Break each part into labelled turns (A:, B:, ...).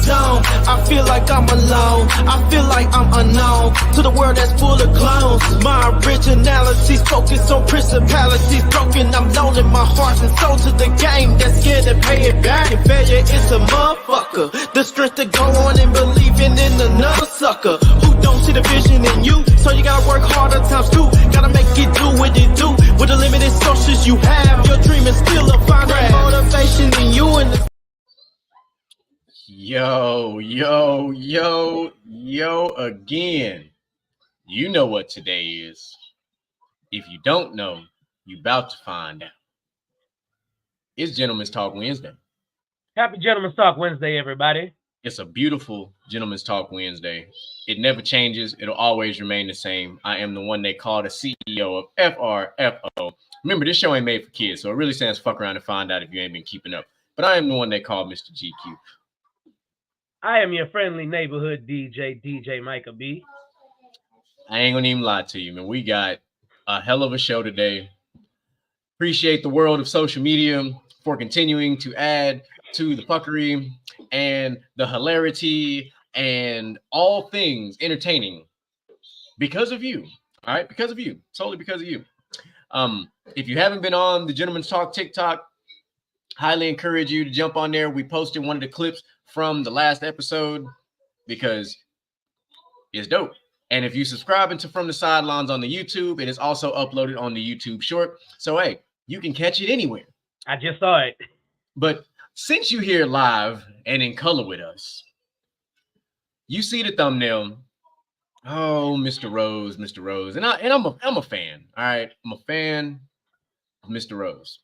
A: zone. I feel like I'm alone. I feel like I'm unknown to the world that's full of clones. My originality's focused on principalities broken. I'm loaning my heart and soul to the game that's scared to pay it back. And failure is a motherfucker. The strength to go on and believing in another sucker who don't see the vision in you. So you gotta work harder times two. Gotta make it do what it do with the limited sources you have. Your dream is still a find that motivation in you. And
B: Yo again. You know what today is. If you don't know, you about to find out. It's Gentleman's Talk Wednesday.
C: Happy Gentleman's Talk Wednesday, everybody.
B: It's a beautiful Gentleman's Talk Wednesday. It never changes. It'll always remain the same. I am the one they call the CEO of FRFO. Remember, this show ain't made for kids, so it really stands fuck around and find out if you ain't been keeping up. But I am the one they call Mr. GQ.
C: I am your friendly neighborhood DJ Micah B.
B: I ain't gonna even lie to you, man. We got a hell of a show today. Appreciate the world of social media for continuing to add to the fuckery and the hilarity and all things entertaining because of you. All right, because of you, solely because of you. If you haven't been on the Gentleman's Talk TikTok, highly encourage you to jump on there. We posted one of the clips from the last episode because it's dope. And if you subscribe to From the Sidelines on the YouTube, it is also uploaded on the YouTube Short. So, hey, you can catch it anywhere.
C: I just saw it.
B: But since you're here live and in color with us, you see the thumbnail. Oh, Mr. Rose. And I'm a fan. All right. I'm a fan of Mr. Rose.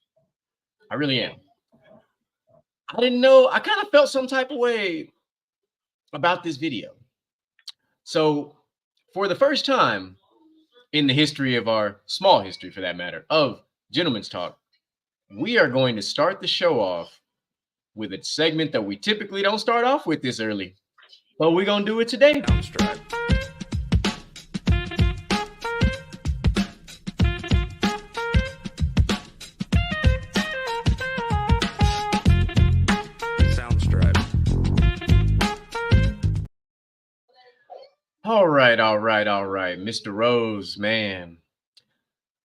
B: I really am. I didn't know. I kind of felt some type of way about this video. So for the first time in the history of our small history, for that matter, of Gentleman's Talk, we are going to start the show off with a segment that we typically don't start off with this early, but we're going to do it today. All right. Mr. Rose, man.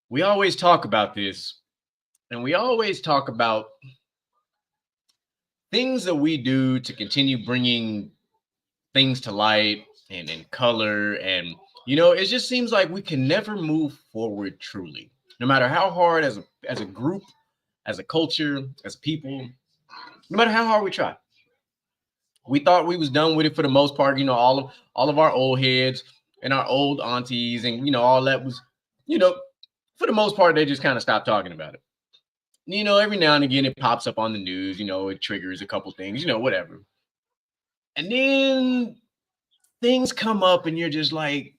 B: We always talk about this, and we always talk about things that we do to continue bringing things to light and in color. And, you know, it just seems like we can never move forward truly, no matter how hard as a group, as a culture, as people, no matter how hard we try. We thought we was done with it for the most part. You know, all of our old heads and our old aunties and, you know, all that was, you know, for the most part, they just kind of stopped talking about it. You know, every now and again, it pops up on the news, you know, it triggers a couple things, you know, whatever. And then things come up and you're just like,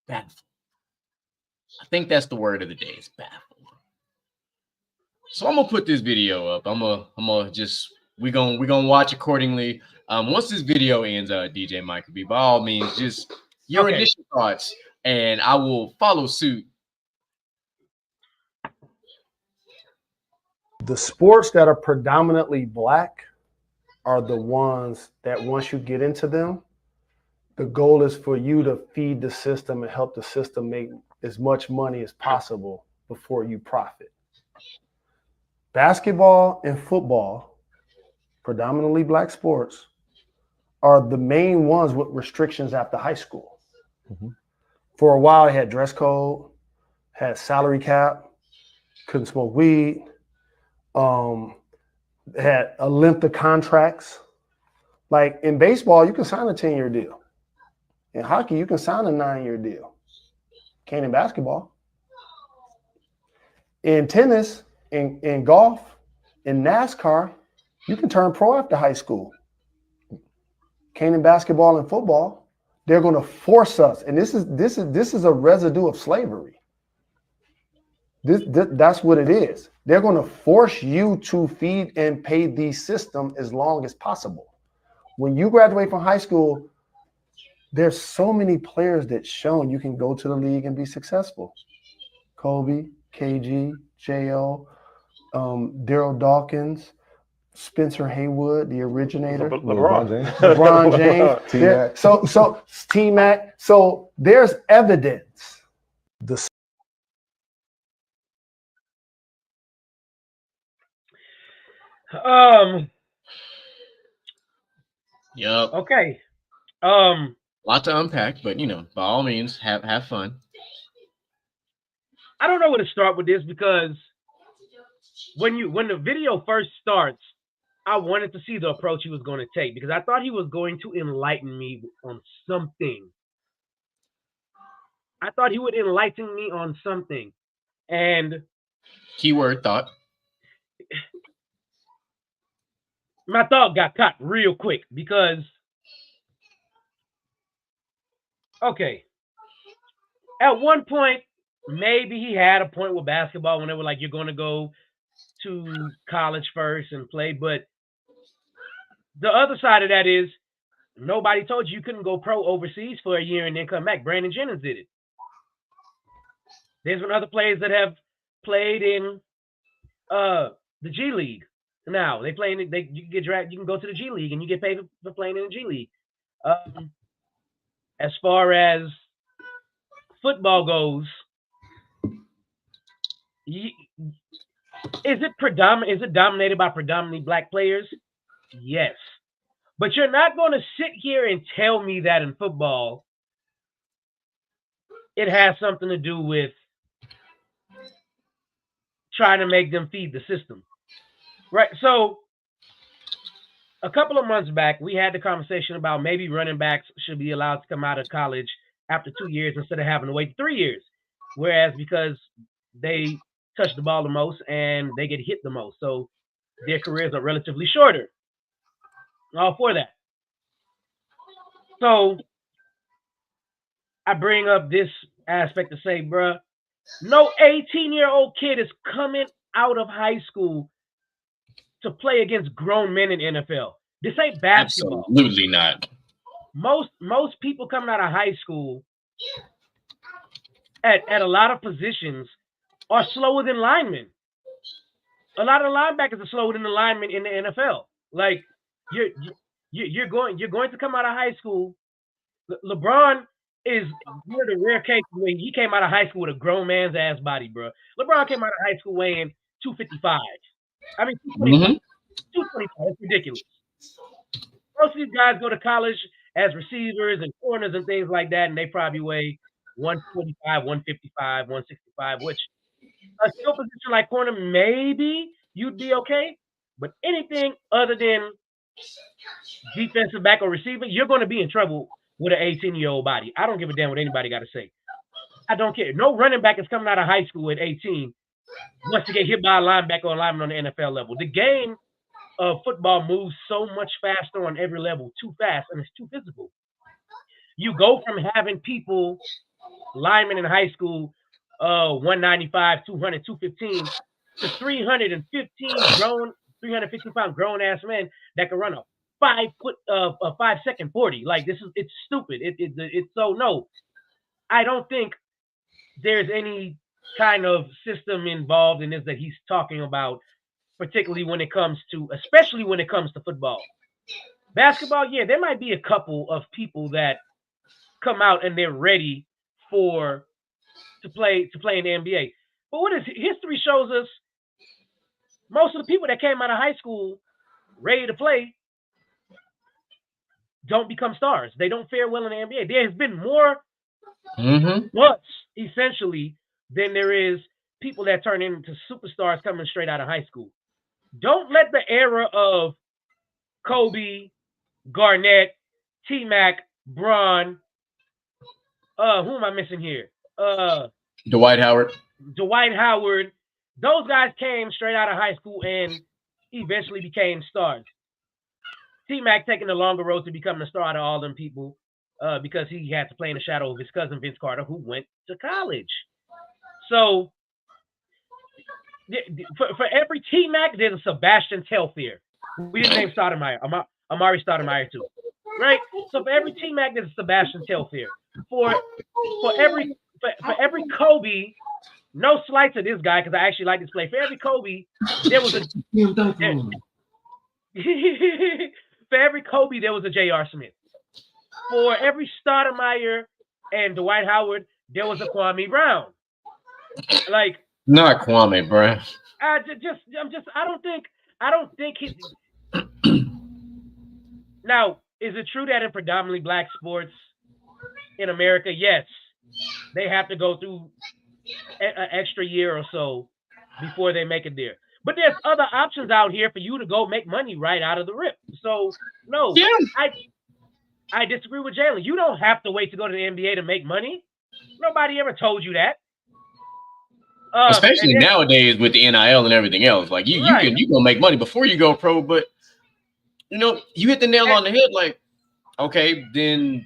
B: baffled. I think that's the word of the day, is baffled. So I'm going to put this video up. I'm gonna just, we're gonna watch accordingly. Once this video ends, DJ Micah B, by all means, just your initial thoughts, and I will follow suit.
D: The sports that are predominantly black are the ones that once you get into them, the goal is for you to feed the system and help the system make as much money as possible before you profit. Basketball and football, predominantly black sports, are the main ones with restrictions after high school. Mm-hmm. For a while, it had dress code, had salary cap, couldn't smoke weed, had a length of contracts. Like in baseball, you can sign a 10-year deal. In hockey, you can sign a 9-year deal. Can't in basketball. In tennis, in golf, in NASCAR, you can turn pro after high school. Can't in basketball and football. They're going to force us, and this is a residue of slavery. That's what it is. They're going to force you to feed and pay the system as long as possible. When you graduate from high school, there's so many players that shown you can go to the league and be successful. Kobe, KG, J.O., Daryl Dawkins, Spencer Haywood, the originator.
E: LeBron
D: James.
E: T-Mac.
D: So T-Mac. So there's evidence.
B: Yep.
C: Okay.
B: Lot to unpack, but by all means, have fun.
C: I don't know where to start with this because when the video first starts, I wanted to see the approach he was going to take because I thought he was going to enlighten me on something. I thought he would enlighten me on something. And
B: keyword thought.
C: My thought got cut real quick because, okay, at one point, maybe he had a point with basketball when they were like, you're going to go to college first and play. But the other side of that is nobody told you couldn't go pro overseas for a year and then come back. Brandon Jennings did it. There's been other players that have played in the G League. Now they play in you can get drafted. You can go to the G League and you get paid for playing in the G League. As far as football goes, is it dominated by predominantly black players? Yes, but you're not going to sit here and tell me that in football it has something to do with trying to make them feed the system. Right. So a couple of months back, we had the conversation about maybe running backs should be allowed to come out of college after 2 years instead of having to wait 3 years. Whereas because they touch the ball the most and they get hit the most. So their careers are relatively shorter. All for that. So I bring up this aspect to say, bruh, no 18-year-old kid is coming out of high school to play against grown men in NFL. This ain't basketball.
B: Absolutely not.
C: Most people coming out of high school at a lot of positions are slower than linemen. A lot of linebackers are slower than the linemen in the NFL. Like you're going to come out of high school. LeBron is one of the rare cases when he came out of high school with a grown man's ass body, bro. LeBron came out of high school weighing 255. I mean, 225. 225. It's ridiculous. Most of these guys go to college as receivers and corners and things like that, and they probably weigh 145, 155, 165, which a skill position like corner, maybe you'd be okay. But anything other than defensive back or receiver, you're going to be in trouble with an 18-year-old body. I don't give a damn what anybody got to say. I don't care. No running back is coming out of high school at 18 wants to get hit by a linebacker or a lineman on the NFL level. The game of football moves so much faster on every level, too fast, and it's too physical. You go from having people, linemen in high school, 195, 200, 215, to 315-pound grown-ass men that can run a 5-second 40. Like, it's stupid. It's so, no. I don't think there's any kind of system involved in this that he's talking about, particularly especially when it comes to football. Basketball, yeah, there might be a couple of people that come out and they're ready to play in the NBA. But what history shows us, most of the people that came out of high school ready to play don't become stars. They don't fare well in the NBA. There has been more butts, essentially, than there is people that turn into superstars coming straight out of high school. Don't let the era of Kobe, Garnett, T-Mac, Bron, who am I missing here?
B: Dwight Howard.
C: Those guys came straight out of high school and eventually became stars. T-Mac taking the longer road to becoming a star out of all them people because he had to play in the shadow of his cousin Vince Carter, who went to college. So for every T-Mac, there's a Sebastian Telfair. We didn't name Stoudemire. Amari Stoudemire too, right? So for every T-Mac, there's a Sebastian Telfair. For every Kobe, no slight to this guy because I actually like this play. For every Kobe, there was a For every Kobe, there was a J.R. Smith. For every Stoudemire and Dwight Howard, there was a Kwame Brown. Like,
B: Not Kwame Brown.
C: I don't think he. Now, is it true that in predominantly black sports in America, yes, they have to go through an extra year or so before they make it there. But there's other options out here for you to go make money right out of the rip. So no,
B: Yeah.
C: I disagree with Jalen. You don't have to wait to go to the NBA to make money. Nobody ever told you that.
B: Especially nowadays with the NIL and everything else. Like you can make money before you go pro, but you hit the nail on the head. Like, okay, then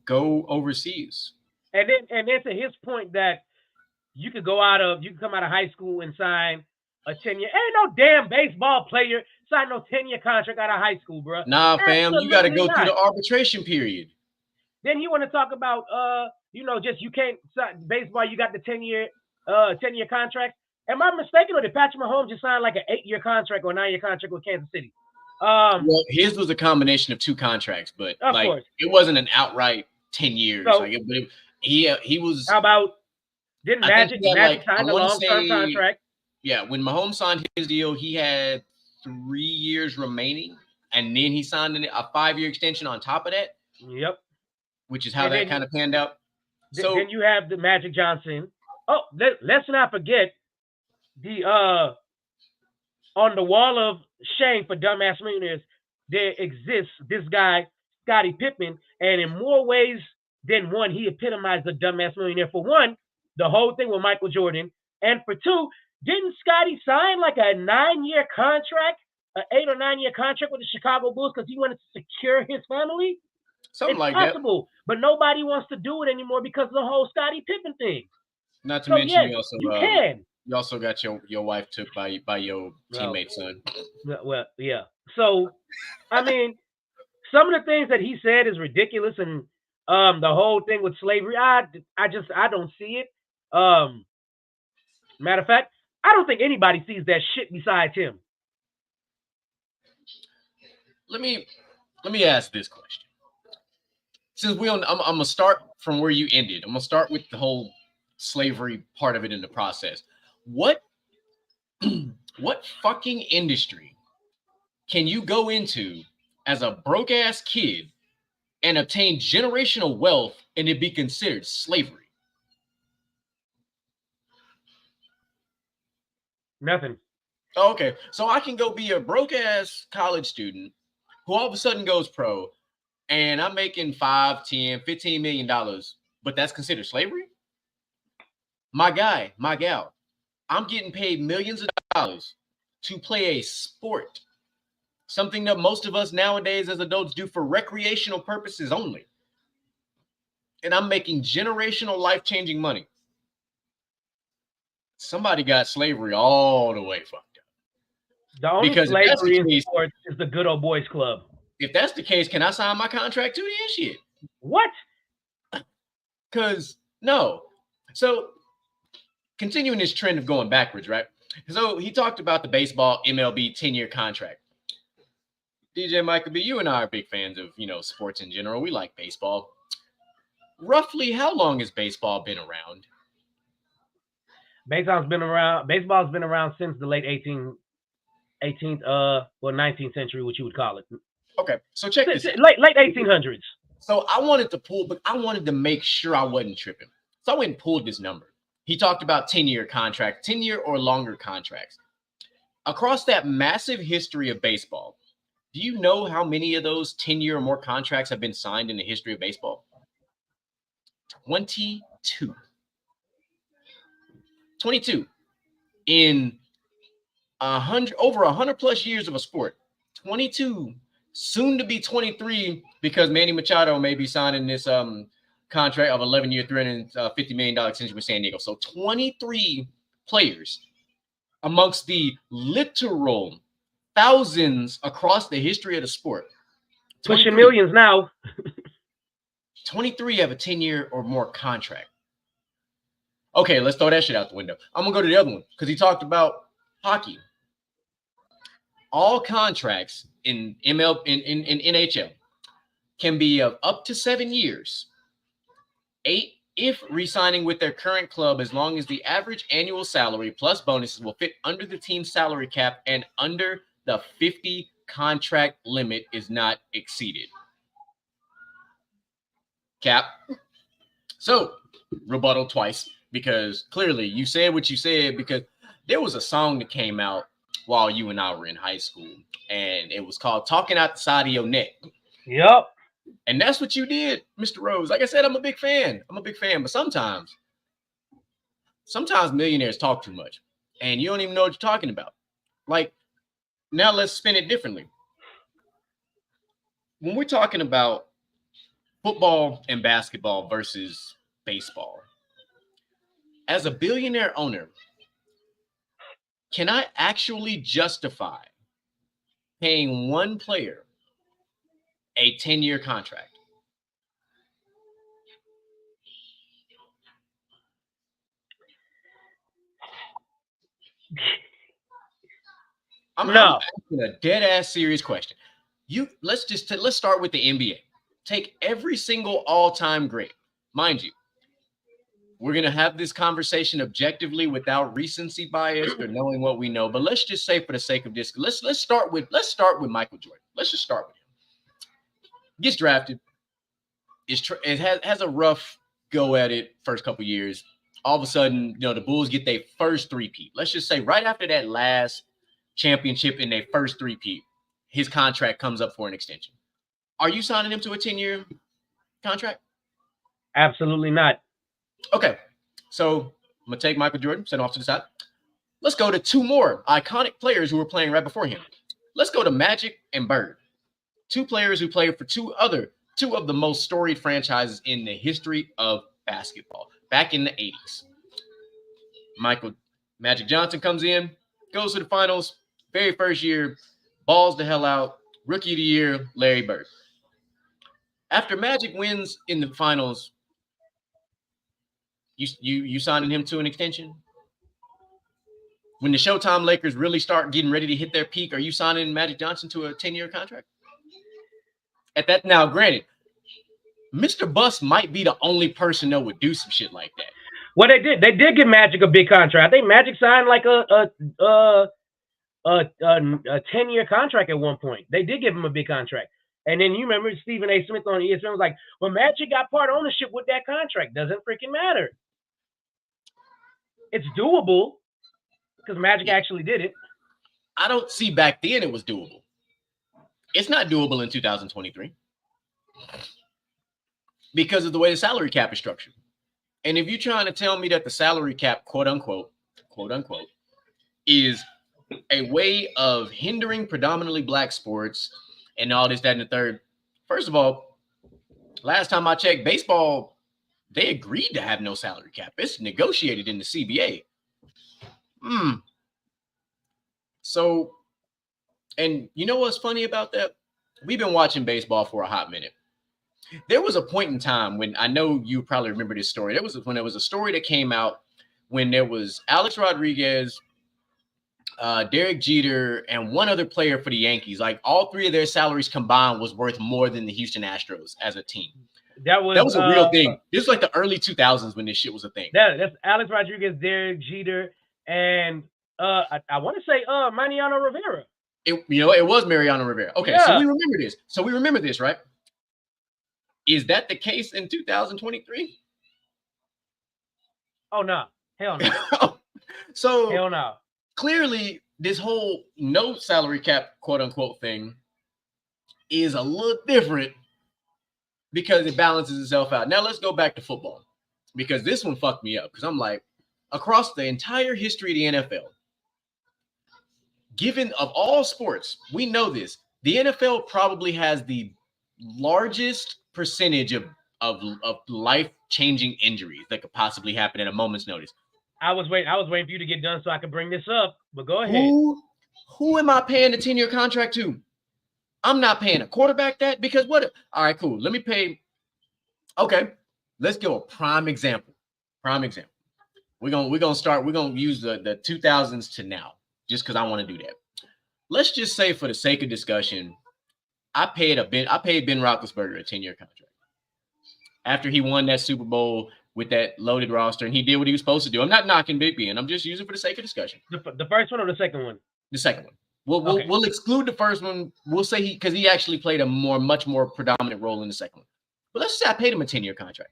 B: go overseas.
C: And then to his point that you could come out of high school and sign a 10-year. Ain't no damn baseball player sign no 10-year contract out of high school, bro.
B: Nah, fam, you got to go through the arbitration period.
C: Then he want to talk about just you can't sign baseball. You got the 10-year contract. Am I mistaken, or did Patrick Mahomes just sign like an 8-year contract or a 9-year contract with Kansas City?
B: Well, his was a combination of 2 contracts, but like it wasn't an outright 10 years. So, like he was.
C: How about didn't Magic sign a long-term contract?
B: Yeah, when Mahomes signed his deal, he had 3 years remaining, and then he signed a 5-year extension on top of that.
C: Yep.
B: Which is how that kind of panned out.
C: So then you have the Magic Johnson. Oh, let's not forget the on the wall of shame for dumbass millionaires, there exists this guy, Scottie Pippen, and in more ways than one, he epitomized the dumbass millionaire. For one, the whole thing with Michael Jordan, and for two, didn't Scottie sign like a 9-year contract, an 8 or 9-year contract with the Chicago Bulls because he wanted to secure his family?
B: Something like
C: possible, but nobody wants to do it anymore because of the whole Scottie Pippen thing.
B: Not to mention, you also got your wife took by your teammate son.
C: Well, yeah. So, I mean, some of the things that he said is ridiculous, and the whole thing with slavery, I don't see it. Matter of fact, I don't think anybody sees that shit besides him.
B: Let me ask this question. Since I'm gonna start from where you ended. I'm gonna start with the whole slavery part of it in the process. What fucking industry can you go into as a broke ass kid and obtain generational wealth and it be considered slavery?
C: Nothing.
B: Okay, so I can go be a broke ass college student who all of a sudden goes pro, and I'm making $5, $10, $15 million, but that's considered slavery? My guy, my gal, I'm getting paid millions of dollars to play a sport, something that most of us nowadays as adults do for recreational purposes only. And I'm making generational life-changing money. Somebody got slavery all the way fucked up.
C: The only slavery in sports is the good old boys club.
B: If that's the case, can I sign my contract too? Then shit.
C: What?
B: Because no. So continuing this trend of going backwards, right? So he talked about the baseball MLB 10-year contract. DJ Michael B, you and I are big fans of, sports in general. We like baseball. Roughly, how long has baseball been around?
C: Baseball's been around since the late 19th century, what you would call it.
B: Okay, so check this out.
C: Late 1800s.
B: So I wanted to make sure I wasn't tripping. So I went and pulled this number. He talked about 10-year contracts, 10-year or longer contracts. Across that massive history of baseball, do you know how many of those 10-year or more contracts have been signed in the history of baseball? 22. 22. In over 100 plus years of a sport. 22, soon to be 23, because Manny Machado may be signing this contract of 11-year, $350 million extension with San Diego. So 23 players amongst the literal thousands across the history of the sport.
C: Pushing millions now.
B: 23 have a 10-year or more contract. Okay, let's throw that shit out the window. I'm going to go to the other one because he talked about hockey. all contracts in in NHL can be of up to 7 years. 8 if re-signing with their current club, as long as the average annual salary plus bonuses will fit under the team's salary cap and under the 50 contract limit is not exceeded. Cap. So, rebuttal twice, because clearly you said what you said, because there was a song that came out while you and I were in high school, and it was called Talking Out the Side of Your Neck.
C: Yep.
B: And that's what you did, Mr. Rose. Like I said, I'm a big fan. But sometimes millionaires talk too much, and you don't even know what you're talking about. Like, now let's spin it differently. When we're talking about football and basketball versus baseball, as a billionaire owner, can I actually justify paying one player a 10-year contract? I'm asking a dead-ass serious question. Let's start with the NBA. Take every single all-time great. Mind you, we're going to have this conversation objectively without recency bias or knowing what we know. But let's just say, for the sake of this, let's start with Michael Jordan. Let's just start with him. Gets drafted. It has a rough go at it first couple years. All of a sudden, the Bulls get their first three-peat. Let's just say right after that last championship in their first three-peat, his contract comes up for an extension. Are you signing him to a 10-year contract?
C: Absolutely not.
B: Okay, so I'm going to take Michael Jordan, set him off to the side. Let's go to two more iconic players who were playing right before him. Let's go to Magic and Bird. Two players who played for two of the most storied franchises in the history of basketball back in the 80s. Magic Johnson comes in, goes to the finals, very first year, balls the hell out, rookie of the year, Larry Bird. After Magic wins in the finals, you signing him to an extension? When the Showtime Lakers really start getting ready to hit their peak, are you signing Magic Johnson to a 10-year contract? Now, granted, Mr. Bus might be the only person that would do some shit like that.
C: Well, they did give Magic a big contract. I think Magic signed like a 10-year contract at one point. They did give him a big contract. And then you remember Stephen A. Smith on ESPN was like, well, Magic got part ownership with that contract. Doesn't freaking matter. It's doable because Magic actually did it.
B: I don't see back then it was doable. It's not doable in 2023 because of the way the salary cap is structured. And if you're trying to tell me that the salary cap, quote unquote, is a way of hindering predominantly black sports and all this, that, and the third, first of all, last time I checked, baseball, they agreed to have no salary cap. It's negotiated in the CBA. So, and you know what's funny about that? We've been watching baseball for a hot minute. There was a point in time when, I know you probably remember this story. There was a story that came out when there was Alex Rodriguez, Derek Jeter, and one other player for the Yankees. Like, all three of their salaries combined was worth more than the Houston Astros as a team. That was a real thing. This was like the early 2000s when this shit was a thing.
C: That's Alex Rodriguez, Derek Jeter, and I want to say Mariano Rivera.
B: It was Mariano Rivera. Okay, yeah. So we remember this, right? Is that the case in 2023?
C: Oh no, hell no.
B: So
C: hell no.
B: Clearly, this whole no salary cap, quote unquote, thing is a little different because it balances itself out. Now let's go back to football, because this one fucked me up, because I'm like, across the entire history of the NFL, given of all sports, we know this, the NFL probably has the largest percentage of life-changing injuries that could possibly happen at a moment's notice.
C: I was waiting for you to get done so I could bring this up, but go ahead.
B: Who am I paying a 10-year contract to? I'm not paying a quarterback that, because what? All right, cool. Let me pay. Okay, let's go a prime example. We're gonna use the 2000s to now, just because I want to do that. let's just say for the sake of discussion, I paid Ben Roethlisberger a 10-year contract after he won that Super Bowl with that loaded roster, and he did what he was supposed to do. I'm not knocking Big Ben. I'm just using it for the sake of discussion.
C: The first one or the second one?
B: The second one. We'll exclude the first one. We'll say because he actually played a much more predominant role in the second one. But let's say I paid him a 10-year contract.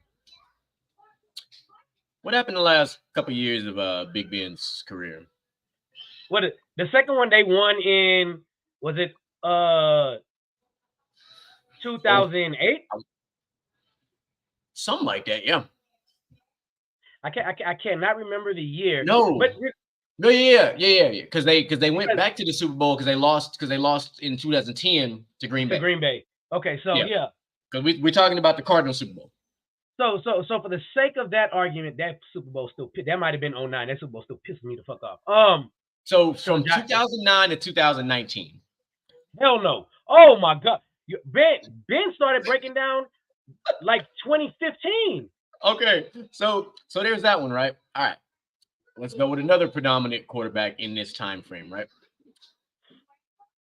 B: What happened the last couple of years of Big Ben's career?
C: The second one they won in, was it 2008?
B: Something like that, yeah.
C: I cannot remember the year.
B: No.
C: But
B: No, yeah. Because they went back to the Super Bowl because they lost in 2010 to Green Bay.
C: Green Bay. Okay, so yeah.
B: Because we're talking about the Cardinals Super Bowl.
C: So for the sake of that argument, that Super Bowl that might have been 2009. That Super Bowl still pissing me the fuck off.
B: So from 2009 to 2019.
C: Hell no. Oh my God. Ben started breaking down like 2015.
B: Okay. So there's that one, right? All right. Let's go with another predominant quarterback in this time frame, right?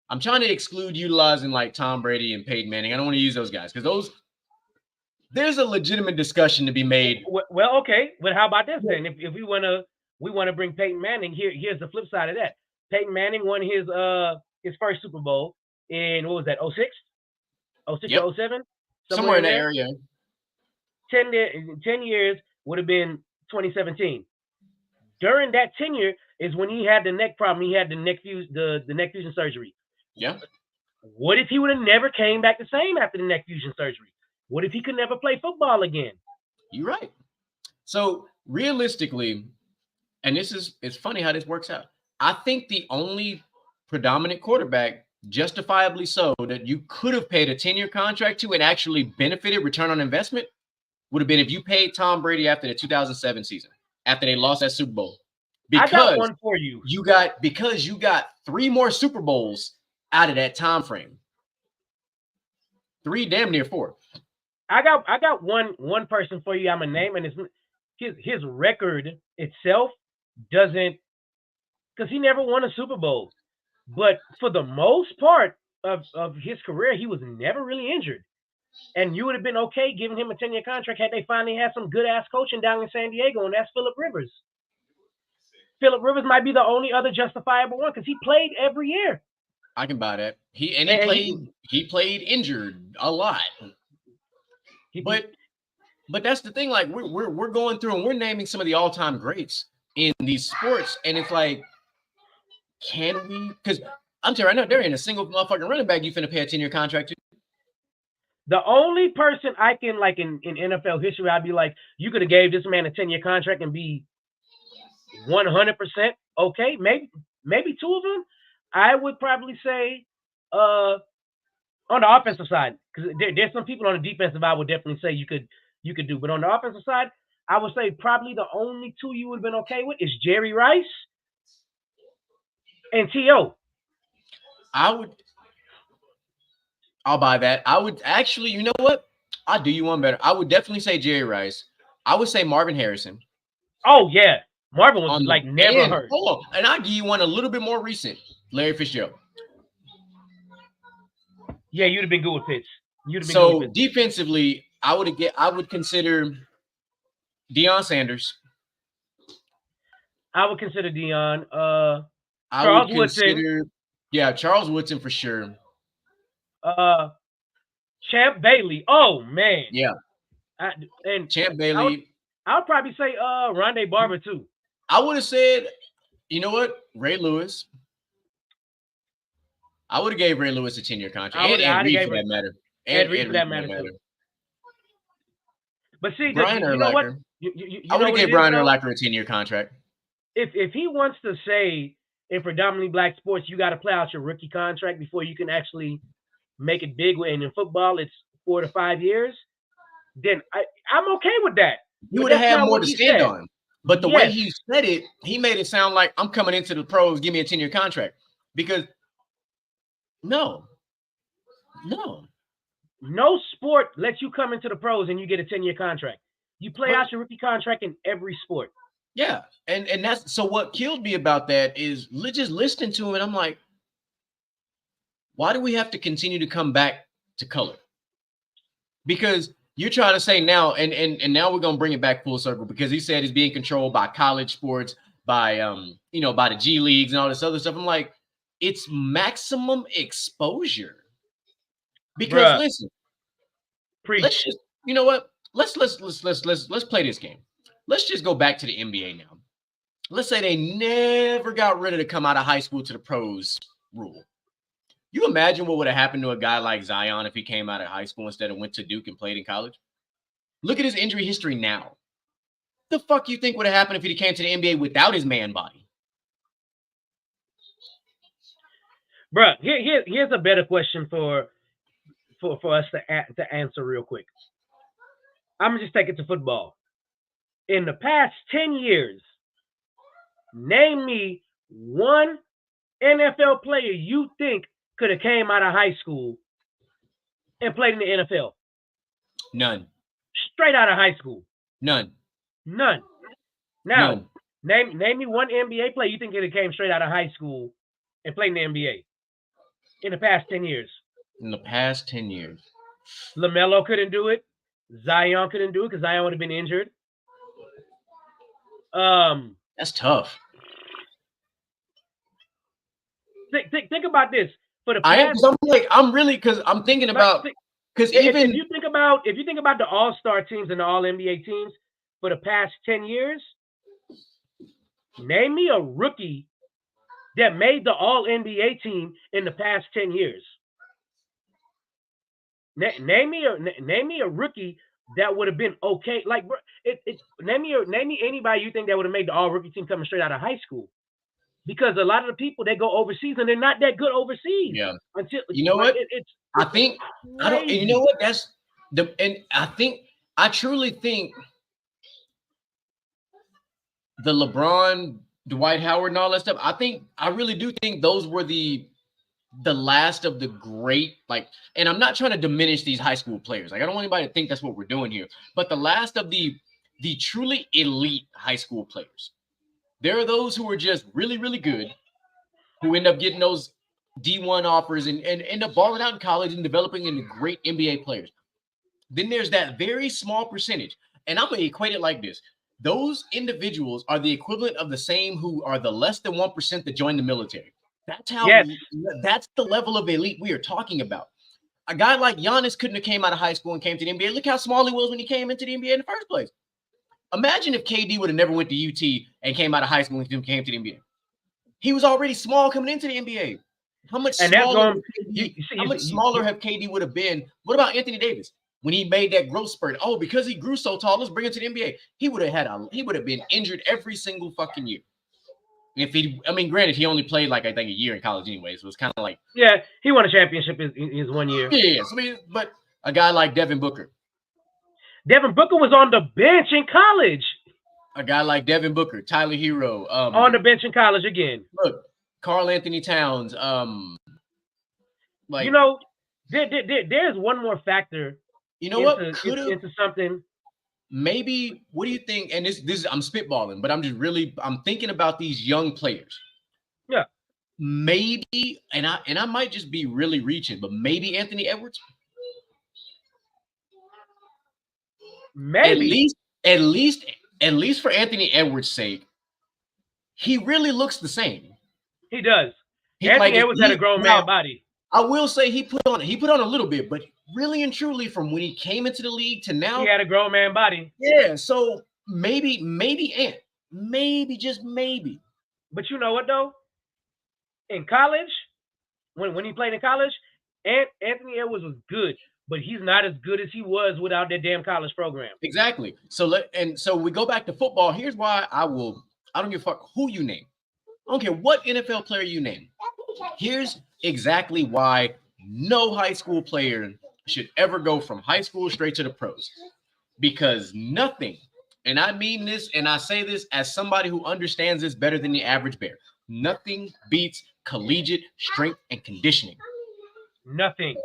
B: I'm trying to exclude utilizing like Tom Brady and Peyton Manning. I don't want to use those guys because there's a legitimate discussion to be made.
C: Well, okay. But how about this then? If we want to bring Peyton Manning, here's the flip side of that. Peyton Manning won his first Super Bowl in, what was that, 06? 06 or 07?
B: Somewhere in that area.
C: 10 years would have been 2017. During that tenure is when he had the neck problem. He had the neck fusion surgery.
B: Yeah.
C: What if he would have never came back the same after the neck fusion surgery? What if he could never play football again?
B: You're right. So realistically, and it's funny how this works out. I think the only predominant quarterback, justifiably so, that you could have paid a 10-year contract to and actually benefited return on investment would have been if you paid Tom Brady after the 2007 season, after they lost that Super Bowl. Because
C: I got one for you.
B: You got 3 more Super Bowls out of that time frame. 3, damn near 4.
C: I got one person for you. I'm gonna name, and his record itself doesn't, because he never won a Super Bowl. But for the most part of his career, he was never really injured. And you would have been okay giving him a 10-year contract had they finally had some good-ass coaching down in San Diego, and that's Phillip Rivers. Phillip Rivers might be the only other justifiable one because he played every year.
B: I can buy that. He played injured a lot. But that's the thing. Like we're going through and we're naming some of the all-time greats in these sports, and it's like, can we? Because I'm telling you right now, there ain't a single motherfucking running back you finna pay a 10-year contract to.
C: The only person I can, like, in NFL history, I'd be like, you could have gave this man a 10-year contract and be 100% okay. Maybe 2 of them. I would probably say on the offensive side, because there's some people on the defensive I would definitely say you could do. But on the offensive side, I would say probably the only 2 you would have been okay with is Jerry Rice and T.O.
B: I'll buy that. I would actually, you know what? I'll do you one better. I would definitely say Jerry Rice. I would say Marvin Harrison.
C: Oh, yeah. Marvin was never hurt.
B: Hold on. And I'll give you one a little bit more recent. Larry Fitzgerald.
C: Yeah, you'd have been good with Fitz.
B: So defensively, I would consider Deion Sanders.
C: I would consider Deion.
B: Charles Woodson. Yeah, Charles Woodson for sure.
C: Champ Bailey. Oh man.
B: Yeah.
C: And
B: Champ Bailey.
C: I would probably say Rondé Barber too.
B: I would have said, you know what? Ray Lewis. I would have gave Ray Lewis a 10-year contract. And Reed for that matter.
C: And Reed for that matter too. But see,
B: Brian
C: you know what?
B: I would have gave Brian Urlacher a 10-year contract.
C: If he wants to say in predominantly black sports, you got to play out your rookie contract before you can actually make it big, and in football it's 4 to 5 years, then I'm okay with that.
B: You would have had more to stand on. But the way he said it, he made it sound like I'm coming into the pros, give me a 10-year contract. Because no
C: sport lets you come into the pros and you get a 10-year contract. You play out your rookie contract in every sport.
B: Yeah. And that's so what killed me about that is just listening to him, and I'm like, why do we have to continue to come back to color? Because you're trying to say now, and now we're gonna bring it back full circle, because he said it's being controlled by college sports, by by the G leagues and all this other stuff. I'm like, it's maximum exposure. Because
C: Bruh.
B: listen,
C: Preach.
B: let's just, you know what? Let's play this game. Let's just go back to the NBA now. Let's say they never got rid of the come out of high school to the pros rule. You imagine what would have happened to a guy like Zion if he came out of high school instead of went to Duke and played in college? Look at his injury history now. The fuck you think would have happened if he came to the NBA without his man body?
C: Bruh, here's a better question for us to answer real quick. I'm gonna just take it to football. In the past 10 years, name me one NFL player you think could have came out of high school and played in the NFL.
B: None.
C: Straight out of high school.
B: None.
C: Now,
B: None.
C: Name me one NBA player you think could have came straight out of high school and played in the NBA in the past 10 years.
B: In the past 10 years.
C: LaMelo couldn't do it. Zion couldn't do it because Zion would have been injured.
B: That's tough.
C: Think about this. For the past,
B: I'm thinking about, because even
C: if you think about the All-Star teams and the All-NBA teams for the past 10 years, name me a rookie that made the All-NBA team in the past 10 years. Name me a rookie that would have been okay. Like, name me anybody you think that would have made the All-Rookie team coming straight out of high school. Because a lot of the people, they go overseas and they're not that good overseas.
B: Yeah.
C: Until
B: you know what? I truly think the LeBron, Dwight Howard, and all that stuff, I really do think those were the last of the great, and I'm not trying to diminish these high school players. Like, I don't want anybody to think that's what we're doing here, but the last of the truly elite high school players. There are those who are just really, really good, who end up getting those D1 offers and end up balling out in college and developing into great NBA players. Then there's that very small percentage, and I'm going to equate it like this. Those individuals are the equivalent of the same who are the less than 1% that join the military. That's how.
C: Yes.
B: That's the level of elite we are talking about. A guy like Giannis couldn't have came out of high school and came to the NBA. Look how small he was when he came into the NBA in the first place. Imagine if KD would have never went to UT and came out of high school and came to the NBA. He was already small coming into the NBA. How much smaller have KD would have been? What about Anthony Davis when he made that growth spurt? Oh, because he grew so tall, let's bring him to the NBA. He would have been injured every single fucking year. Granted, he only played I think a year in college anyway, so it's kind of like,
C: yeah, he won a championship in his 1 year.
B: Yeah, but a guy like Devin Booker.
C: Devin Booker was on the bench in college.
B: A guy like Devin Booker, Tyler Hero,
C: on the bench in college again.
B: Look, Karl Anthony Towns.
C: There's one more factor.
B: You know what?
C: Into something.
B: Maybe. What do you think? And this I'm spitballing, but I'm thinking about these young players.
C: Yeah.
B: Maybe, and I might just be really reaching, but maybe Anthony Edwards.
C: Maybe.
B: At least for Anthony Edwards' sake, he really looks the same.
C: He does. Anthony Edwards had a grown man body.
B: I will say he put on a little bit, but really and truly, from when he came into the league to now,
C: he had a grown man body.
B: Yeah, so maybe Ant, just maybe.
C: But you know what though? In college, when he played in college, Anthony Edwards was good. But he's not as good as he was without that damn college program.
B: Exactly. So we go back to football. Here's why I don't give a fuck who you name. I don't care what NFL player you name. Here's exactly why no high school player should ever go from high school straight to the pros. Because nothing, and I mean this, and I say this as somebody who understands this better than the average bear, nothing beats collegiate strength and conditioning.
C: Nothing.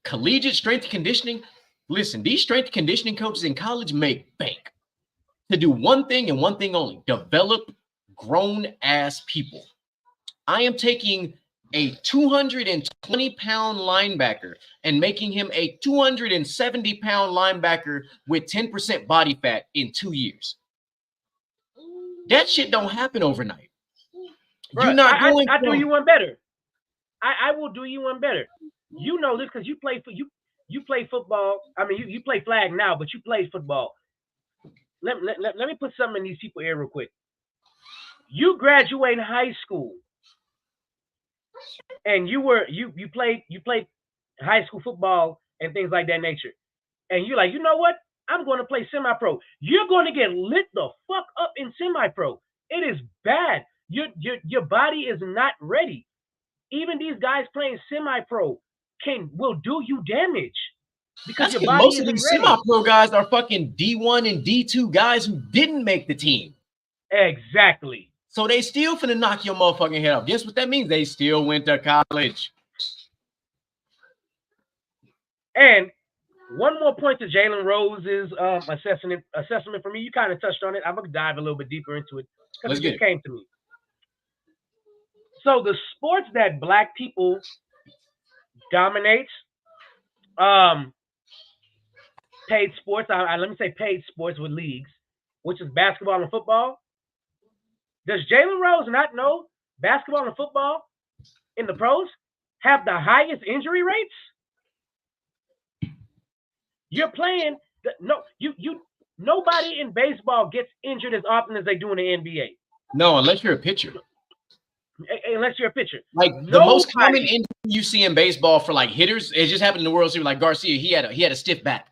B: Collegiate strength and conditioning. Listen, these strength and conditioning coaches in college make bank to do one thing and one thing only: develop grown ass people. I am taking a 220-pound linebacker and making him a 270-pound linebacker with 10% body fat in 2 years. That shit don't happen overnight.
C: Bruh,
B: You're not going.
C: I do you one better. I will do you one better. You know this because you play football. I mean, you play flag now, but you play football. Let me put something in these people's ear real quick. You graduate high school, and you played high school football and things like that nature, and you're like, you know what? I'm going to play semi-pro. You're going to get lit the fuck up in semi-pro. It is bad. Your body is not ready. Even these guys playing semi-pro will do you damage because your body
B: most of
C: isn't
B: these
C: ready.
B: semi-pro guys are fucking D1 and D2 guys who didn't make the team.
C: Exactly.
B: So they still finna knock your motherfucking head off. Guess what that means? They still went to college. And
C: one more point to Jalen Rose's assessment for me. You kind of touched on it. I'm gonna dive a little bit deeper into it because it just came to me. So the sports that Black people dominate, paid sports. Let me say paid sports with leagues, which is basketball and football. Does Jalen Rose not know basketball and football in the pros have the highest injury rates? You're playing nobody in baseball gets injured as often as they do in the NBA.
B: No, unless you're a pitcher.
C: Unless you're a pitcher.
B: Like the most common injury you see in baseball for like hitters, it just happened in the World Series. Like Garcia, he had a stiff back.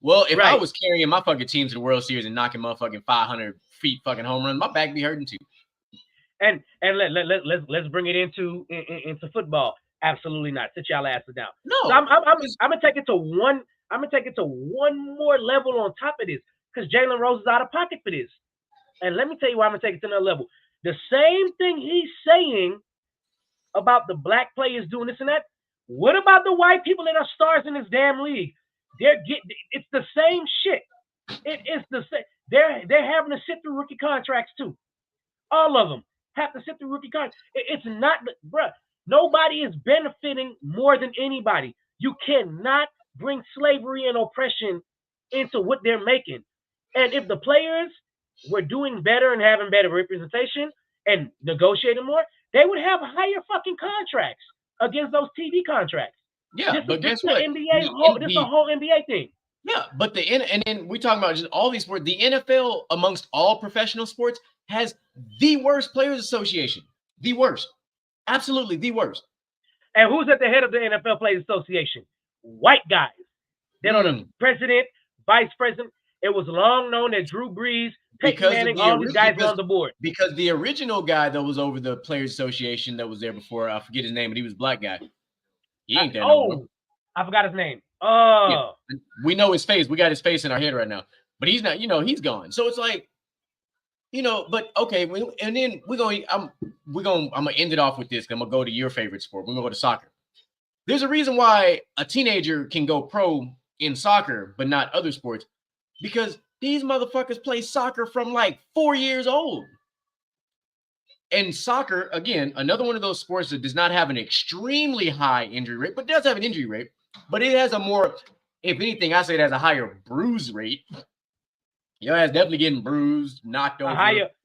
B: Well, if I was carrying my fucking team to the World Series and knocking motherfucking 500 feet fucking home run, my back be hurting too.
C: And let's bring it into football. Absolutely not. Sit y'all asses down.
B: No,
C: so I'm gonna take it to one. I'm gonna take it to one more level on top of this because Jalen Rose is out of pocket for this. And let me tell you why I'm gonna take it to another level. The same thing he's saying about the Black players doing this and that. What about the white people that are stars in this damn league? It's the same shit. It is the same. They're having to sit through rookie contracts too. All of them have to sit through rookie contracts. It's not, bruh. Nobody is benefiting more than anybody. You cannot bring slavery and oppression into what they're making. And if the players were doing better and having better representation and negotiating more, they would have higher fucking contracts against those TV contracts.
B: Yeah, but guess what?
C: This is a whole NBA thing.
B: Yeah, but and then we talking about just all these sports. The NFL, amongst all professional sports, has the worst players association. The worst. Absolutely the worst.
C: And who's at the head of the NFL Players Association? White guys. They are the president, vice president. It was long known that Drew Brees, Peyton Manning, all these guys were on the board.
B: Because the original guy that was over the Players Association that was there before, I forget his name, but he was a black guy. He ain't there no more.
C: I forgot his name. Oh.
B: Yeah. We know his face. We got his face in our head right now. But he's not, he's gone. So it's like, but okay, and then I'm gonna end it off with this. I'm gonna go to your favorite sport. We're gonna go to soccer. There's a reason why a teenager can go pro in soccer, but not other sports, because these motherfuckers play soccer from like 4 years old. And soccer, again, another one of those sports that does not have an extremely high injury rate, but does have an injury rate, but it has a more, if anything, I say it has a higher bruise rate. Your ass definitely getting bruised, knocked over.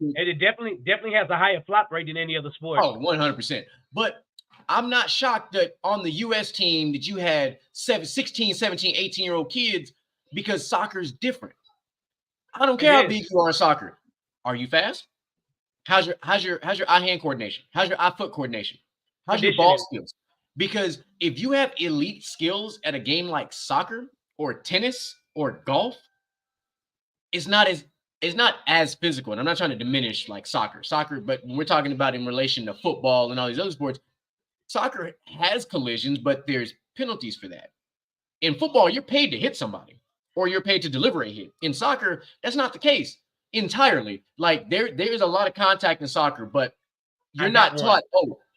C: It definitely has a higher flop rate than any other sport.
B: Oh, 100%. But I'm not shocked that on the U.S. team that you had 16, 17, 18-year-old kids because soccer's different. I don't care how big you are in soccer. Are you fast? How's your eye-hand coordination? How's your eye-foot coordination? How's your ball skills? Because if you have elite skills at a game like soccer or tennis or golf, it's not as physical. And I'm not trying to diminish like soccer, but when we're talking about in relation to football and all these other sports, soccer has collisions, but there's penalties for that. In football, you're paid to hit somebody or you're paid to deliver a hit. In soccer, that's not the case entirely. Like there's a lot of contact in soccer, but you're not taught,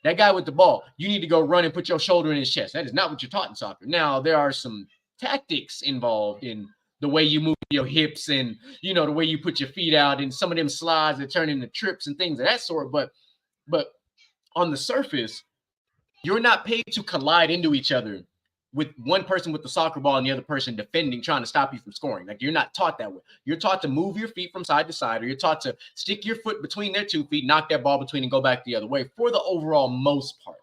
B: that guy with the ball, you need to go run and put your shoulder in his chest. That is not what you're taught in soccer. Now, there are some tactics involved in the way you move your hips and, the way you put your feet out and some of them slides that turn into trips and things of that sort. But on the surface, You're not paid to collide into each other with one person with the soccer ball and the other person defending, trying to stop you from scoring. Like, you're not taught that way. You're taught to move your feet from side to side, or you're taught to stick your foot between their 2 feet, knock that ball between, and go back the other way for the overall most part.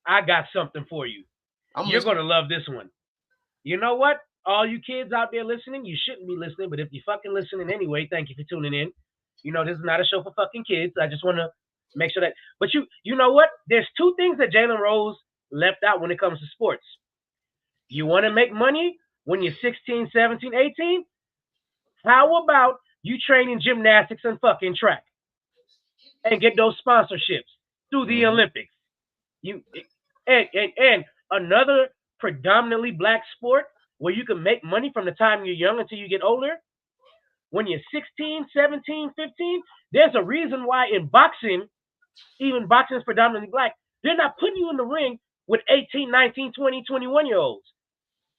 C: I got something for you. You're going to love this one. You know what? All you kids out there listening, you shouldn't be listening, but if you're fucking listening anyway, thank you for tuning in. You know, this is not a show for fucking kids. I just want to make sure that. But you know what? There's 2 things that Jalen Rose left out when it comes to sports. You want to make money when you're 16, 17, 18? How about you train in gymnastics and fucking track and get those sponsorships through the Olympics? And another predominantly black sport where you can make money from the time you're young until you get older. When you're 16, 17, 15, there's a reason why in boxing, even boxing is predominantly black, they're not putting you in the ring with 18, 19, 20, 21-year-olds.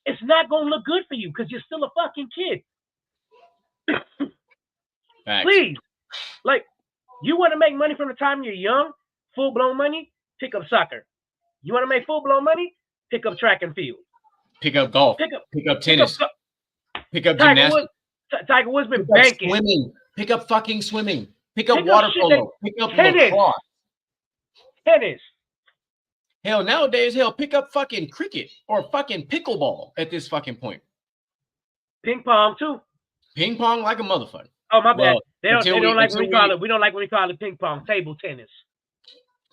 C: It's not going to look good for you because you're still a fucking kid. Please. Like, you want to make money from the time you're young, full-blown money, pick up soccer. You want to make full-blown money, pick up track and field.
B: Pick up golf. Pick up tennis. Pick up gymnastics.
C: Tiger Woods been banking.
B: Swimming. Pick up fucking swimming. Pick up water polo. Pick up lacrosse.
C: Tennis.
B: Hell, nowadays, pick up fucking cricket or fucking pickleball at this fucking point.
C: Ping pong too.
B: Ping pong like a motherfucker.
C: Oh, my bad. They don't like when we call it. We don't like when we call it ping pong. Table tennis.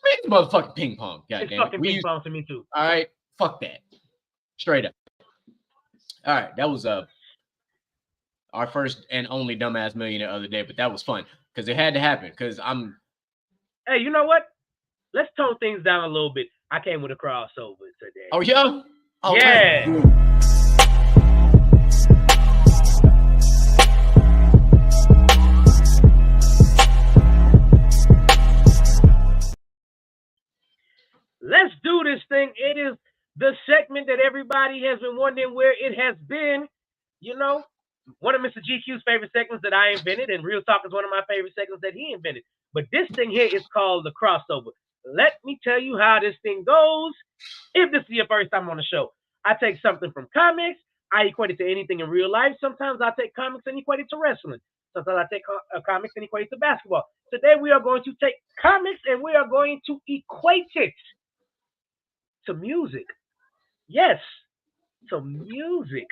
B: It's motherfucking ping pong.
C: It's fucking ping pong to me too.
B: All right, fuck that. Straight up. All right, that was our first and only dumbass millionaire of the day, but that was fun because it had to happen. Because
C: Hey, you know what? Let's tone things down a little bit. I came with a crossover today.
B: Oh yeah. Oh,
C: yeah.
B: Man.
C: Let's do this thing. It is the segment that everybody has been wondering where it has been. You know, one of Mr. GQ's favorite segments that I invented, and Real Talk is one of my favorite segments that he invented. But this thing here is called the crossover. Let me tell you how this thing goes. If this is your first time on the show, I take something from comics, I equate it to anything in real life. Sometimes I take comics and equate it to wrestling. Sometimes I take comics and equate it to basketball. Today we are going to take comics and we are going to equate it to music. Yes, to music.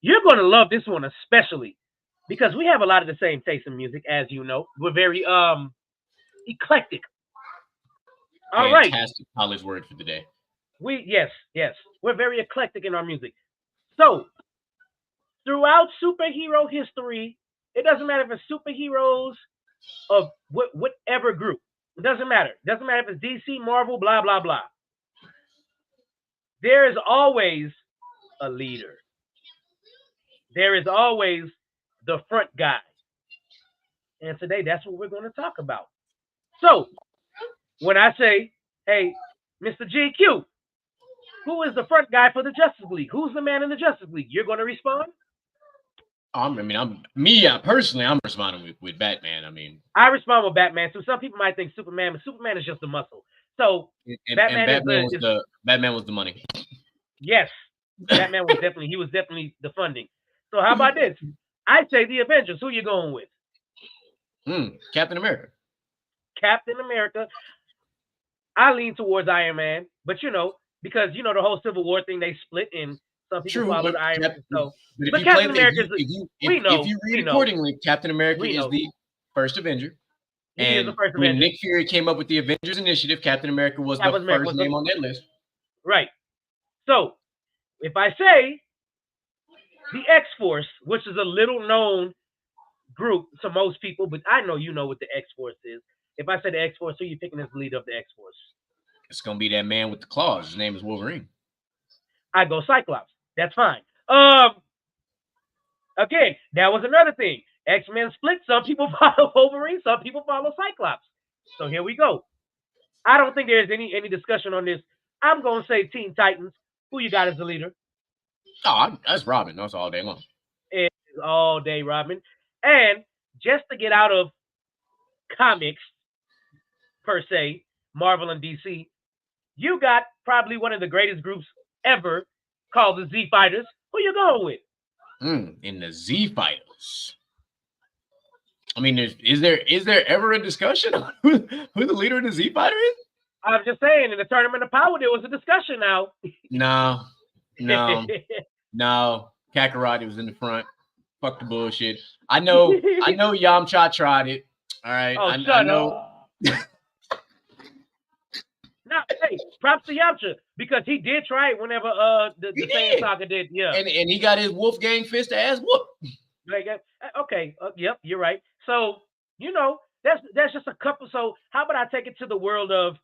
C: You're going to love this one especially because we have a lot of the same taste in music, as you know. We're very eclectic. All right.
B: Fantastic college word for the day.
C: Yes. We're very eclectic in our music. So, throughout superhero history, it doesn't matter if it's superheroes of whatever group. It doesn't matter. It doesn't matter if it's DC, Marvel, blah, blah, blah. There is always a leader. There is always the front guy. And today, that's what we're going to talk about. So, when I say, hey, Mr. GQ, who is the front guy for the Justice League? Who's the man in the Justice League? You're going to respond?
B: Personally, I'm responding with Batman.
C: I respond with Batman. So some people might think Superman, but Superman is just a muscle. So Batman
B: was the money.
C: Yes, Batman was definitely the funding. So how about this? I say the Avengers. Who you going with?
B: Captain America.
C: Captain America. I lean towards Iron Man, but because the whole Civil War thing, they split and some people followed Iron Man. But Captain America
B: if you read accordingly, Captain America is the first Avenger. And when Nick Fury came up with the Avengers Initiative, Captain America was the first name on that list.
C: Right. So if I say the X-Force, which is a little known group to most people, but I know you know what the X-Force is. If I say the X-Force, who are you picking as the leader of the X-Force?
B: It's going to be that man with the claws. His name is Wolverine.
C: I go Cyclops. That's fine. Again, that was another thing. X-Men split. Some people follow Wolverine. Some people follow Cyclops. So here we go. I don't think there's any discussion on this. I'm going to say Teen Titans. Who you got as the leader?
B: Oh, that's Robin. That's all day long.
C: It's all day Robin. And just to get out of comics, per se, Marvel and DC. You got probably one of the greatest groups ever called the Z Fighters. Who you going with?
B: In the Z Fighters. I mean, is there ever a discussion on who the leader of the Z Fighter is?
C: I'm just saying, in the Tournament of Power, there was a discussion now.
B: No. Kakarot was in the front. Fuck the bullshit. I know Yamcha tried it. All right.
C: Oh,
B: I know.
C: Now, hey, props to Yamcha, because he did try it whenever the Saiyan Saga did. Yeah.
B: And he got his Wolfgang fist ass whooped.
C: Like, okay. Yep, you're right. So, that's just a couple. So how about I take it to the world of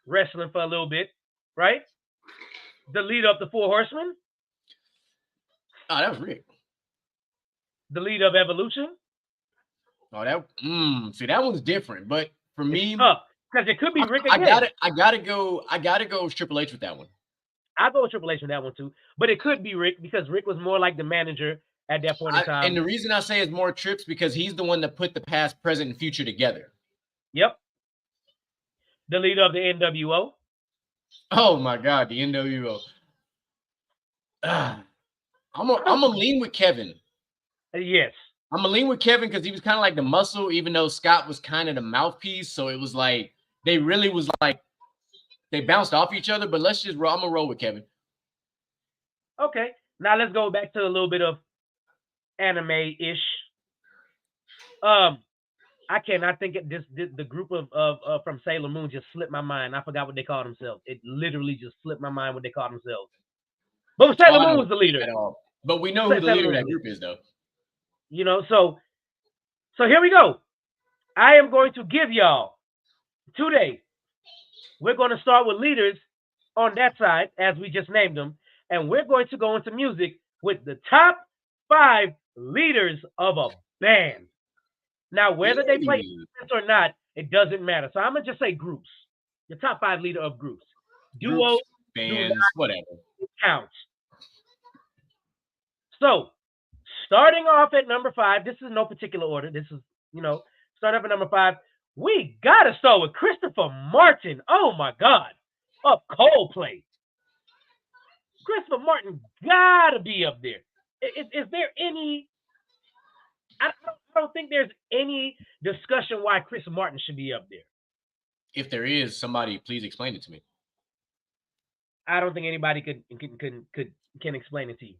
C: wrestling for a little bit, right? The leader of the Four Horsemen.
B: Oh, that was Rick.
C: The leader of Evolution.
B: Oh, see, that one's different. But for me,
C: because it could be Rick again.
B: I gotta go with Triple H with that one.
C: I'll go with Triple H with that one too. But it could be Rick, because Rick was more like the manager at that point in time.
B: And the reason I say it's more Trips, because he's the one that put the past, present, and future together.
C: Yep. The leader of the NWO.
B: Oh my God, the NWO. I'm gonna lean with Kevin.
C: Yes.
B: I'm gonna lean with Kevin because he was kind of like the muscle, even though Scott was kind of the mouthpiece. So it was like they bounced off each other. But I'm gonna roll with Kevin.
C: Okay. Now let's go back to a little bit of anime-ish. I cannot think of the group of from Sailor Moon just slipped my mind. I forgot what they called themselves. It literally just slipped my mind what they called themselves. But Sailor Moon was the leader.
B: At all. But we know who the leader of that group is, though.
C: So here we go. I am going to give y'all today. We're going to start with leaders on that side, as we just named them, and we're going to go into music with the top 5 leaders of a band. Now, whether they play instruments or not, it doesn't matter. So I'm going to just say groups. The top 5 leader of groups. Duos,
B: bands, whatever.
C: Counts. So, starting off at number 5, this is no particular order. This is, start off at number 5. We got to start with Christopher Martin. Oh, my God. Of Coldplay. Christopher Martin got to be up there. Is there any... I don't think there's any discussion why Chris Martin should be up there.
B: If there is, somebody please explain it to me.
C: I don't think anybody can explain it to you.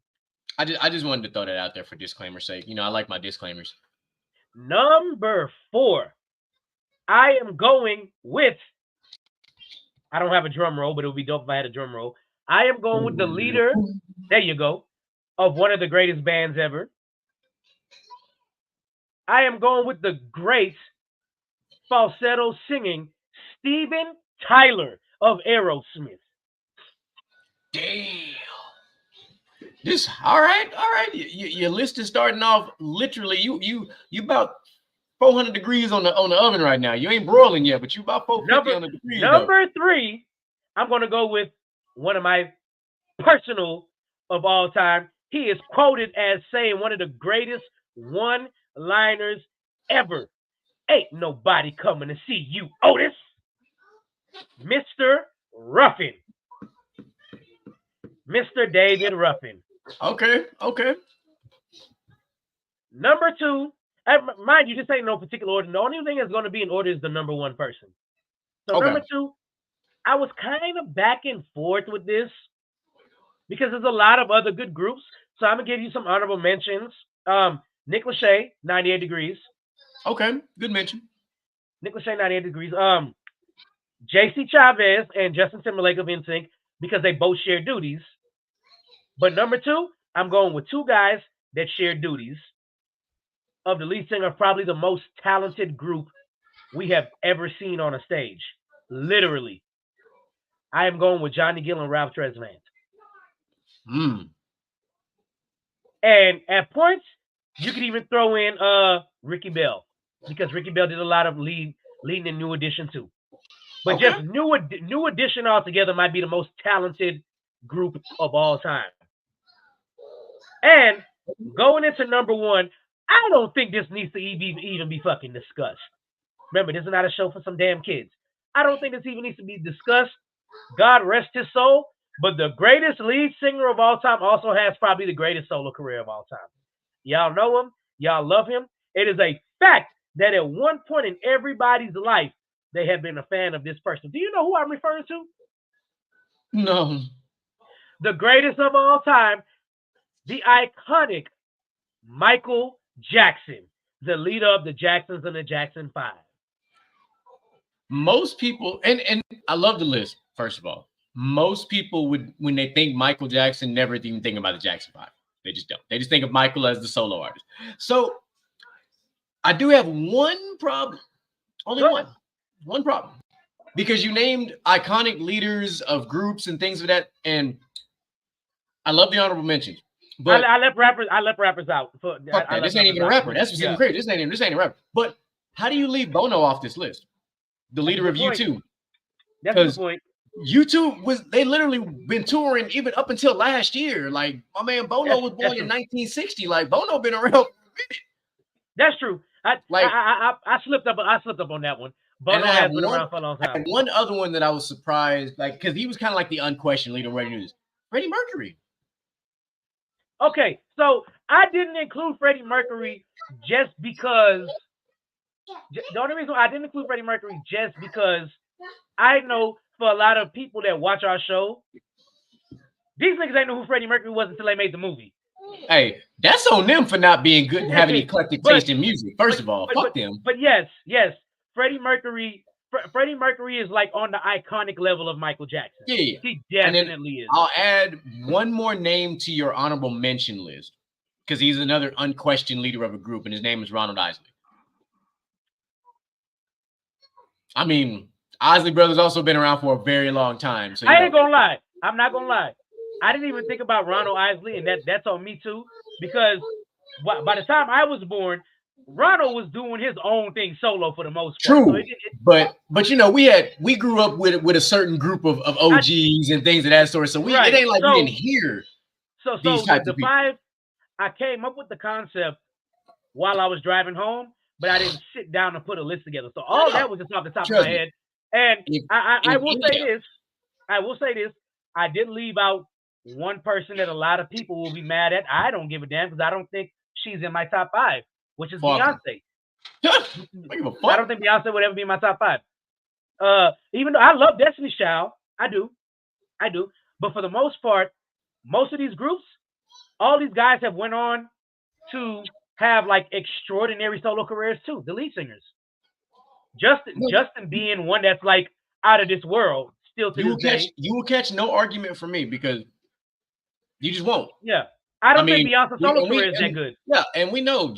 B: I just wanted to throw that out there for disclaimer's sake. I like my disclaimers.
C: Number 4, I am going with. I don't have a drum roll, but it would be dope if I had a drum roll. I am going with the leader. There you go, of one of the greatest bands ever. I am going with the great falsetto singing Steven Tyler of Aerosmith.
B: Damn. All right. Your list is starting off literally. You about 400 degrees on the oven right now. You ain't broiling yet, but you about 450 on the degrees.
C: Number 3, I'm going to go with one of my personal of all time. He is quoted as saying one of the greatest one-liners ever. Ain't nobody coming to see you, Otis. Mr. Ruffin. Mr. David Ruffin.
B: Okay.
C: Number 2, mind you, this ain't no particular order. The only thing that's going to be in order is the number 1 person. So Number 2, I was kind of back and forth with this because there's a lot of other good groups. So I'm going to give you some honorable mentions. Nick Lachey, 98 Degrees.
B: Okay, good mention.
C: Nick Lachey, 98 Degrees. JC Chavez and Justin Timberlake of NSYNC, because they both share duties. But number 2, I'm going with 2 guys that share duties of the lead singer of probably the most talented group we have ever seen on a stage. Literally. I am going with Johnny Gill and Ralph Tresvant. And at points, you could even throw in Ricky Bell, because Ricky Bell did a lot of leading in New Edition too. But just New Edition altogether might be the most talented group of all time. And going into number 1, I don't think this needs to even be fucking discussed. Remember, this is not a show for some damn kids. I don't think this even needs to be discussed. God rest his soul. But the greatest lead singer of all time also has probably the greatest solo career of all time. Y'all know him. Y'all love him. It is a fact that at one point in everybody's life, they have been a fan of this person. Do you know who I'm referring to?
B: No.
C: The greatest of all time, the iconic Michael Jackson, the leader of the Jacksons and the Jackson 5.
B: Most people, and I love the list, first of all. Most people would, when they think Michael Jackson, never even think about the Jackson 5. They just don't. They just think of Michael as the solo artist. So I do have one problem. Only one. One problem. Because you named iconic leaders of groups and things of that, and I love the honorable mentions. But
C: I left rappers out.
B: This ain't even a rapper. That's what's even crazy. This ain't a rapper. But how do you leave Bono off this list? The leader of U2.
C: That's the point.
B: U2 they literally been touring even up until last year. Like my man Bono was born in 1960. Like Bono been around for a minute.
C: That's true. I slipped up on that one. Bono has been around for a long time.
B: One other one that I was surprised, like, because he was kind of like the unquestioned leader of radio news. Freddie Mercury.
C: Okay, so I didn't include Freddie Mercury just because. The only reason I didn't include Freddie Mercury just because I know for a lot of people that watch our show, these niggas ain't know who Freddie Mercury was until they made the movie.
B: Hey, that's on them for not being good and having eclectic taste in music. First of all, fuck them.
C: But yes, Freddie Mercury is like on the iconic level of Michael Jackson.
B: Yeah,
C: he definitely is.
B: I'll add one more name to your honorable mention list because he's another unquestioned leader of a group, and his name is Ronald Isley. I mean, Isley Brothers also been around for a very long time. So
C: I ain't gonna lie. I'm not gonna lie. I didn't even think about Ronald Isley, and that's on me too, because by the time I was born, Ronald was doing his own thing solo for the most part.
B: True, so but you know, we grew up with a certain group of OGs and things of that sort. So it ain't like we didn't hear.
C: So the five, I came up with the concept while I was driving home, but I didn't sit down and put a list together. So all that was just off the top of my head. And I will say this. I did leave out one person that a lot of people will be mad at. I don't give a damn because I don't think she's in my top 5, which is Beyonce. I don't think Beyonce would ever be in my top 5. Even though I love Destiny's Child, I do. But for the most part, most of these groups, all these guys have went on to have like extraordinary solo careers too. The lead singers, Justin being one that's like out of this world. Still to this day,
B: you will catch no argument from me because you just won't.
C: Yeah, I don't think Beyonce's solo career is that good.
B: Yeah, and we know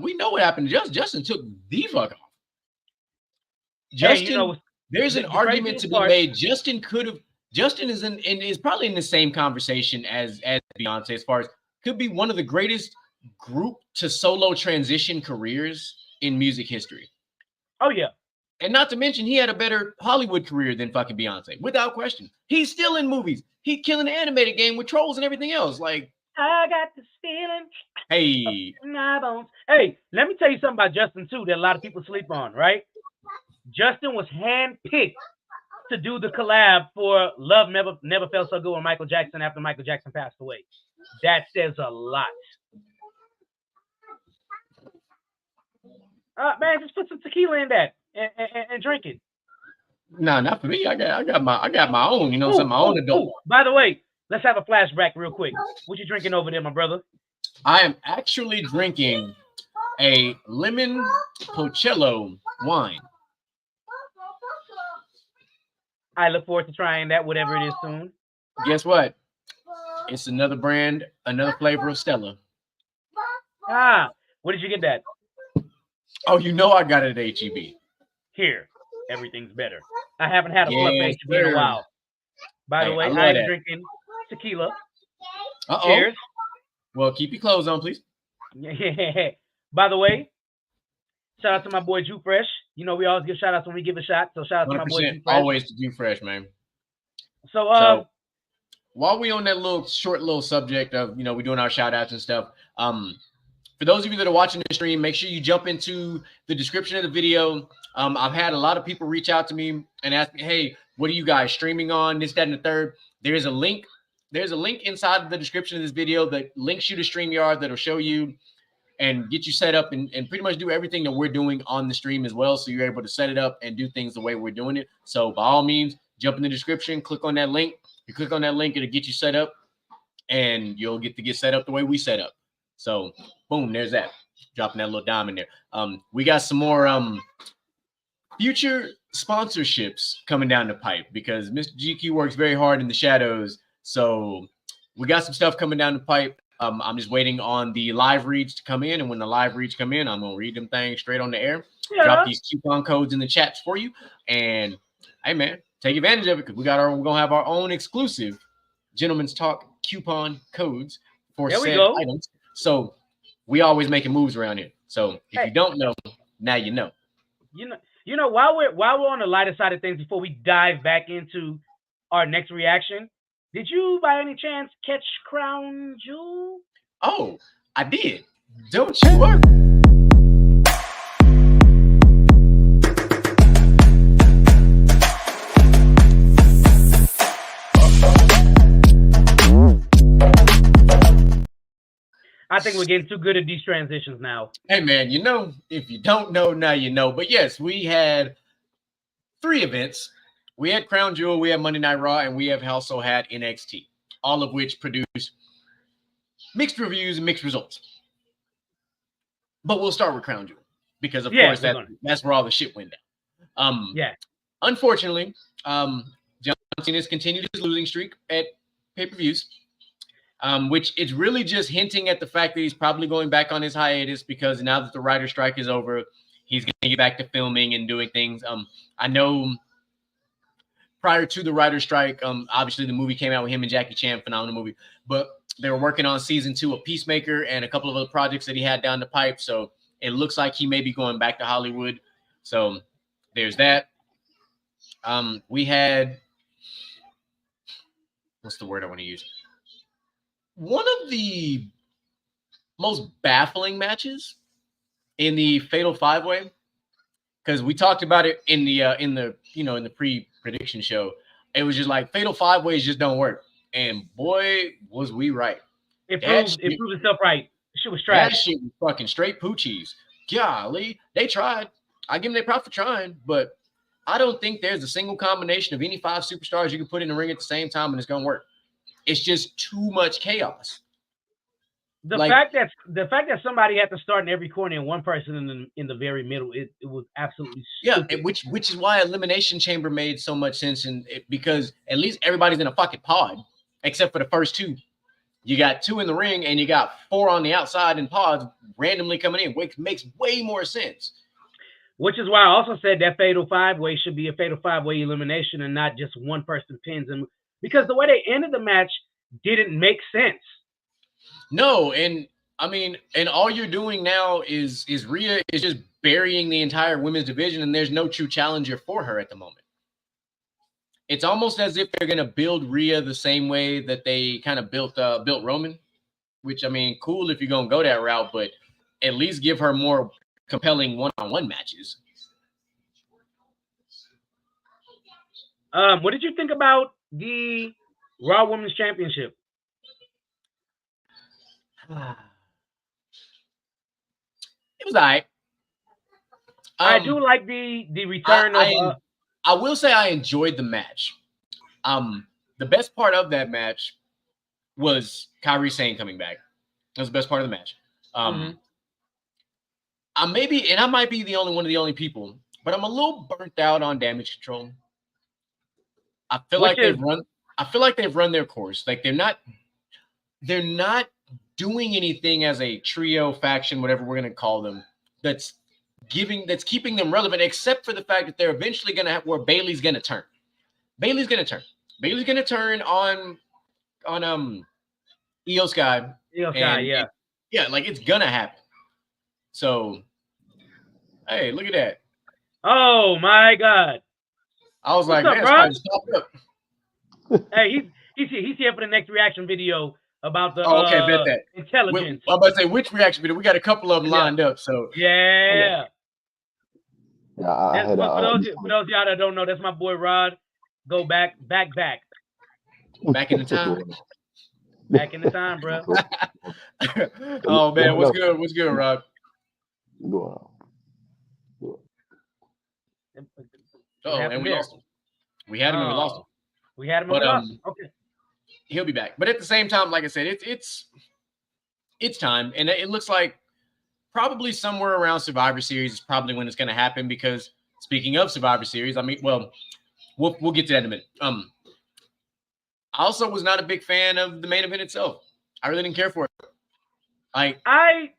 B: we know what happened. Justin took the fuck off. Justin, there's an argument to be made. Justin is probably in the same conversation as Beyonce as far as could be one of the greatest group to solo transition careers in music history.
C: Oh yeah.
B: And not to mention he had a better Hollywood career than fucking Beyonce, without question. He's still in movies. He's killing the animated game with trolls and everything else. Like,
C: I got this feeling.
B: Hey.
C: In my bones. Hey, let me tell you something about Justin too that a lot of people sleep on, right? Justin was handpicked to do the collab for Love Never Felt So Good with Michael Jackson after Michael Jackson passed away. That says a lot. Man, just put some tequila in that and drink it.
B: No, not for me. I got my own. You know, my own adult.
C: By the way, let's have a flashback real quick. What you drinking over there, my brother?
B: I am actually drinking a lemon Pochello wine.
C: I look forward to trying that, whatever it is, soon.
B: Guess what? It's another brand, another flavor of Stella.
C: Where did you get that?
B: Oh, you know I got it at HEB.
C: Here, everything's better. I haven't had a fluff HEB in a while. By the way, I'm drinking tequila. Cheers.
B: Well, keep your clothes on, please.
C: By the way, shout out to my boy Jew Fresh. You know, we always give shout outs when we give a shot. So shout out to my boy Jew Fresh.
B: Always to Jew Fresh, man.
C: So
B: while we on that short subject of, you know, we're doing our shout outs and stuff, for those of you that are watching the stream, make sure you jump into the description of the video. I've had a lot of people reach out to me and ask me, hey, what are you guys streaming on? This, that, and the third. There's a link. There's a link inside of the description of this video that links you to StreamYard that'll show you and get you set up and pretty much do everything that we're doing on the stream as well. So you're able to set it up and do things the way we're doing it. So by all means, jump in the description, click on that link. You click on that link, it'll get you set up and you'll get to get set up the way we set up. So boom, there's that. Dropping that little dime in there. We got some more future sponsorships coming down the pipe because Mr. GQ works very hard in the shadows. So we got some stuff coming down the pipe. I'm just waiting on the live reads to come in. And when the live reads come in, I'm going to read them things straight on the air. Yeah. Drop these coupon codes in the chats for you. And hey, man, take advantage of it because we're going to have our own exclusive Gentleman's Talk coupon codes for said items. So we always making moves around here. So if you don't know, now you know.
C: You know, while we're on the lighter side of things, before we dive back into our next reaction, did you, by any chance, catch Crown Jewel?
B: Oh, I did. Don't you worry.
C: I think we're getting too good at these transitions now.
B: Hey, man, you know, if you don't know, now you know. But yes, we had 3 events. We had Crown Jewel, we had Monday Night Raw, and we have also had NXT, all of which produced mixed reviews and mixed results. But we'll start with Crown Jewel because, of course, that's where all the shit went down. Unfortunately, John Cena's continued his losing streak at pay-per-views, which is really just hinting at the fact that he's probably going back on his hiatus because now that the writer's strike is over, he's going to get back to filming and doing things. I know prior to the writer's strike, obviously the movie came out with him and Jackie Chan, phenomenal movie, but they were working on season 2 of Peacemaker and a couple of other projects that he had down the pipe. So it looks like he may be going back to Hollywood. So there's that. We had, what's the word I want to use? One of the most baffling matches in the Fatal 5-Way, because we talked about it in the pre-prediction show. It was just like Fatal 5-Ways just don't work, and boy, was we right.
C: It proved itself right. Shit was trash.
B: That shit was fucking straight poochies. Golly, they tried. I give them their props for trying, but I don't think there's a single combination of any 5 superstars you can put in the ring at the same time and it's gonna work. It's just too much chaos.
C: The fact that somebody had to start in every corner and one person in the very middle, it was absolutely stupid.
B: Yeah, which is why Elimination Chamber made so much sense, because at least everybody's in a fucking pod, except for the first 2. You got 2 in the ring and you got 4 on the outside in pods randomly coming in, which makes way more sense.
C: Which is why I also said that Fatal 5-Way should be a Fatal 5-Way elimination and not just one person pins him, because the way they ended the match didn't make sense.
B: No, and I mean, and all you're doing now is Rhea is just burying the entire women's division, and there's no true challenger for her at the moment. It's almost as if they're gonna build Rhea the same way that they kind of built Roman, which, I mean, cool if you're gonna go that route, but at least give her more compelling one-on-one matches.
C: What did you think about the Raw Women's Championship?
B: It was all right.
C: I do like the return of.
B: I will say I enjoyed the match. The best part of that match was Kairi Sane coming back. That was the best part of the match. I might be one of the only people, but I'm a little burnt out on Damage Control. I feel like they've run their course. Like they're not doing anything as a trio, faction, whatever we're gonna call them, that's keeping them relevant, except for the fact that they're eventually gonna have where Bayley's gonna turn. Bayley's gonna turn on Io Sky.
C: Yeah,
B: like it's gonna happen. So, hey, look at that.
C: Oh my God.
B: I was
C: What's
B: like,
C: up,
B: man,
C: bro? Hey, he's here for the next reaction video about the
B: bet that.
C: Intelligence.
B: I'm about to say which reaction video. We got a couple of them lined up. So
C: yeah.
E: Yeah, I had
C: For those of y'all that don't know, that's my boy Rod. Go back.
B: Back in the time.
C: Back in the time, bro.
B: Oh man, what's good? What's good, Rod?
E: Go
B: Oh, and we lost him. We had him and we lost him.
C: We had him and we lost him. Okay.
B: He'll be back. But at the same time, like I said, it's time. And it looks like probably somewhere around Survivor Series is probably when it's going to happen, because speaking of Survivor Series, I mean, well, we'll get to that in a minute. I also was not a big fan of the main event itself. I really didn't care for it. Like I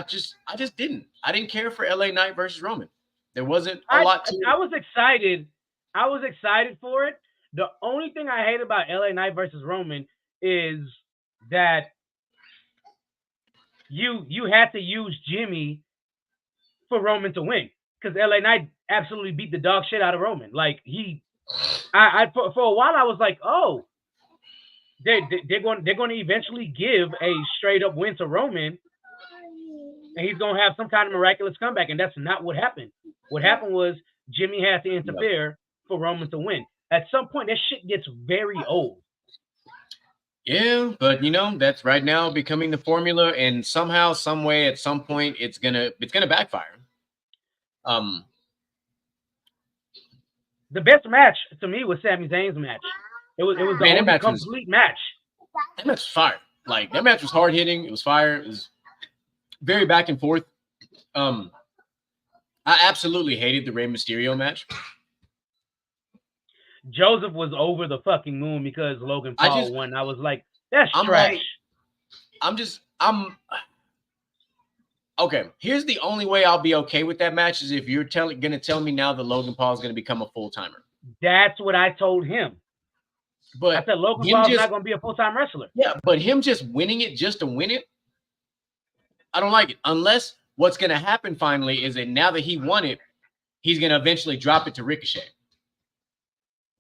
B: just didn't. I didn't care for LA Knight versus Roman. There wasn't a lot to it.
C: I was excited. I was excited for it. The only thing I hate about LA Knight versus Roman is that you had to use Jimmy for Roman to win, because LA Knight absolutely beat the dog shit out of Roman. Like for a while I was like, oh, they're going to eventually give a straight up win to Roman, and he's going to have some kind of miraculous comeback, and that's not what happened. What happened was Jimmy had to interfere for Roman to win. At some point, that shit gets very old.
B: Yeah, but that's right now becoming the formula, and somehow, some way, at some point, it's gonna backfire.
C: The best match to me was Sami Zayn's match. It was the only complete match.
B: That match was fire. Like, that match was hard hitting. It was fire. It was very back and forth. I absolutely hated the Rey Mysterio match.
C: Joseph was over the fucking moon because Logan Paul won. I was like, that's trash.
B: Okay. Here's the only way I'll be okay with that match is if you're going to tell me now that Logan Paul is going to become a full-timer.
C: That's what I told him.
B: But
C: I said Logan Paul's not going to be a full-time wrestler.
B: Yeah, but him just winning it just to win it, I don't like it. Unless what's going to happen finally is that now that he won it, he's going to eventually drop it to Ricochet.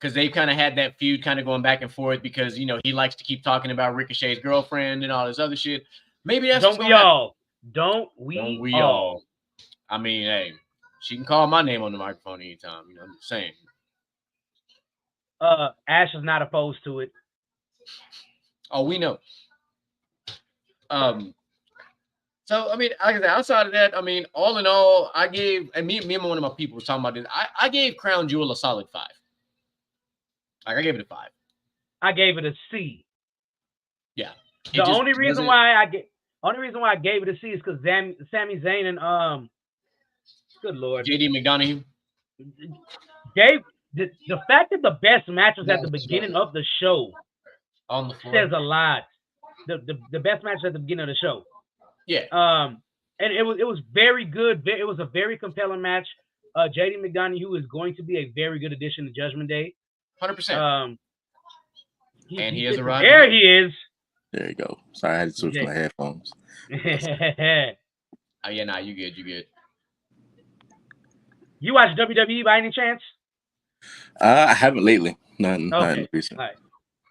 B: Because they've kind of had that feud kind of going back and forth because, he likes to keep talking about Ricochet's girlfriend and all this other shit. Maybe that's
C: Don't we all? Don't we all?
B: I mean, hey, she can call my name on the microphone anytime. I'm just saying.
C: Ash is not opposed to it.
B: Oh, we know. So, I mean, like I said, outside of that, I mean, all in all, I gave, and me and one of my people was talking about this, I gave Crown Jewel a solid 5. Like, I gave it a 5.
C: I gave it a C.
B: Yeah.
C: The only reason why I gave it a C is because Sami Zayn and good Lord,
B: JD McDonough.
C: The fact that the best match was at the beginning of the show
B: on the floor
C: says a lot. The best match at the beginning of the show.
B: Yeah.
C: And it was very good. It was a very compelling match. JD McDonough is going to be a very good addition to Judgment Day.
B: 100%. And he is arrived.
C: There he is.
E: There you go. Sorry, I had to switch my headphones.
B: Oh yeah, nah, you good.
C: You watch WWE by any chance?
E: I haven't lately. Nothing recent.
C: All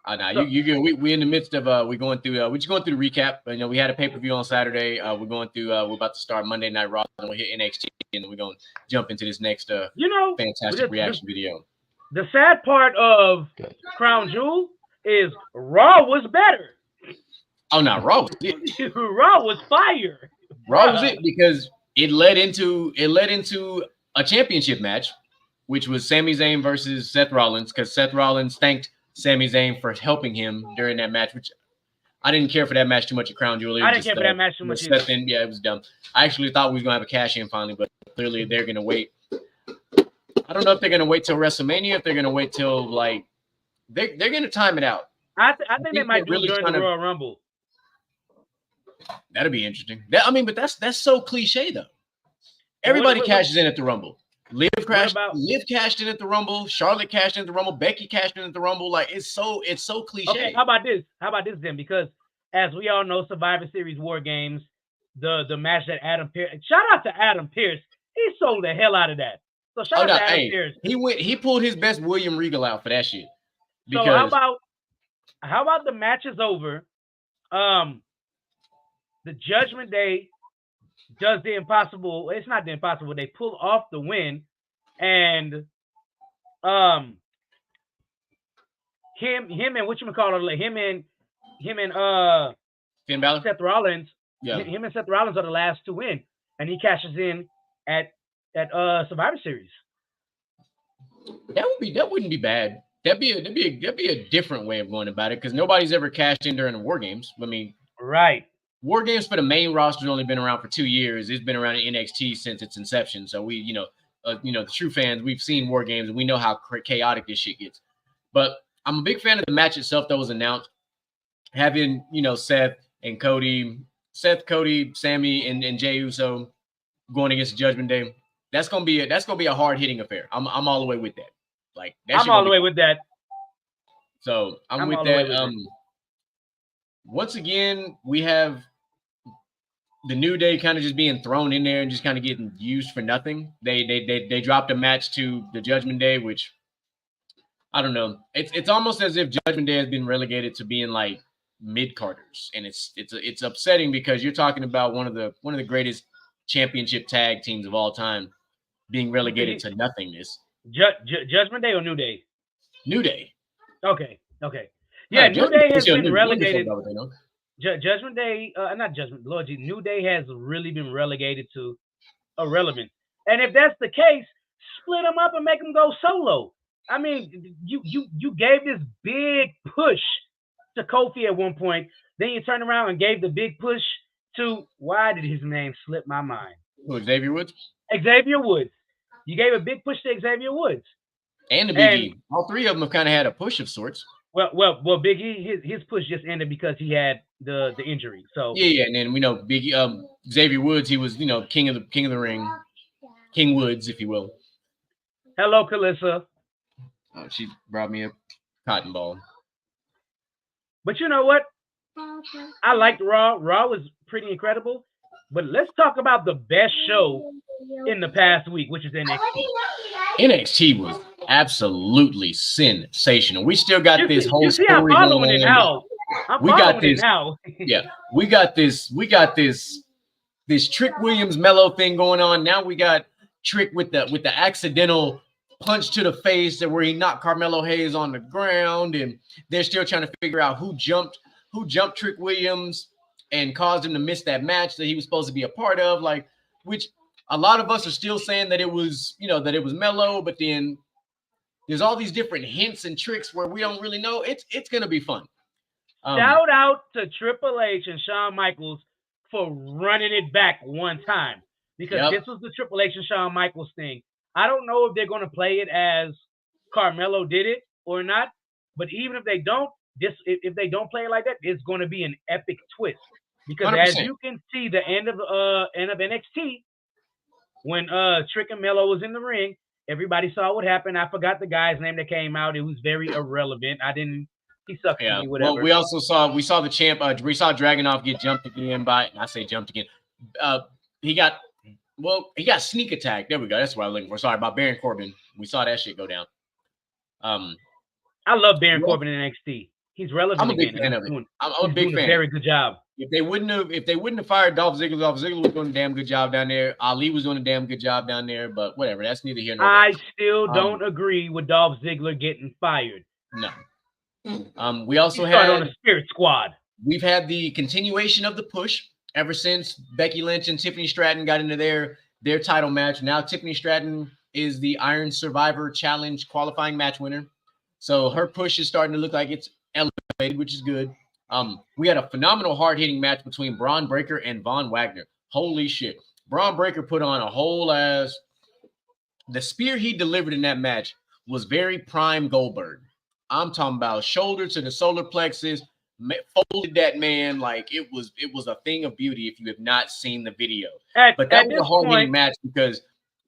C: right.
B: Nah, you good. We in the midst of we're just going through the recap. We had a pay-per-view on Saturday. We're going through. We're about to start Monday Night Raw, and we'll hit NXT, and we're going to jump into this next fantastic reaction video.
C: The sad part of Crown Jewel is Raw was better.
B: Oh no, Raw was it.
C: Raw was fire.
B: Raw was it because it led into a championship match, which was Sami Zayn versus Seth Rollins, because Seth Rollins thanked Sami Zayn for helping him during that match, which I didn't care for that match too much at Crown Jewel.
C: I didn't care for that match too much either.
B: Yeah, it was dumb. I actually thought we was gonna have a cash in finally, but clearly they're gonna wait. I don't know if they're gonna wait till WrestleMania, if they're gonna wait till they're gonna time it out.
C: I think they might do it during the Royal Rumble.
B: That'd be interesting. But that's so cliche though. Everybody cashes in at the Rumble. Liv cashed in at the Rumble. Charlotte cashed in at the Rumble. Becky cashed in at the Rumble. Like it's so cliche.
C: Okay, how about this? Then? Because as we all know, Survivor Series War Games, the match that Adam Pearce. Shout out to Adam Pearce. He sold the hell out of that. So shout out to Adam Pearce.
B: He pulled his best William Regal out for that shit.
C: So how about the match is over? The Judgment Day does the impossible. It's not the impossible. They pull off the win, and him and whatchamacallit, him and
B: Finn Balor?
C: Seth Rollins.
B: Yeah.
C: Him and Seth Rollins are the last to win, and he cashes in at Survivor Series.
B: That wouldn't be bad. That'd be a different way of going about it, because nobody's ever cashed in during the War Games. I mean,
C: right.
B: War Games for the main roster has only been around for 2 years. It's been around in NXT since its inception. So we, the true fans, we've seen War Games and we know how chaotic this shit gets. But I'm a big fan of the match itself that was announced. Having, Seth, Cody, Sammy, and Jey Uso going against Judgment Day. That's gonna be a hard hitting affair. I'm all the way with that. Like
C: I'm all the way with that.
B: So I'm with that. Once again, we have the New Day kind of just being thrown in there and just kind of getting used for nothing. They dropped a match to the Judgment Day, which I don't know. It's almost as if Judgment Day has been relegated to being like mid-carders, and it's upsetting because you're talking about one of the greatest championship tag teams of all time being relegated to nothingness.
C: Judgment Day or New Day?
B: New Day.
C: Okay. Yeah, New Day has been relegated.
B: Judgment
C: Day, not Judgment, Lord Jesus, New Day has really been relegated to irrelevant. And if that's the case, split them up and make them go solo. I mean, you gave this big push to Kofi at one point, then you turned around and gave the big push to, why did his name slip my mind?
B: Who, Xavier Woods?
C: Xavier Woods. You gave a big push to Xavier Woods.
B: And the Big E. All three of them have kind of had a push of sorts.
C: Well, Big E, his push just ended because he had the injury. So
B: yeah, and then we know Big E, Xavier Woods, he was king of the ring, King Woods, if you will.
C: Hello, Calissa.
B: Oh, she brought me a cotton ball.
C: But you know what? I liked Raw. Raw was pretty incredible. But let's talk about the best show in the past week, which is NXT.
B: NXT was absolutely sensational. We still got this whole story
C: I'm following
B: going
C: it now.
B: We got this Trick Williams Mello thing going on. Now we got Trick with the accidental punch to the face that where he knocked Carmelo Hayes on the ground, and they're still trying to figure out who jumped Trick Williams and caused him to miss that match that he was supposed to be a part of, like, which a lot of us are still saying that it was Mello, but then there's all these different hints and tricks where we don't really know. It's gonna be fun.
C: Shout out to Triple H and Shawn Michaels for running it back one time, because this was the Triple H and Shawn Michaels thing. I don't know if they're going to play it as Carmelo did it or not, but even if they don't, if they don't play it like that, it's going to be an epic twist. Because 100%. As you can see, the end of NXT, when Trick and Mello was in the ring, everybody saw what happened. I forgot the guy's name that came out. It was very irrelevant. He sucked to me, whatever.
B: Well, we saw the champ. We saw Dragunov get jumped again by. I say jumped again. He got sneak attacked. There we go. That's what I'm looking for. Sorry about Baron Corbin. We saw that shit go down.
C: I love Baron Corbin in NXT. He's relevant.
B: I'm a big fan of it. I'm a big fan.
C: A very good job.
B: If they wouldn't have fired Dolph Ziggler was doing a damn good job down there. Ali was doing a damn good job down there. But whatever. That's neither here nor there.
C: I still don't agree with Dolph Ziggler getting fired.
B: No. We also had
C: on the Spirit Squad.
B: We've had the continuation of the push ever since Becky Lynch and Tiffany Stratton got into their title match. Now Tiffany Stratton is the Iron Survivor Challenge qualifying match winner. So her push is starting to look like it's elevated, which is good. We had a phenomenal hard-hitting match between Braun Breaker and Von Wagner. Holy shit. Braun Breaker put on a whole ass. The spear he delivered in that match was very prime Goldberg. I'm talking about shoulder to the solar plexus, folded that man like it was a thing of beauty if you have not seen the video. But that was a hard-hitting match because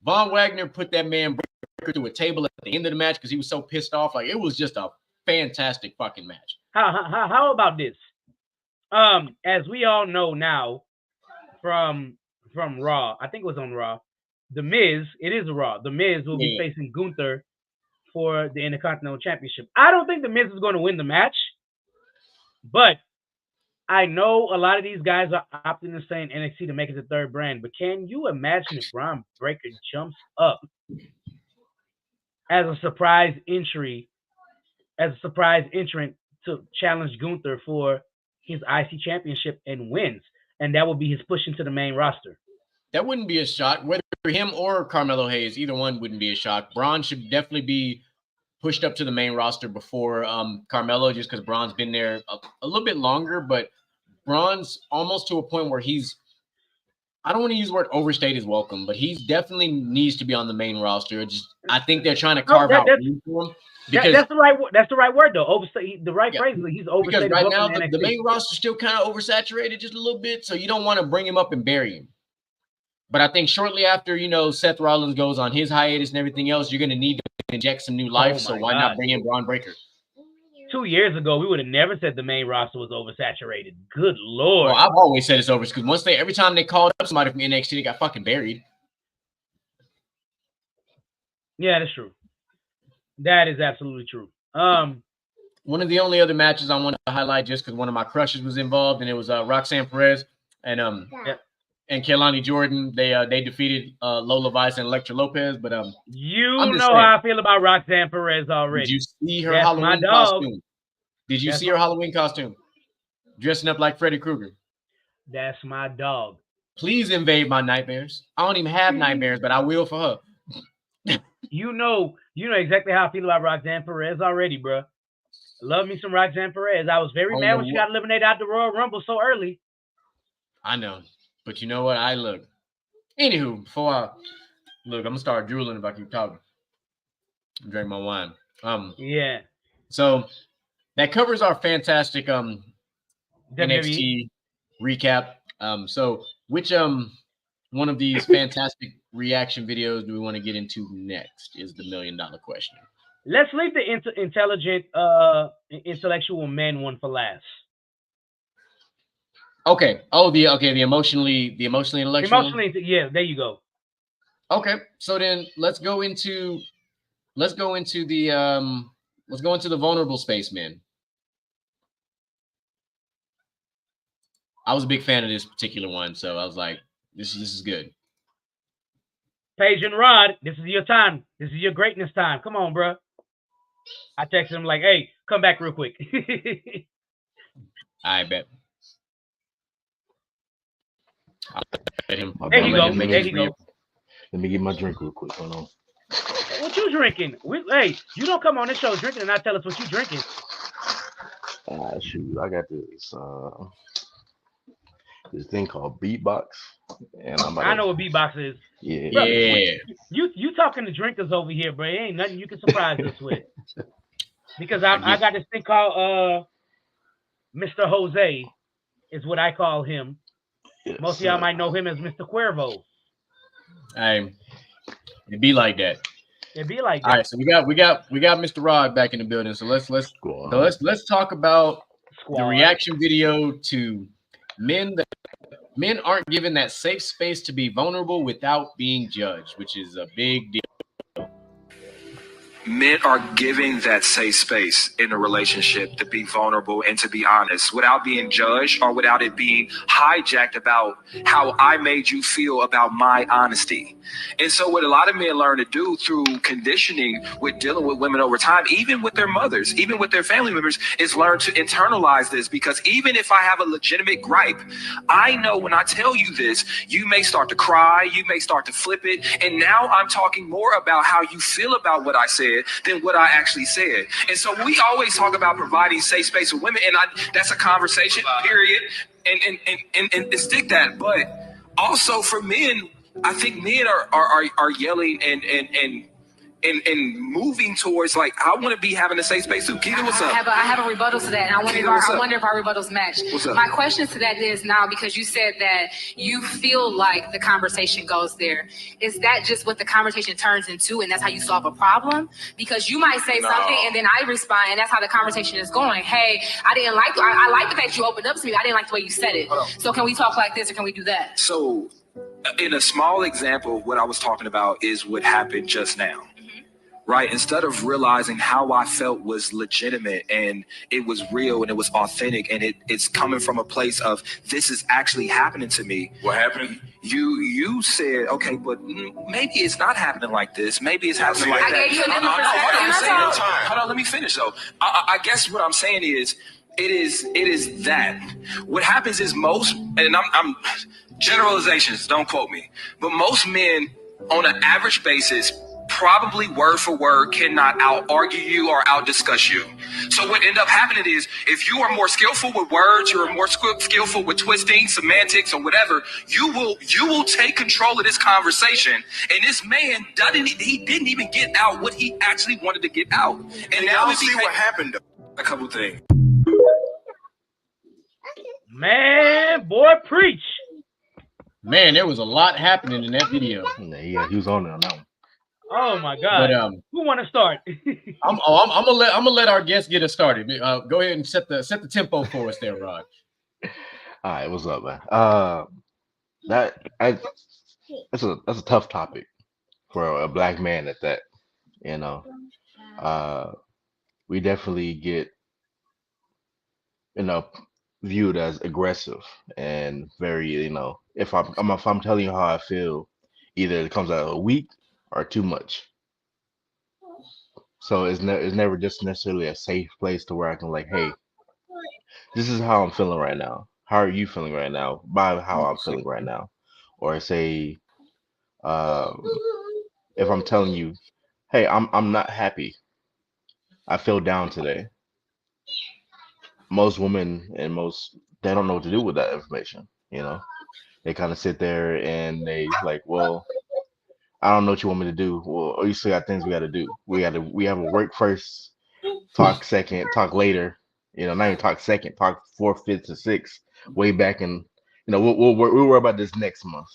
B: Von Wagner put that man Breaker through a table at the end of the match because he was so pissed off. Like, it was just a fantastic fucking match.
C: How about this? As we all know now from Raw, I think it was on Raw, The Miz, it is Raw. The Miz will be facing Gunther for the Intercontinental Championship. I don't think The Miz is going to win the match, but I know a lot of these guys are opting to stay in NXT to make it the third brand, but can you imagine if Braun Breaker jumps up as a surprise entry, as a surprise entrant to challenge Gunther for his IC championship and wins, and that will be his push into the main roster?
B: That wouldn't be a shock. Whether him or Carmelo Hayes, either one wouldn't be a shock. Braun should definitely be pushed up to the main roster before Carmelo, just because Braun's been there a little bit longer, but Braun's almost to a point where he's, I don't want to use the word overstayed his welcome, but he definitely needs to be on the main roster. I think they're trying to carve out room for him. Because,
C: that's the right word though. Overstay, the right phrase. He's overstayed.
B: Because right now the main roster is still kind of oversaturated just a little bit, so you don't want to bring him up and bury him. But I think shortly after, Seth Rollins goes on his hiatus and everything else, you're going to need to inject some new life. So why not bring in Braun Breaker?
C: 2 years ago, we would have never said the main roster was oversaturated. Good Lord.
B: Well, I've always said it's over because every time they called up somebody from NXT, they got fucking buried.
C: Yeah, that's true. That is absolutely true.
B: One of the only other matches I wanted to highlight just because one of my crushes was involved, and it was Roxanne Perez and Kehlani Jordan. They defeated Lola Vice and Electra Lopez, but
C: you know how I feel about Roxanne Perez already.
B: Did you see her Halloween costume? Did you see her Halloween costume? Dressing up like Freddy Krueger.
C: That's my dog.
B: Please invade my nightmares. I don't even have nightmares, but I will for her.
C: You know exactly how I feel about Roxanne Perez already, bro. Love me some Roxanne Perez. I was very mad when she got eliminated out the Royal Rumble so early.
B: I know. But you know what? Anywho, before I'm gonna start drooling if I keep talking. Drink my wine.
C: Yeah.
B: So that covers our fantastic NXT recap. So which one of these fantastic reaction videos do we want to get into next is the $1 million question.
C: Let's leave the intelligent intellectual men one for last.
B: Okay. Oh, the emotionally intellectual.
C: Yeah, there you go.
B: Okay. So then let's go into the vulnerable spaceman. I was a big fan of this particular one, so I was like, this is good.
C: Paige and Rod, this is your time. This is your greatness time. Come on, bro. I texted him like, hey, come back real quick.
B: I bet.
C: There you go.
F: Let me get my drink real quick. Hold on.
C: What you drinking? Hey, you don't come on this show drinking and not tell us what you drinking.
F: Shoot, I got this thing called Beatbox, and I
C: know what Beatbox is.
F: Yeah.
C: Bro, you talking to drinkers over here, bro. It ain't nothing you can surprise us with. Because I got this thing called Mr. Jose, is what I call him. Yes, most of y'all might know him as Mr. Cuervo.
B: It'd be like that.
C: It'd be like that.
B: All right, so we got Mr. Rod back in the building. So let's talk about the reaction video to men aren't given that safe space to be vulnerable without being judged, which is a big deal.
G: Men are given that safe space in a relationship to be vulnerable and to be honest without being judged or without it being hijacked about how I made you feel about my honesty. And so what a lot of men learn to do through conditioning with dealing with women over time, even with their mothers, even with their family members, is learn to internalize this, because even if I have a legitimate gripe, I know when I tell you this, you may start to cry, you may start to flip it. And now I'm talking more about how you feel about what I said than what I actually said. And so we always talk about providing safe space for women, and that's a conversation, period, and stick that. But also for men, I think men are yelling and moving towards like, I want to be having a safe space too. Keita, what's up?
H: I have a rebuttal to that, and I wonder if our rebuttals match.
G: What's up?
H: My question to that is now, because you said that you feel like the conversation goes there. Is that just what the conversation turns into, and that's how you solve a problem? Because you might say something, and then I respond, and that's how the conversation is going. Hey, I like the fact you opened up to me. I didn't like the way you said it. So can we talk like this, or can we do that?
G: So in a small example, what I was talking about is what happened just now. right? Instead of realizing how I felt was legitimate and it was real and it was authentic and it's coming from a place of this is actually happening to me.
E: What happened?
G: You said, okay, but maybe it's not happening like this. Maybe it's happening like that.
H: I gave you a different perspective.
G: Hold on, let me finish though. I guess what I'm saying is, it is that. What happens is most, and I'm generalizations, don't quote me, but most men on an average basis probably word for word cannot out argue you or out discuss you. So what end up happening is, if you are more skillful with words, you're more skillful with twisting, semantics, or whatever, you will take control of this conversation. And this man didn't even get out what he actually wanted to get out. And now we see what happened. A couple things.
C: Man, boy, preach.
B: Man, there was a lot happening in that video.
F: Yeah, he was on there on that one.
C: Oh my God!
B: But,
C: who want to start?
B: I'm gonna let our guest get us started. Go ahead and set the tempo for us there, Rod.
F: All right, what's up, man? That's a tough topic for a black man at that. You know, we definitely get, viewed as aggressive and very, if I'm telling you how I feel, either it comes out weak or too much. So it's never just necessarily a safe place to where I can like, hey, this is how I'm feeling right now. How are you feeling right now? By how I'm feeling right now. Or say, if I'm telling you, hey, I'm not happy. I feel down today. Most women and they don't know what to do with that information. They kind of sit there and they like, well, I don't know what you want me to do. Well, you still got things we got to do. We have a work first, talk second, talk later. Not even talk second, talk fourth, fifth to sixth, way back in. We'll worry about this next month.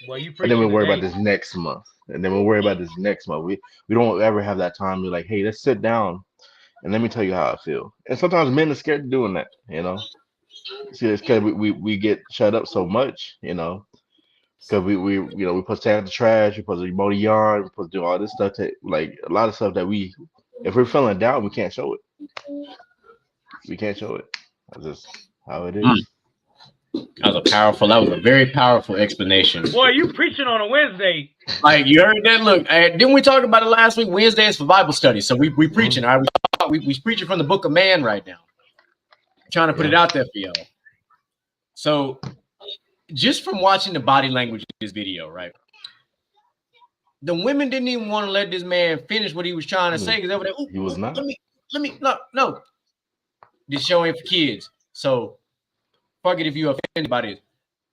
C: Well, you
F: and then we'll worry about this next month, and then we'll worry about this next month. We don't ever have that time to be like, hey, let's sit down and let me tell you how I feel. And sometimes men are scared of doing that. See, it's because we get shut up so much. Because we supposed to take out the trash, we're supposed to mow the yard, we're supposed to do all this stuff, like a lot of stuff that if we're feeling down, we can't show it. We can't show it. That's just how it is.
B: That was a very powerful explanation.
C: Boy, you preaching on a Wednesday.
B: Like, you heard that? Look, didn't we talk about it last week? Wednesday is for Bible study, so we preaching. All right, we preaching from the book of man right now. I'm trying to put it out there for y'all. So, just from watching the body language of this video, right? The women didn't even want to let this man finish what he was trying to say because they were like,
F: he was not.
B: Let me, no. This show ain't for kids. So, fuck it if you offended by this.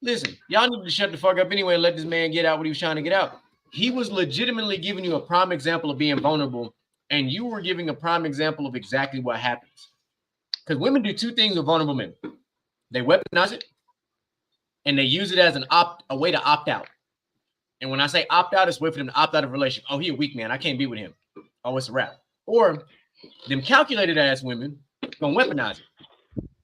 B: Listen, y'all need to shut the fuck up anyway and let this man get out what he was trying to get out. He was legitimately giving you a prime example of being vulnerable, and you were giving a prime example of exactly what happens. Because women do two things with vulnerable men. They weaponize it, and they use it as a way to opt out. And when I say opt out, it's a way for them to opt out of a relationship. Oh, he a weak man. I can't be with him. Oh, it's a wrap. Or them calculated ass women gonna weaponize it.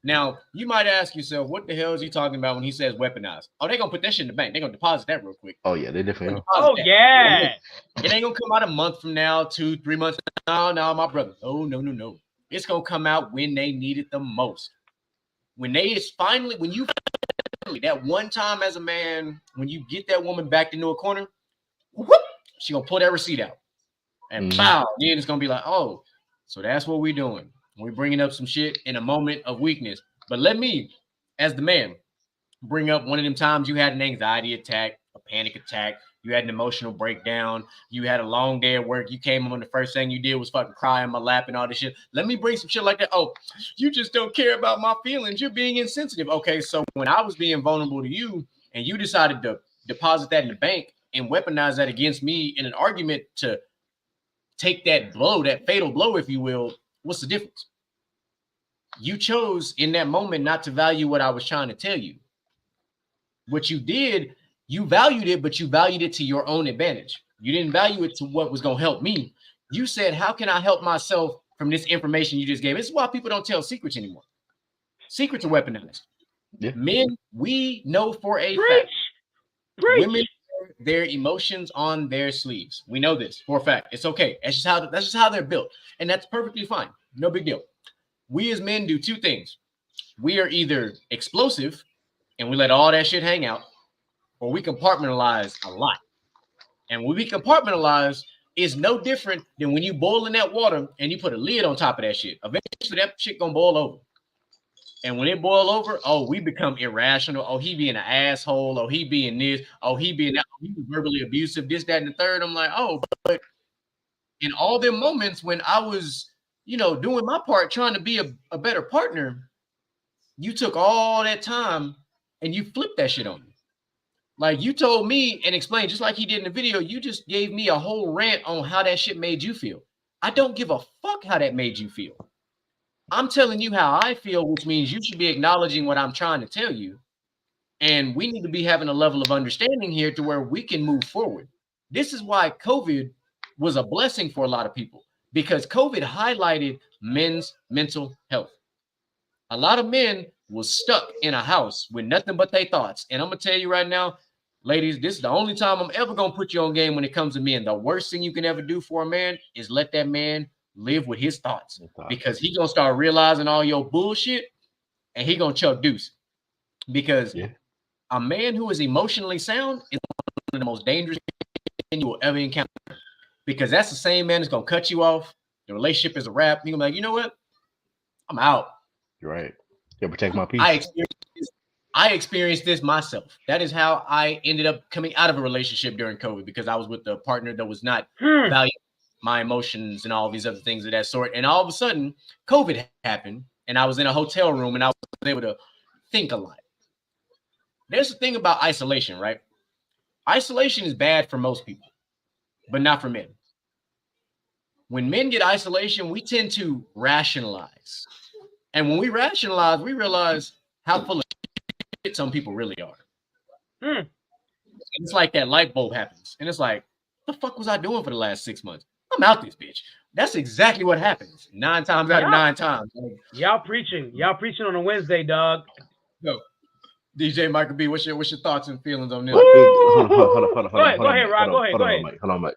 B: Now, you might ask yourself, what the hell is he talking about when he says weaponize? Oh, they're gonna put that shit in the bank. They're gonna deposit that real quick.
F: Oh, yeah, they definitely.
C: Oh, yeah.
B: It ain't gonna come out a month from now, 2-3 months. No, my brother. Oh, no. It's gonna come out when they need it the most. When you that one time as a man, when you get that woman backed into a corner, whoop, she gonna pull that receipt out. And pow, then it's gonna be like, oh, so that's what we're doing. We're bringing up some shit in a moment of weakness. But let me, as the man, bring up one of them times you had an anxiety attack, a panic attack, you had an emotional breakdown, you had a long day at work, you came home and the first thing you did was fucking cry in my lap and all this shit. Let me bring some shit like that. Oh, you just don't care about my feelings. You're being insensitive. Okay, so when I was being vulnerable to you and you decided to deposit that in the bank and weaponize that against me in an argument to take that blow, that fatal blow, if you will, what's the difference? You chose in that moment not to value what I was trying to tell you. What you did, you valued it, but you valued it to your own advantage. You didn't value it to what was going to help me. You said, how can I help myself from this information you just gave? This is why people don't tell secrets anymore. Secrets are weaponized. Yeah. Men, we know for a fact. Women their emotions on their sleeves. We know this for a fact. It's okay. That's just how they're built. And that's perfectly fine. No big deal. We as men do two things. We are either explosive and we let all that shit hang out, or we compartmentalize a lot. And when we compartmentalize, it's no different than when you boil in that water and you put a lid on top of that shit. Eventually that shit gonna boil over. And when it boil over, oh, we become irrational. Oh, he being an asshole. Oh, he being this. Oh, he being that. Oh, he was verbally abusive, this, that, and the third. I'm like, oh, but in all them moments when I was, doing my part, trying to be a better partner, you took all that time and you flipped that shit on me. Like you told me and explained, just like he did in the video, you just gave me a whole rant on how that shit made you feel. I don't give a fuck how that made you feel. I'm telling you how I feel, which means you should be acknowledging what I'm trying to tell you. And we need to be having a level of understanding here to where we can move forward. This is why COVID was a blessing for a lot of people, because COVID highlighted men's mental health. A lot of men was stuck in a house with nothing but their thoughts. And I'm going to tell you right now, ladies, this is the only time I'm ever going to put you on game when it comes to men. The worst thing you can ever do for a man is let that man live with his thoughts, because he going to start realizing all your bullshit and he going to chuck deuce. Because a man who is emotionally sound is one of the most dangerous things you will ever encounter, because that's the same man that's going to cut you off. The relationship is a wrap. You're going to be like, you know what? I'm out.
F: You're right. You protect my peace.
B: I experienced this myself. That is how I ended up coming out of a relationship during COVID, because I was with a partner that was not valuing my emotions and all these other things of that sort. And all of a sudden, COVID happened, and I was in a hotel room, and I was able to think a lot. There's the thing about isolation, right? Isolation is bad for most people, but not for men. When men get isolation, we tend to rationalize. And when we rationalize, we realize how full of shit some people really are. It's like that light bulb happens. And it's like, what the fuck was I doing for the last 6 months? I'm out this bitch. That's exactly what happens 9 times out of 9 times.
C: Y'all preaching on a Wednesday, dog.
B: So, DJ Michael B, what's your thoughts and feelings on this?
F: Hold on.
C: Go ahead, Rob. Go ahead.
F: Hold on, Mike.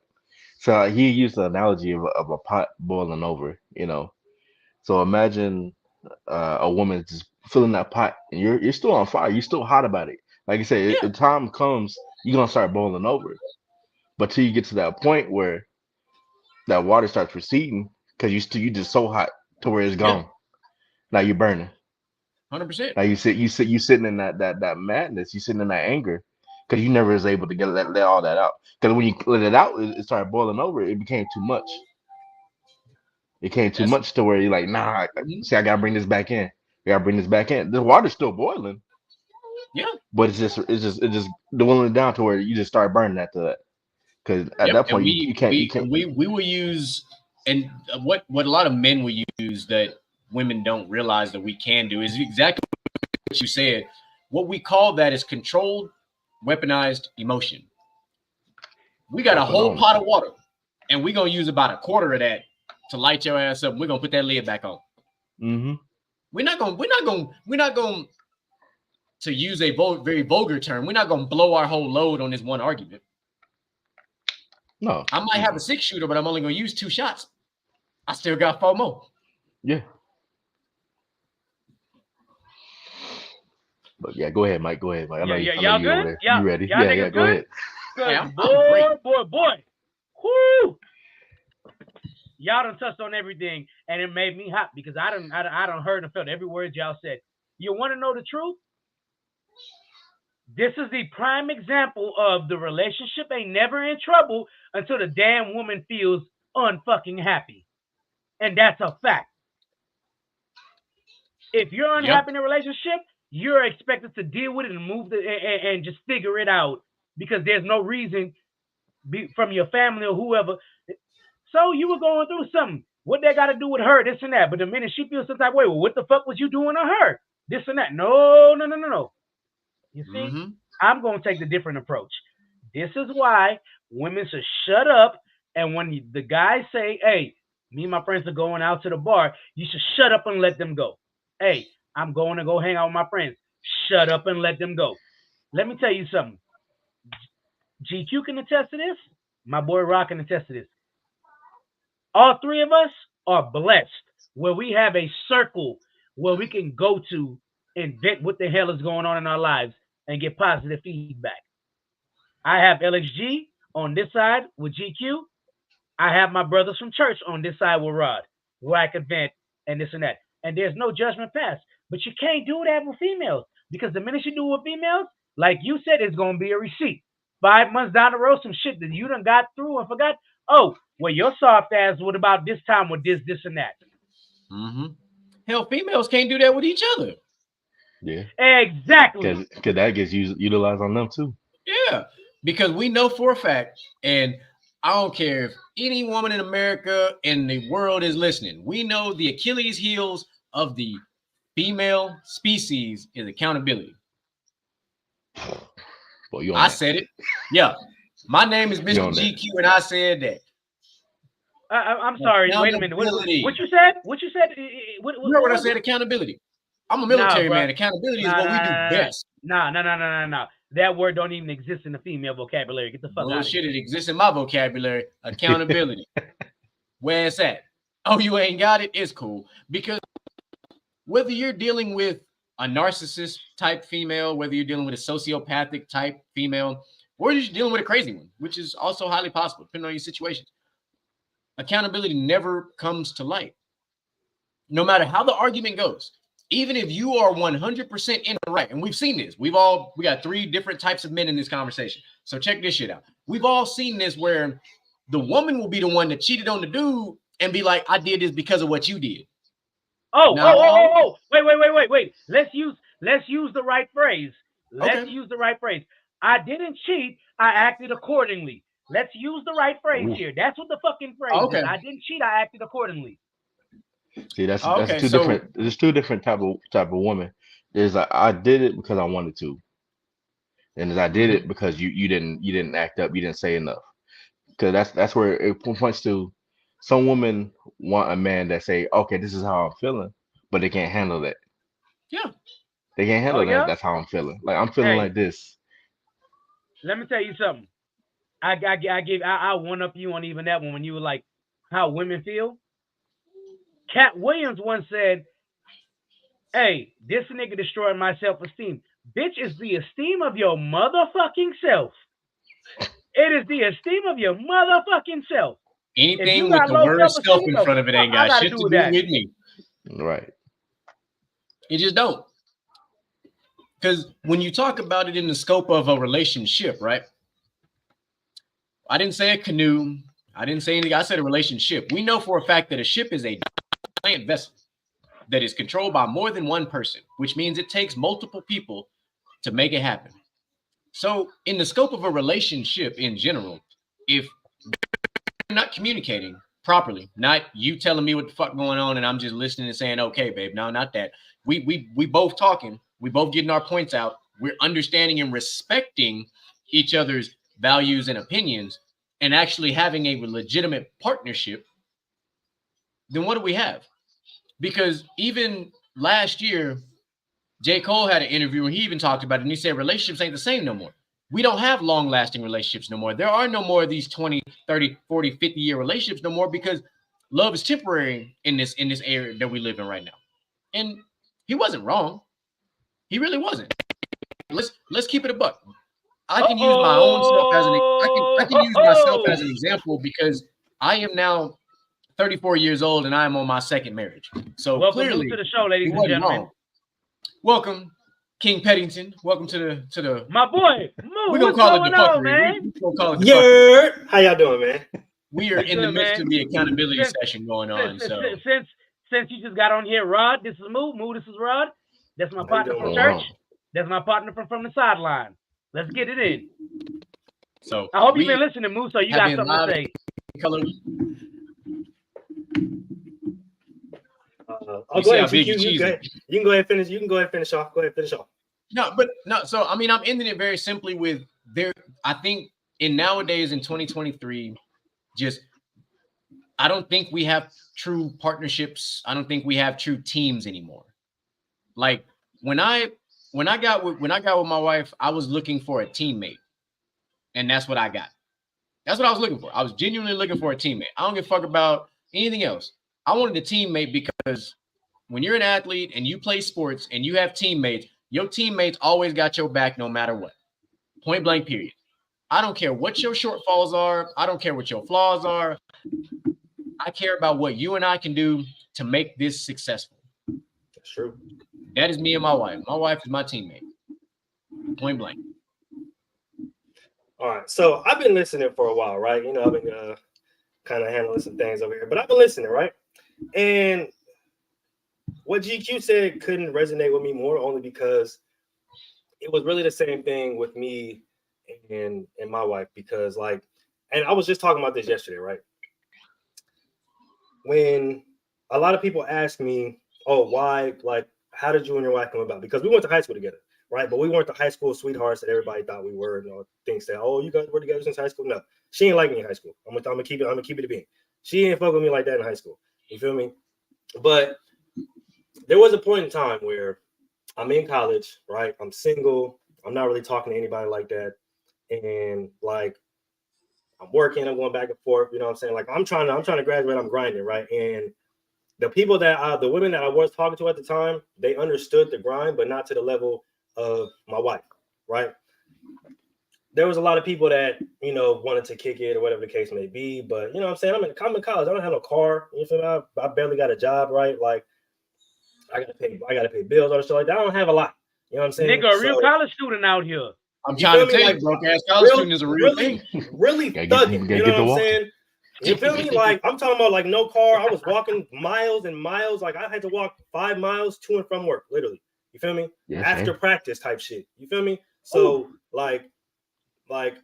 F: So he used the analogy of a pot boiling over, So imagine a woman just filling that pot, and you're still on fire. You're still hot about it. Like I said, the time comes, you're gonna start boiling over. But till you get to that point where that water starts receding, because you just so hot to where it's gone. Now you're burning.
B: 100%.
F: Now you sitting in that madness. You sitting in that anger, because you never was able to let all that out. Because when you let it out, it started boiling over. It became too much. It came too much to where you're like, nah. See, I gotta bring this back in. The water's still boiling.
B: Yeah.
F: But it's just dwindling down to where you just start burning after that. Because at that point, you can't.
B: We will use, and what a lot of men will use that women don't realize that we can do is exactly what you said. What we call that is controlled, weaponized emotion. We got a whole pot of water, and we're gonna use about a quarter of that to light your ass up. We're gonna put that lid back on.
F: Mm-hmm.
B: We're not going to use a very vulgar term. We're not gonna blow our whole load on this one argument.
F: No,
B: I might have a 6-shooter, but I'm only gonna use 2 shots. I still got 4 more.
F: Yeah. But yeah, go ahead, Mike. I know
C: y'all good?
F: You ready? Yeah, go ahead.
B: Yeah,
C: boy. Whoo! Y'all done touched on everything, and it made me hot because I done heard and felt every word y'all said. You want to know the truth? This is the prime example of the relationship ain't never in trouble until the damn woman feels unfucking happy. And that's a fact. If you're unhappy in a relationship, you're expected to deal with it and move and just figure it out, because there's no reason from your family or whoever. So you were going through something. What that got to do with her, this and that. But the minute she feels some type of way, well, what the fuck was you doing to her? This and that. No. You see, I'm going to take the different approach. This is why women should shut up. And when the guys say, hey, me and my friends are going out to the bar, you should shut up and let them go. Hey, I'm going to go hang out with my friends. Shut up and let them go. Let me tell you something. GQ can attest to this. My boy Rock can attest to this. All three of us are blessed where we have a circle where we can go to and vent what the hell is going on in our lives and get positive feedback. I have LXG on this side with GQ. I have my brothers from church on this side with Rod, where I can vent and this and that. And there's no judgment pass. But you can't do that with females because the minute you do it with females, like you said, it's going to be a receipt. 5 months down the road, some shit that you done got through and forgot. Oh, well, your soft ass, what about this time with this, and that?
B: Mm-hmm. Hell, females can't do that with each other.
F: Yeah.
C: Exactly.
F: Because that gets utilized on them too.
B: Yeah. Because we know for a fact, and I don't care if any woman in America and the world is listening, we know the Achilles heels of the female species is accountability.
F: Well, you
B: I said it. Yeah. My name is Mr. GQ, and I said that.
C: I'm sorry. Wait a minute. What you said? What you said?
B: You know what I said? Accountability. I'm a military man. Accountability is what we do best.
C: No. That word don't even exist in the female vocabulary. Get the fuck out of here.
B: Bullshit, it exists in my vocabulary. Accountability. Where it's at. Oh, you ain't got it? It's cool. Because whether you're dealing with a narcissist type female, whether you're dealing with a sociopathic type female, or you're just dealing with a crazy one, which is also highly possible, depending on your situation, accountability never comes to light. No matter how the argument goes, even if you are 100% in the right, and we've seen this, we got 3 different types of men in this conversation. So check this shit out. We've all seen this where the woman will be the one that cheated on the dude and be like, I did this because of what you did.
C: Wait. Let's use the right phrase. Use the right phrase. I didn't cheat. I acted accordingly. Let's use the right phrase here. That's what the fucking phrase is. I didn't cheat. I acted accordingly.
F: See, that's different. There's 2 different type of women. There's I did it because I wanted to, and I did it because you didn't act up. You didn't say enough. Because that's where it points to. Some women want a man that say, okay, this is how I'm feeling, but they can't handle that.
B: Yeah.
F: They can't handle that. That's how I'm feeling. Like, I'm feeling like this.
C: Let me tell you something. I one up you on even that one when you were like, how women feel. Cat Williams once said, hey, this nigga destroyed my self-esteem. Bitch, is the esteem of your motherfucking self. It is the esteem of your motherfucking self.
B: Anything with the word self in front of it ain't got shit to do with me.
F: Right.
B: You just don't. Because when you talk about it in the scope of a relationship, right? I didn't say a canoe. I didn't say anything. I said a relationship. We know for a fact that a ship is a giant vessel that is controlled by more than one person, which means it takes multiple people to make it happen. So in the scope of a relationship in general, if you're not communicating properly, not you telling me what the fuck going on and I'm just listening and saying, okay, babe, no, not that. We both talking. We both getting our points out. We're understanding and respecting each other's values and opinions and actually having a legitimate partnership. Then what do we have? Because even last year, J. Cole had an interview where he even talked about it, and he said relationships ain't the same no more. We don't have long-lasting relationships no more. There are no more of these 20, 30, 40, 50-year relationships no more because love is temporary in this area that we live in right now. And he wasn't wrong. He really wasn't. Let's keep it a buck. I can use my own self as I can use myself as an example because I am now 34 years old and I am on my second marriage. So
C: welcome
B: clearly
C: to the show, ladies and gentlemen.
B: Wrong. Welcome, King Peddington. Welcome to the
C: my boy.
B: We're gonna call it the fuckery, man. We're gonna call it the
I: fuckery. How y'all doing, man?
B: We are in the midst of the accountability session going on.
C: Since you just got on here, Rod, this is Moo. Moo, this is Rod. That's my partner from church. That's my partner from the sideline. Let's get it in.
B: So
C: I hope you've been listening, Moo. So you got something to say.
B: Color.
I: I'll go ahead. You can go ahead and finish. You can go ahead and finish off. Go ahead and finish off.
B: No. So I mean, I'm ending it very simply with there. I think in nowadays in 2023, I don't think we have true partnerships. I don't think we have true teams anymore. Like when I got with my wife, I was looking for a teammate. And that's what I got. That's what I was looking for. I was genuinely looking for a teammate. I don't give a fuck about anything else. I wanted a teammate because when you're an athlete and you play sports and you have teammates, your teammates always got your back no matter what. Point blank, period. I don't care what your shortfalls are. I don't care what your flaws are. I care about what you and I can do to make this successful.
I: That's true.
B: That is me and my wife. My wife is my teammate. Point blank.
I: All right. So I've been listening for a while, right? You know, I've been kind of handling some things over here, but I've been listening, right? And what GQ said couldn't resonate with me more only because it was really the same thing with me and my wife, because like, and I was just talking about this yesterday, right? When a lot of people ask me, oh, why, like, how did you and your wife come about? Because we went to high school together, right? But we weren't the high school sweethearts that everybody thought we were. You know, things that, oh, you guys were together since high school. No, she ain't like me in high school. I'm gonna keep it a bean. She ain't fuck with me like that in high school. You feel me? But there was a point in time where I'm in college, right? I'm single. I'm not really talking to anybody like that. And like, I'm working, I'm going back and forth, you know what I'm saying? Like, I'm trying to graduate, I'm grinding, right? And the people that the women that I was talking to at the time, they understood the grind, but not to the level of my wife, right? There was a lot of people that, you know, wanted to kick it or whatever the case may be, but you know what I'm saying? I'm in college, I don't have no car, you feel me? I barely got a job, right? Like, I gotta pay bills or stuff like that. I don't have a lot, you know what I'm saying?
C: Nigga, a real college student out here.
B: I'm trying to tell you, broke ass college student is a real thing.
I: Really thugging, you know what I'm saying? You feel me? Like, I'm talking about like no car. I was walking miles and miles. Like, I had to walk 5 miles to and from work, literally. You feel me?
F: Yes,
I: after practice type shit. You feel me? So like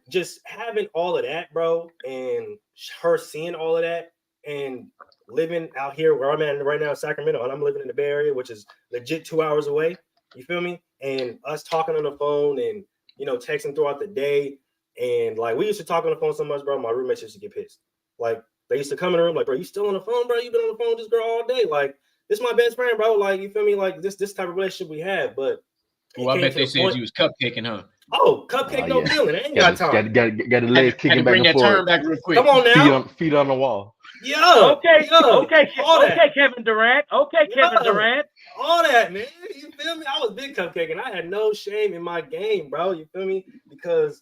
I: just having all of that, bro, and her seeing all of that and living out here where I'm at right now in Sacramento, and I'm living in the Bay Area, which is legit 2 hours away. You feel me? And us talking on the phone and, you know, texting throughout the day. And like, we used to talk on the phone so much, bro. My roommates used to get pissed. Like, they used to come in the room, like, bro, you still on the phone, bro? You been on the phone with this girl all day. Like, this is my best friend, bro. Like, you feel me? Like, this type of relationship we have. But
B: I bet they said you was cupcaking, huh?
I: Oh, cupcake, no feeling. I ain't got time.
F: Got the legs kicking back and forth.
B: Turn back real quick.
I: Come on now.
F: Feet on the wall.
C: Okay, Kevin Durant. Okay, Kevin Durant.
I: All that, man. You feel me? I was big cupcake, and I had no shame in my game, bro. You feel me? Because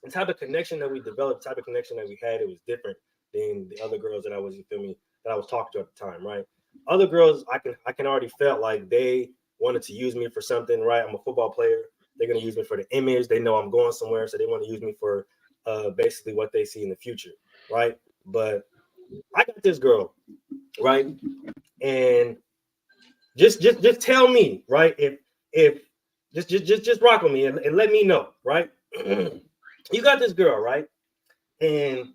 I: the type of connection that we developed, the type of connection that we had, it was different than the other girls that I was, you feel me, that I was talking to at the time, right? Other girls, I can already felt like they wanted to use me for something, right? I'm a football player. They're going to use me for the image. They know I'm going somewhere, so they want to use me for basically what they see in the future, right? But I got this girl, right? And just tell me, right? If just rock with me and let me know, right? You got this girl, right? And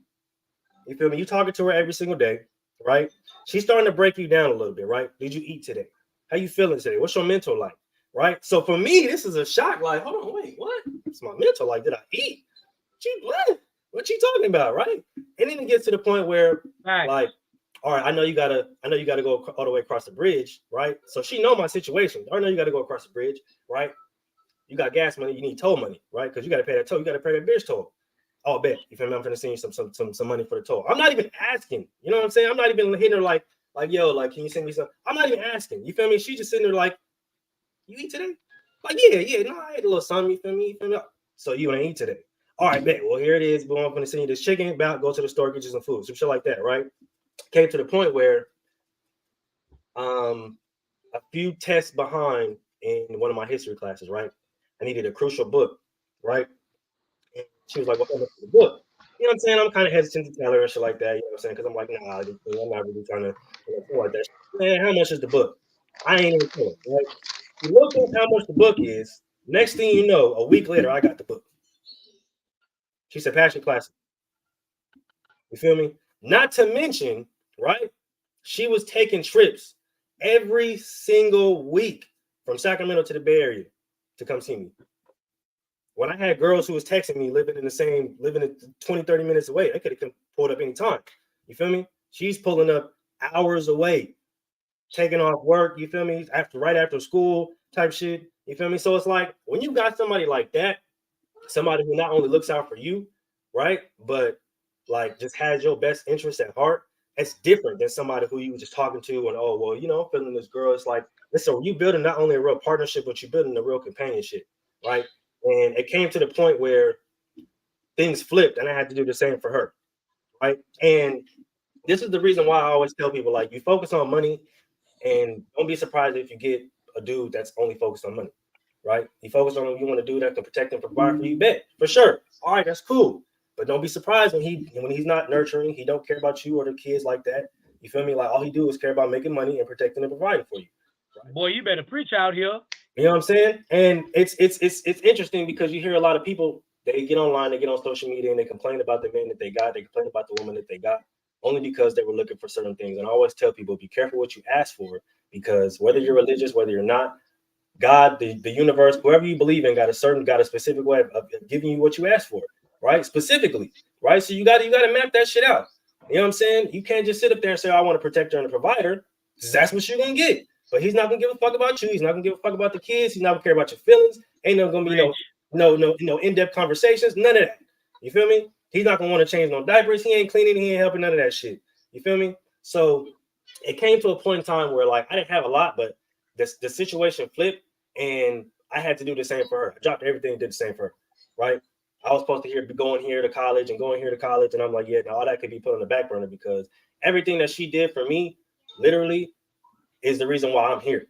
I: you feel me? You talking to her every single day, right? She's starting to break you down a little bit, right? Did you eat today? How you feeling today? What's your mental like? Right? So for me, this is a shock. Like, hold on, wait, what? It's my mental. Like, did I eat? What you talking about, right? And then it gets to the point where, like, all right, I know you gotta go all the way across the bridge, right? So she know my situation. I know you gotta go across the bridge, right? You got gas money, you need toll money, right? Because you gotta pay that toll, you gotta pay that bridge toll. Oh, bet. You feel me? I'm gonna send you some money for the toll. I'm not even asking. You know what I'm saying? I'm not even hitting her like, yo, like, can you send me some? I'm not even asking. You feel me? She just sitting there like, you eat today? Like, yeah, no, I ate a little something, you feel me? So you ain't eat today. All right, bet. Well, here it is. Boom, I'm gonna send you this chicken, about go to the store, get you some food, some shit like that, right? Came to the point where a few tests behind in one of my history classes, right? I needed a crucial book, right? And she was like, "What's the book?" You know what I'm saying? I'm kind of hesitant to tell her and shit like that. You know what I'm saying? Because I'm like, nah, I'm not really trying to feel like that. Man, how much is the book? I ain't even telling, right? You look at how much the book is. Next thing you know, a week later, I got the book. She said, Passion Classic. You feel me? Not to mention, right? She was taking trips every single week from Sacramento to the Bay Area to come see me. When I had girls who was texting me, living 20, 30 minutes away, they could have pulled up any time. You feel me? She's pulling up hours away, taking off work, you feel me? Right after school type shit. You feel me? So it's like when you got somebody like that, somebody who not only looks out for you, right? But like just has your best interest at heart. It's different than somebody who you were just talking to and oh well, you know, I'm feeling this girl. It's like listen, you building not only a real partnership, but you're building a real companionship, right? And it came to the point where things flipped, and I had to do the same for her, right? And this is the reason why I always tell people like you focus on money, and don't be surprised if you get a dude that's only focused on money, right? You focus on you want a dude that can protect and provide for you, bet for sure. All right, that's cool. But don't be surprised when he's not nurturing, he don't care about you or the kids like that. You feel me? Like all he do is care about making money and protecting and providing for you.
C: Right? Boy, you better preach out here.
I: You know what I'm saying? And it's interesting because you hear a lot of people, they get online, they get on social media, and they complain about the man that they got, they complain about the woman that they got, only because they were looking for certain things. And I always tell people, be careful what you ask for, because whether you're religious, whether you're not, God, the universe, whoever you believe in, got a specific way of giving you what you ask for, right? Specifically, right? So you got to map that shit out. You know what I'm saying? You can't just sit up there and say, I want a protector and a provider, because that's what you're gonna get. But he's not gonna give a fuck about you. He's not gonna give a fuck about the kids. He's not gonna care about your feelings. Ain't no gonna be no in-depth conversations. None of that. You feel me? He's not gonna want to change no diapers. He ain't cleaning. He ain't helping none of that shit. You feel me? So it came to a point in time where like I didn't have a lot, but the situation flipped, and I had to do the same for her. I dropped everything and did the same for her. Right? I was supposed to be going here to college, and I'm like, yeah, no, all that could be put on the back burner because everything that she did for me, literally, is the reason why I'm here.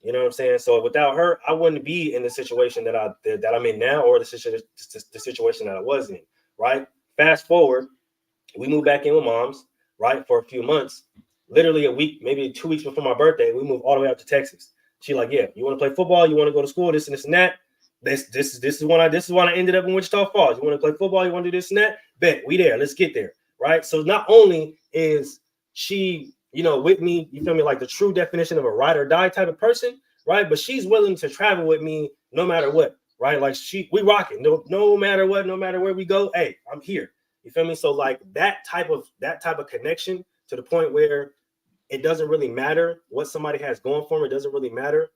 I: You know what I'm saying? So without her, I wouldn't be in the situation that I'm in now, or the situation that I was in, right? Fast forward, we moved back in with mom's, right, for a few months. Literally a week, maybe 2 weeks before my birthday, we moved all the way out to Texas. She like, yeah, you want to play football? You want to go to school? This and this and that. This is when I ended up in Wichita Falls. You want to play football? You want to do this and that? Bet we there. Let's get there, right? So not only is she, you know, with me, you feel me, like the true definition of a ride or die type of person, right? But she's willing to travel with me no matter what, right? Like we rocking, no matter what, no matter where we go. Hey, I'm here. You feel me? So like that type of connection to the point where it doesn't really matter what somebody has going for them. It doesn't really matter,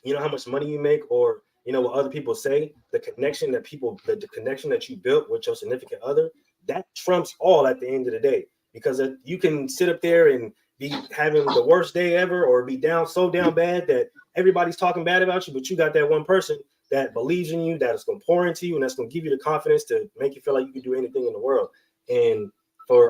I: you know, how much money you make or you know what other people say. The connection that the connection that you built with your significant other, that trumps all at the end of the day. Because you can sit up there and be having the worst day ever or be so down bad that everybody's talking bad about you, but you got that one person that believes in you, that is going to pour into you, and that's going to give you the confidence to make you feel like you can do anything in the world. And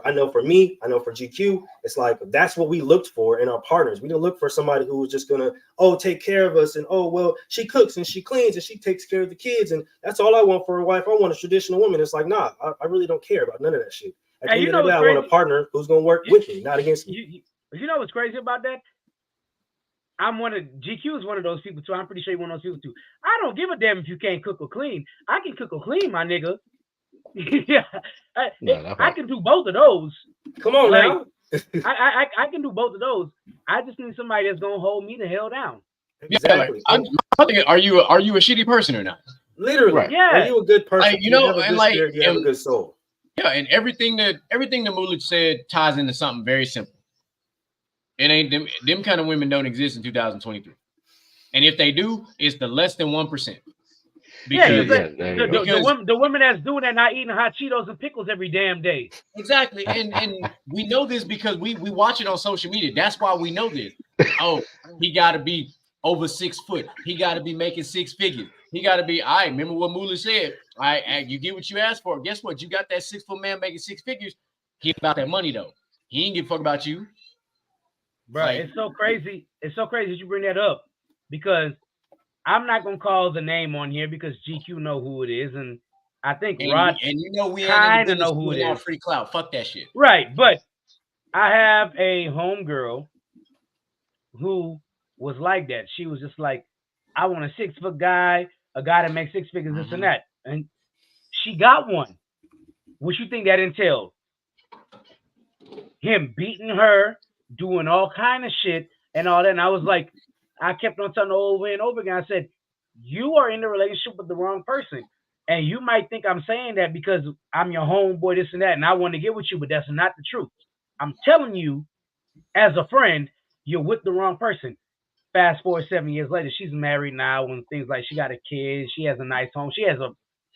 I: I know for me, I know for GQ, it's like that's what we looked for in our partners. We didn't look for somebody who was just going to, take care of us and, well, she cooks and she cleans and she takes care of the kids. And that's all I want for a wife. I want a traditional woman. It's like, nah, I really don't care about none of that shit. At the end of the day, I want a partner who's going to work with me, not against me.
C: You know what's crazy about that? GQ is one of those people too. I'm pretty sure you're one of those people too. I don't give a damn if you can't cook or clean. I can cook or clean, my nigga. Yeah, I can do both of those.
I: Come on, now.
C: I can do both of those. I just need somebody that's gonna hold me the hell down.
B: Exactly. Yeah, like, are you a shitty person or not?
I: Literally, right. Yeah. Are you a good person?
B: You know, and like
I: spirit, you have a good soul.
B: Yeah, and everything that Mulich said ties into something very simple. It ain't them kind of women don't exist in 2023, and if they do, it's the less than 1%.
C: Because the women that's doing that not eating hot Cheetos and pickles every damn day.
B: Exactly, and we know this because we watch it on social media. That's why we know this. Oh, he got to be over 6 foot. He got to be making 6 figures. He got to be. All right, remember what Moolah said. All right, you get what you asked for. Guess what? You got that 6 foot man making 6 figures. He about that money though. He ain't give a fuck about you.
C: Bro, like, it's so crazy. It's so crazy that you bring that up because I'm not gonna call the name on here because GQ know who it is, and I think Rod
B: and you know we kind of know who it is. Free clout, fuck that shit.
C: Right, but I have a homegirl who was like that. She was just like, I want a 6 foot guy, a guy that makes 6 figures, this and that, and she got one. What you think that entailed? Him beating her, doing all kind of shit and all that. And I was like, I kept on telling her over and over again. I said, you are in a relationship with the wrong person. And you might think I'm saying that because I'm your homeboy, this and that, and I want to get with you, but that's not the truth. I'm telling you, as a friend, you're with the wrong person. Fast forward 7 years later, she's married now and things like she got a kid. She has a nice home. She has a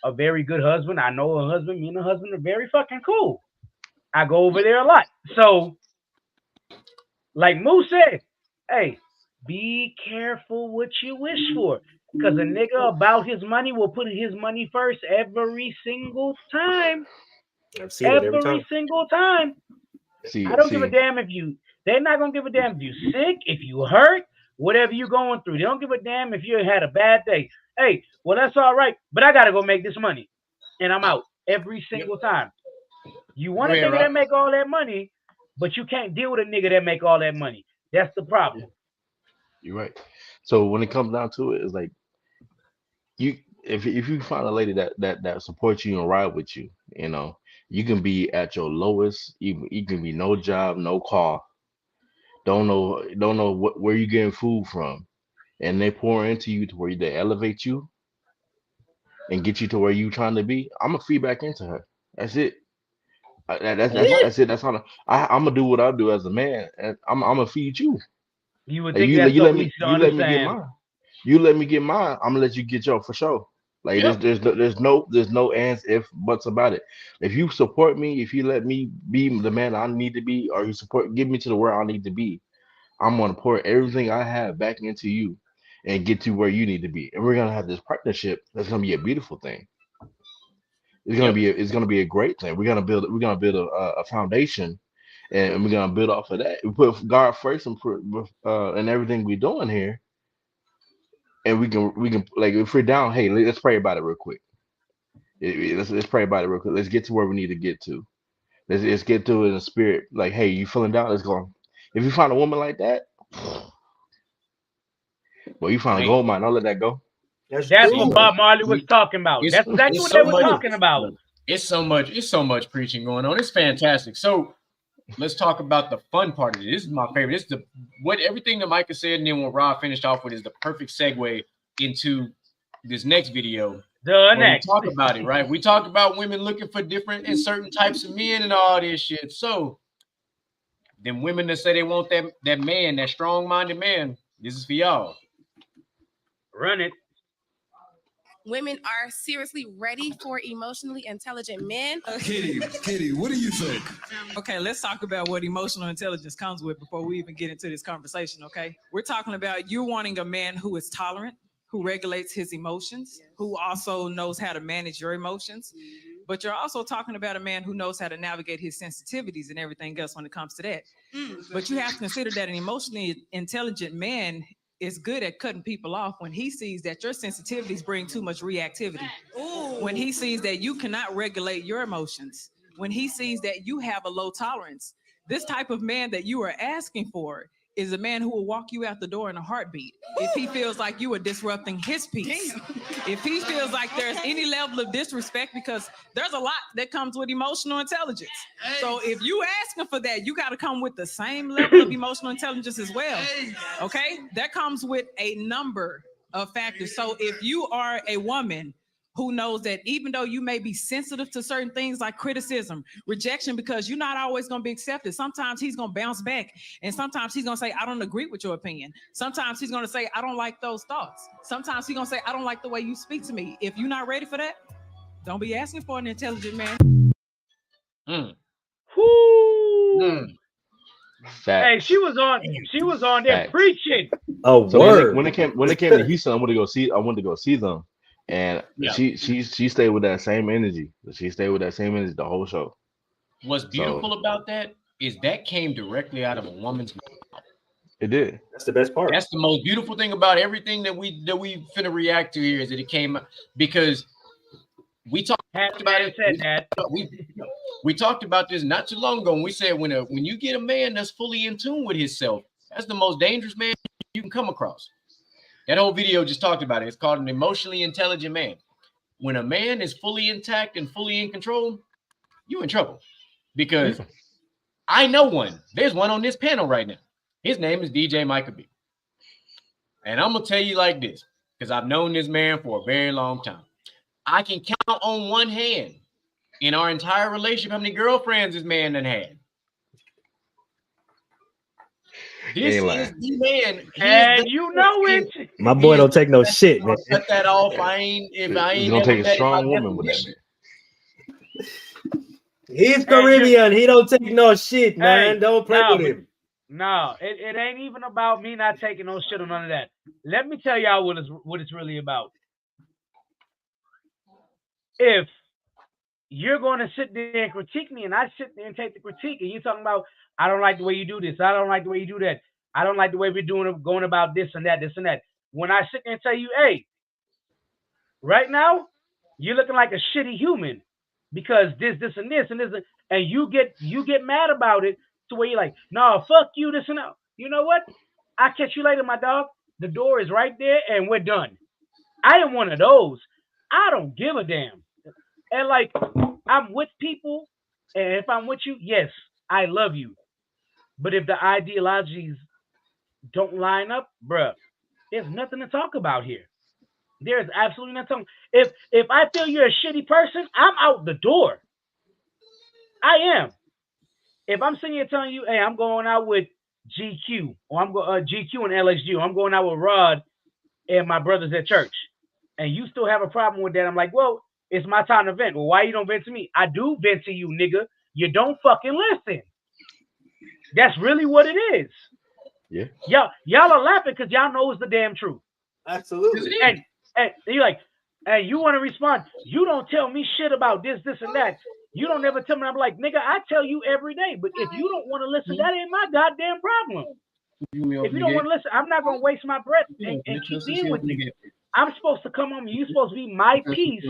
C: a very good husband. I know a husband. Me and a husband are very fucking cool. I go over there a lot. So, like Moo said, hey, be careful what you wish for. Because a nigga about his money will put his money first every single time.
I: I've seen it every time.
C: Single time.
F: See,
C: I don't give a damn if they're not going to give a damn if you sick, if you hurt, whatever you going through. They don't give a damn if you had a bad day. Hey, well, that's all right, but I got to go make this money. And I'm out every single time. You want a nigga that make all that money, but you can't deal with a nigga that make all that money. That's the problem.
F: You're right. So when it comes down to it, it's like if you find a lady that supports you and ride with you, you can be at your lowest. You can be no job, no car, don't know where you're getting food from, and they pour into you to where they elevate you and get you to where you trying to be. I'm gonna feed back into her. That's it. That's it. That's how I'm gonna do what I do as a man, and I'm gonna feed you.
C: You would think that's so easy to understand.
F: You let me get mine. I'm gonna let you get yours for sure. Like there's no ands, if, buts about it. If you support me, if you let me be the man I need to be, or give me to the where I need to be, I'm gonna pour everything I have back into you and get to where you need to be. And we're gonna have this partnership that's gonna be a beautiful thing. It's gonna be a great thing. We're gonna build a foundation, and we're gonna build off of that. We put God first and in everything we're doing here. And we can like, if we're down, hey, let's pray about it real quick. Let's pray about it real quick. Let's get to where we need to get to. Let's get to it in the spirit. Like, hey, you feeling down? Let's go. If you find a woman like that, well, you find a gold mine. Don't let that go.
C: That's what Bob Marley was talking about. That's exactly what they were talking about.
B: It's so much preaching going on. It's fantastic. So let's talk about the fun part of it. This is my favorite. This is everything that Micah said, and then what Rob finished off with is the perfect segue into this next video.
C: We
B: talk about it, right? We talked about women looking for different and certain types of men and all this shit. So them women that say they want that man, that strong-minded man, this is for y'all.
C: Run it.
J: Women are seriously ready for emotionally intelligent men.
K: Kitty, what do you think? Okay, let's talk about what emotional intelligence comes with before we even get into this conversation, okay? We're talking about you wanting a man who is tolerant, who regulates his emotions, who also knows how to manage your emotions. But you're also talking about a man who knows how to navigate his sensitivities and everything else when it comes to that. But you have to consider that an emotionally intelligent man is good at cutting people off when he sees that your sensitivities bring too much reactivity. When he sees that you cannot regulate your emotions, when he sees that you have a low tolerance. This type of man that you are asking for is a man who will walk you out the door in a heartbeat. If he feels like you are disrupting his peace. If he feels like there's any level of disrespect, because there's a lot that comes with emotional intelligence. So if you asking for that, you got to come with the same level of emotional intelligence as well. Okay? That comes with a number of factors. So if you are a woman who knows that even though you may be sensitive to certain things like criticism, rejection, because you're not always going to be accepted. Sometimes he's going to bounce back. And sometimes he's going to say, I don't agree with your opinion. Sometimes he's going to say, I don't like those thoughts. Sometimes he's going to say, I don't like the way you speak to me. If you're not ready for that, don't be asking for an intelligent man.
C: Hey, she was on there preaching.
F: Oh, so word. When it came to Houston, I wanted to go see them. And she stayed with that same energy. She stayed with that same energy the whole show.
B: What's beautiful about that is that came directly out of a woman's mouth.
F: It did.
I: That's the best part.
B: That's the most beautiful thing about everything that we finna react to here is that it came because we talked about it. We talked about this not too long ago, and we said when you get a man that's fully in tune with himself, that's the most dangerous man you can come across. That whole video just talked about it. It's called an emotionally intelligent man. When a man is fully intact and fully in control, you're in trouble. Because I know one. There's one on this panel right now. His name is DJ Micah B. And I'm going to tell you like this, because I've known this man for a very long time. I can count on one hand in our entire relationship how many girlfriends this man done had. This
F: Ain't
B: is
F: lying.
B: the man.
C: And you know it.
L: My boy don't take no shit, man.
B: Cut that off.
F: Yeah.
B: I ain't
F: It's
B: never
F: gonna take a
B: met him,
F: strong
B: by
F: woman with that
B: definition.
F: man.
I: He's Caribbean. He don't take no shit, man.
C: Hey,
I: Don't play with him.
C: No, it ain't even about me not taking no shit or none of that. Let me tell y'all what it's really about. If you're going to sit there and critique me, and I sit there and take the critique, and you're talking about, I don't like the way you do this, I don't like the way you do that, I don't like the way we're going about this and that. When I sit there and tell you, hey, right now, you're looking like a shitty human because this, and this, and you get mad about it to where you're like, no, fuck you, this and that. You know what? I'll catch you later, my dog. The door is right there, and we're done. I am one of those. I don't give a damn. And like, I'm with people, and if I'm with you, yes, I love you. But if the ideologies don't line up, bruh, there's nothing to talk about here. There's absolutely nothing. If I feel you're a shitty person, I'm out the door. I am. If I'm sitting here telling you, hey, I'm going out with GQ, or I'm going GQ and LXG, or I'm going out with Rod and my brothers at church, and you still have a problem with that, I'm like, well, it's my time to vent. Well, why you don't vent to me? I do vent to you, nigga. You don't fucking listen. That's really what it is.
F: Yeah.
C: Y'all are laughing because y'all know it's the damn truth.
I: Absolutely.
C: And you're like, hey, you want to respond? You don't tell me shit about this, and that. You don't ever tell me. I'm like, nigga, I tell you every day. But if you don't want to listen, that ain't my goddamn problem. If you don't want to listen, I'm not gonna waste my breath and keep being with you. I'm supposed to come home and you're supposed to be my peace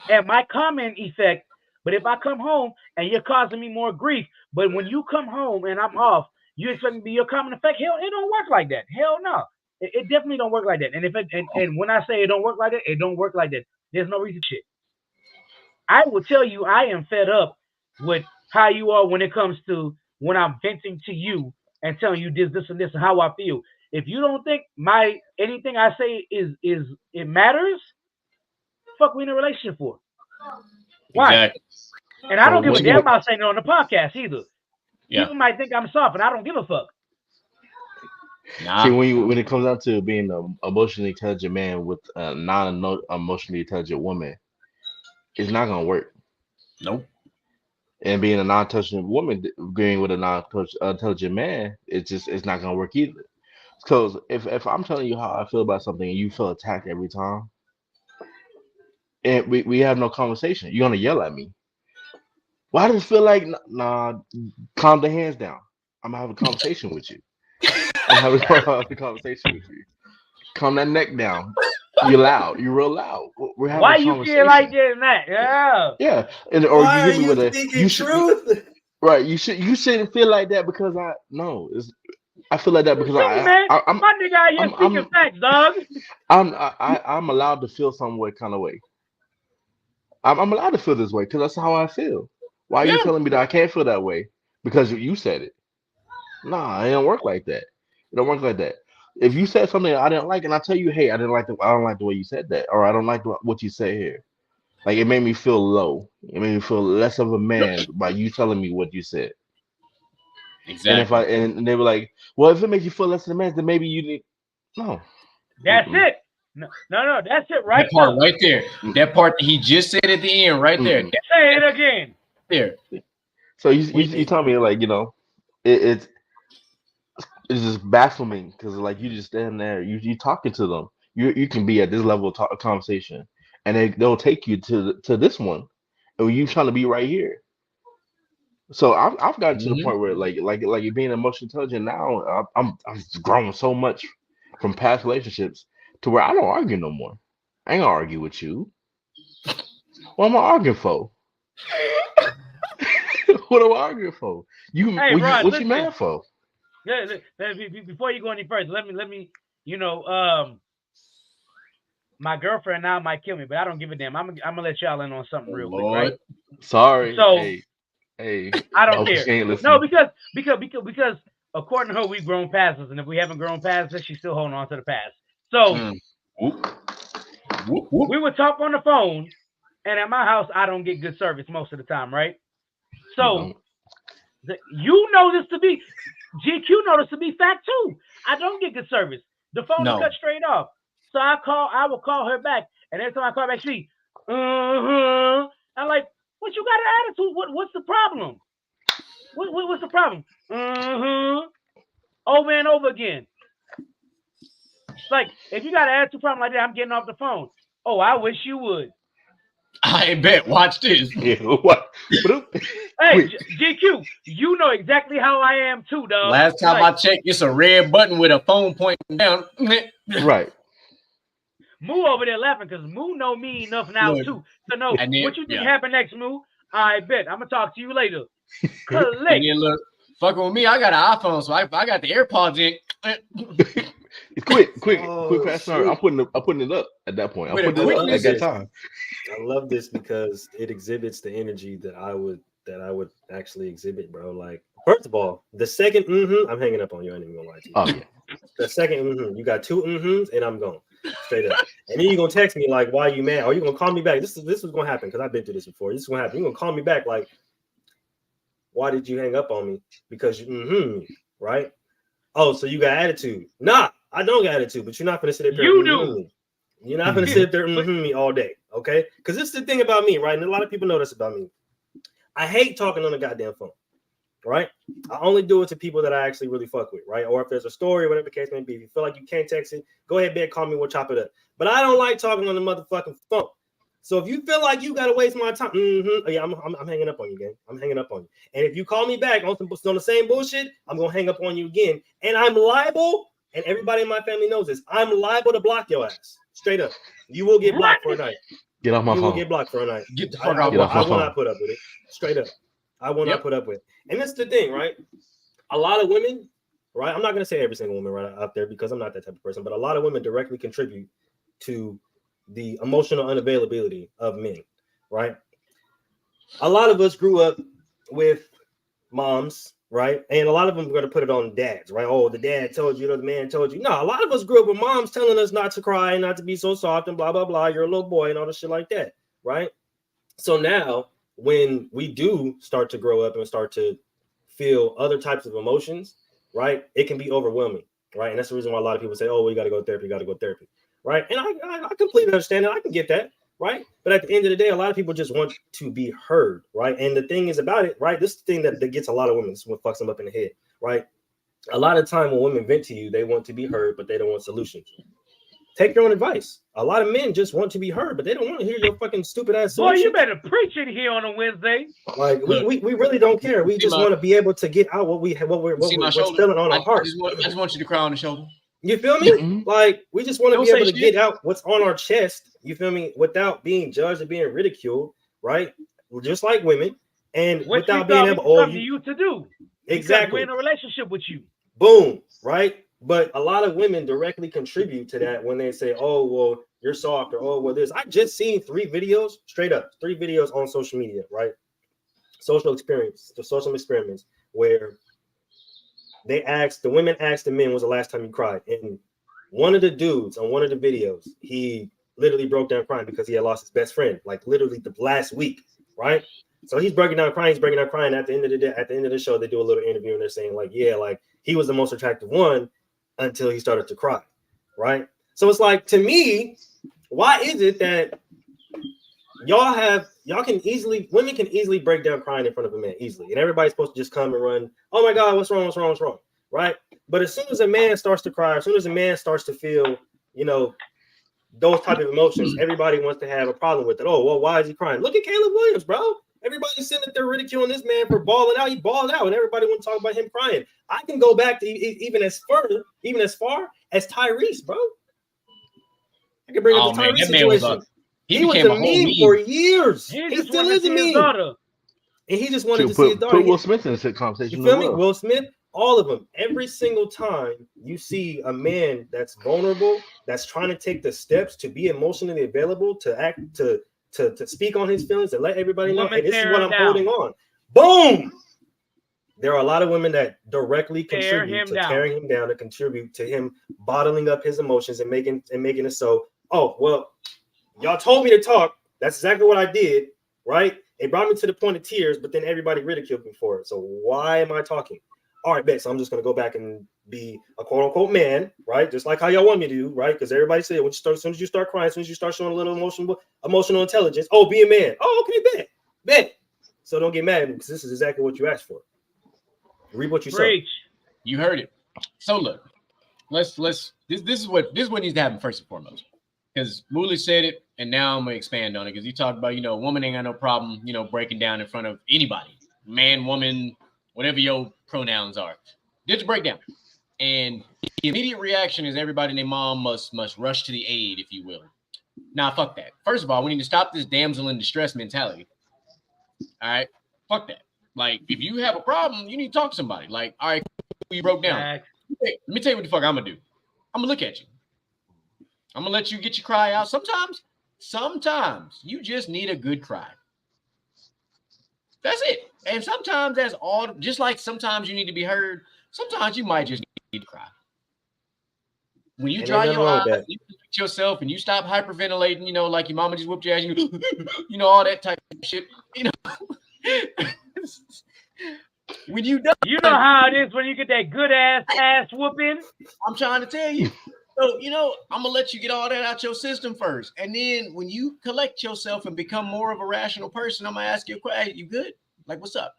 C: and my comment effect. But if I come home and you're causing me more grief, but when you come home and I'm off, you expect me to be your comment effect? Hell, it don't work like that. Hell no. It definitely don't work like that. And and when I say it don't work like that, it don't work like that. There's no reason shit. I will tell you I am fed up with how you are when it comes to when I'm venting to you and telling you this and this and how I feel. If you don't think anything I say is it matters, fuck we in a relationship for. Why?
B: Exactly.
C: And I don't give a damn about saying it on the podcast either.
B: Yeah.
C: People might think I'm soft, and I don't give a fuck.
B: Nah.
F: See, when it comes down to being an emotionally intelligent man with a non-emotionally intelligent woman, it's not gonna work.
B: Nope.
F: And being a non-intelligent woman agreeing with a non-intelligent man, it's not gonna work either. Because if I'm telling you how I feel about something and you feel attacked every time, and we have no conversation, you're gonna yell at me. Why does it feel like nah? Calm the hands down. I'm gonna have a conversation with you. I'm having a conversation with you. Calm that neck down. You're loud. You're real loud. We're having
C: Why
F: a
C: you
F: conversation.
C: feel like this and that? Yeah.
F: Yeah. And or
I: Why
F: you hit me with
I: speaking truth?
F: Right. You shouldn't feel like that because I feel like that because I'm
C: my nigga out here speaking facts, dog.
F: I'm allowed to feel some kind of way. I'm allowed to feel this way because that's how I feel. Why are you telling me that I can't feel that way? Because you said it. Nah, it don't work like that. It don't work like that. If you said something I didn't like, and I tell you, hey, I don't like the way you said that, or I don't like what you say here. Like it made me feel low. It made me feel less of a man by you telling me what you said.
B: Exactly.
F: And they were like, well, if it makes you feel less of a man, then maybe you need no.
C: That's it. No, that's it right
B: there. That part right there. That part that he just said at the end, right there.
C: Say it again.
B: There.
F: So you tell me like it's just baffling because like you just stand there, you talking to them. You can be at this level of conversation, and they'll take you to this one, and you trying to be right here. So I've gotten to the point where like you're being emotionally intelligent now. I'm grown so much from past relationships to where I don't argue no more. I ain't gonna argue with you. What am I arguing for? What am I arguing for?
C: Hey, Ron,
F: what you mad for?
C: Before you go any further, let me my girlfriend now might kill me, but I don't give a damn. I'm gonna let y'all in on something real quick, right?
F: Sorry.
C: So
F: hey,
C: I don't care. No, because according to her, we've grown past this, and if we haven't grown past this, she's still holding on to the past. So we would talk on the phone, and at my house, I don't get good service most of the time, right? So you know this to be. GQ noticed to be fact too. I don't get good service. The phone is cut straight off. So I will call her back, and every time I call back, she, I'm like, what you got an attitude? What's the problem? What's the problem? Over and over again. It's like, if you got an attitude problem like that, I'm getting off the phone. Oh, I wish you would.
B: I bet. Watch this.
F: Yeah, what?
C: Hey, GQ, you know exactly how I am too, dog.
B: Last time I checked, it's a red button with a phone pointing down.
F: Right.
C: Moo over there laughing because Moo know me enough now too to know what you think happened next, Moo. I bet. I'm gonna talk to you later.
B: And then look, fucking with me, I got an iPhone, so I got the AirPods in.
F: Quick pass turn. I'm putting it up at that point. I'm putting it up at that time.
I: I love this because it exhibits the energy that I would actually exhibit, bro. Like, first of all, the second I'm hanging up on you. I ain't even gonna lie to you.
F: Oh yeah.
I: The second you got 2 and I'm gone straight up. And then you're gonna text me like, why are you mad? Or you're gonna call me back. This is gonna happen because I've been through this before. This is gonna happen. You're gonna call me back like, why did you hang up on me? Because you right? Oh, so you got attitude. Nah, I don't got attitude, but you're not gonna sit there. You do. You're not gonna sit there me all day, okay? Because this is the thing about me, right? And a lot of people know this about me. I hate talking on the goddamn phone, right? I only do it to people that I actually really fuck with, right? Or if there's a story, whatever the case may be. If you feel like you can't text it, go ahead, man, call me, we'll chop it up. But I don't like talking on the motherfucking phone. So if you feel like you gotta waste my time, I'm hanging up on you, gang. I'm hanging up on you. And if you call me back on the same bullshit, I'm gonna hang up on you again. And I'm liable, and everybody in my family knows this, I'm liable to block your ass. Straight up. You will get blocked for a night.
F: Get off my phone.
I: You will get blocked for a night.
B: Get the fuck
I: I
B: off my phone.
I: I will not put up with it. Straight up. I will not put up with it. And that's the thing, right? A lot of women, right? I'm not gonna say every single woman right out there because I'm not that type of person, but a lot of women directly contribute to the emotional unavailability of men, right? A lot of us grew up with moms, right? And a lot of them are going to put it on dads, right? Oh, the dad told you, the man told you. No, a lot of us grew up with moms telling us not to cry, not to be so soft and blah, blah, blah. You're a little boy and all this shit like that, right? So now when we do start to grow up and start to feel other types of emotions, right? It can be overwhelming, right? And that's the reason why a lot of people say, oh, well, you got to go to therapy, right? And I completely understand that. I can get that, right? But at the end of the day, a lot of people just want to be heard, right? And the thing is about it, right? This is the thing that gets a lot of women. This is what fucks them up in the head, right? A lot of time when women vent to you, they want to be heard, but they don't want solutions. Take your own advice. A lot of men just want to be heard, but they don't want to hear your fucking stupid ass solution.
C: Boy, you better preach it here on a Wednesday.
I: Like we really don't care. We just want to be able to get out what we're feeling on our heart.
B: I just want you to cry on the shoulder.
I: You feel me? Like we just want to be able to get out what's on our chest. You feel me? Without being judged or being ridiculed, right? Just like women, and without being able
C: you to do
I: exactly.
C: We're in a relationship with you.
I: Boom, right? But a lot of women directly contribute to that when they say, "Oh, well, you're soft," or "Oh, well, this." I just seen 3 videos, straight up, 3 videos on social media, right? Social experiments where the women asked the men, "Was the last time you cried?" And one of the dudes on one of the videos, he literally broke down crying because he had lost his best friend, like literally the last week, right? So he's breaking down crying. At the end of the day, at the end of the show, they do a little interview and they're saying, like, yeah, like he was the most attractive one until he started to cry, right? So it's like, to me, why is it that women can easily break down crying in front of a man easily, and everybody's supposed to just come and run, oh my God, what's wrong, right? But as soon as a man starts to cry, as soon as a man starts to feel, those type of emotions, everybody wants to have a problem with it. Oh, well, why is he crying? Look at Caleb Williams, bro. Everybody's sitting there ridiculing this man for balling out. He balled out, and everybody want to talk about him crying. I can go back to even as far as Tyrese, bro. I can bring up the Tyrese situation. He was a meme for years. He still is a meme. And he just wanted to see his daughter.
F: Put Will Smith in the conversation.
I: You feel me? Will Smith, all of them. Every single time you see a man that's vulnerable, that's trying to take the steps to be emotionally available, to act, to speak on his feelings and let everybody know, hey, this is what I'm holding on. Boom! There are a lot of women that directly contribute to tearing him down, to contribute to him bottling up his emotions and making it so, oh, well, y'all told me to talk. That's exactly what I did, right? It brought me to the point of tears, but then everybody ridiculed me for it. So why am I talking? all right, bet. So I'm just gonna go back and be a quote unquote man, right? Just like how y'all want me to do, right? Because everybody said as soon as you start crying, as soon as you start showing a little emotional intelligence, oh, be a man. Oh, okay, bet. So don't get mad at me because this is exactly what you asked for. Read what you saw.
B: You heard it. So look, let's this is what needs to happen first and foremost. Because Mooley said it, and now I'm gonna expand on it because he talked about, a woman ain't got no problem, breaking down in front of anybody, man, woman, whatever your pronouns are. Just break down. And the immediate reaction is everybody and their mom must rush to the aid, if you will. Now, fuck that. First of all, we need to stop this damsel in distress mentality. All right? Fuck that. Like, if you have a problem, you need to talk to somebody. Like, all right, you broke down. Let me tell you what the fuck I'm going to do. I'm going to look at you. I'm going to let you get your cry out. Sometimes you just need a good cry. That's it. And sometimes that's all, just like sometimes you need to be heard. Sometimes you might just need to cry. When you dry your eyes, you fix yourself and you stop hyperventilating, like your mama just whooped your ass, all that type of shit, When you done,
C: you know how it is when you get that good ass whooping.
B: I'm trying to tell you. So, I'm going to let you get all that out your system first. And then when you collect yourself and become more of a rational person, I'm going to ask you a question. Hey, you good? Like, what's up?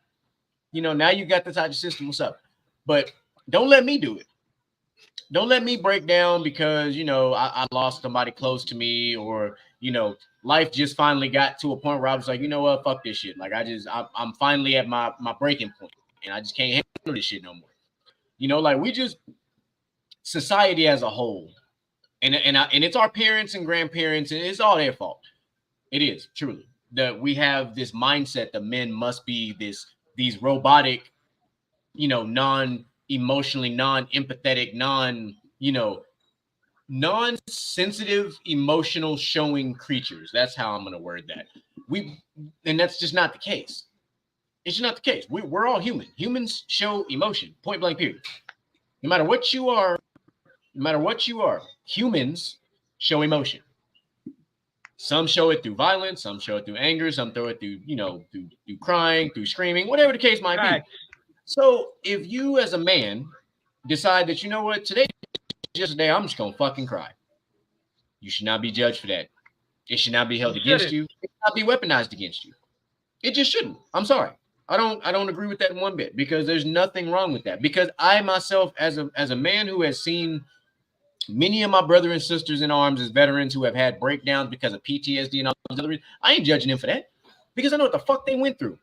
B: Now you got this out your system. What's up? But don't let me do it. Don't let me break down because, I lost somebody close to me or, life just finally got to a point where I was like, you know what? Fuck this shit. Like, I'm finally at my breaking point and I just can't handle this shit no more. Like we just, society as a whole, and it's our parents and grandparents, and it's all their fault. It is truly that we have this mindset that men must be these robotic, non-emotionally, non-empathetic, non-sensitive, emotional showing creatures. That's how I'm going to word that. And that's just not the case. It's just not the case. We're all human. Humans show emotion. Point blank. Period. No matter what you are. Humans show emotion. Some show it through violence, some show it through anger, some throw it through, through crying, through screaming, whatever the case might be. So if you as a man decide that, today is just a day, I'm just going to fucking cry. You should not be judged for that. It should not be held against you. It should not be weaponized against you. It just shouldn't. I'm sorry. I don't agree with that one bit because there's nothing wrong with that. Because I myself, as a man who has seen many of my brothers and sisters in arms as veterans who have had breakdowns because of PTSD and all those other reasons, I ain't judging them for that because I know what the fuck they went through.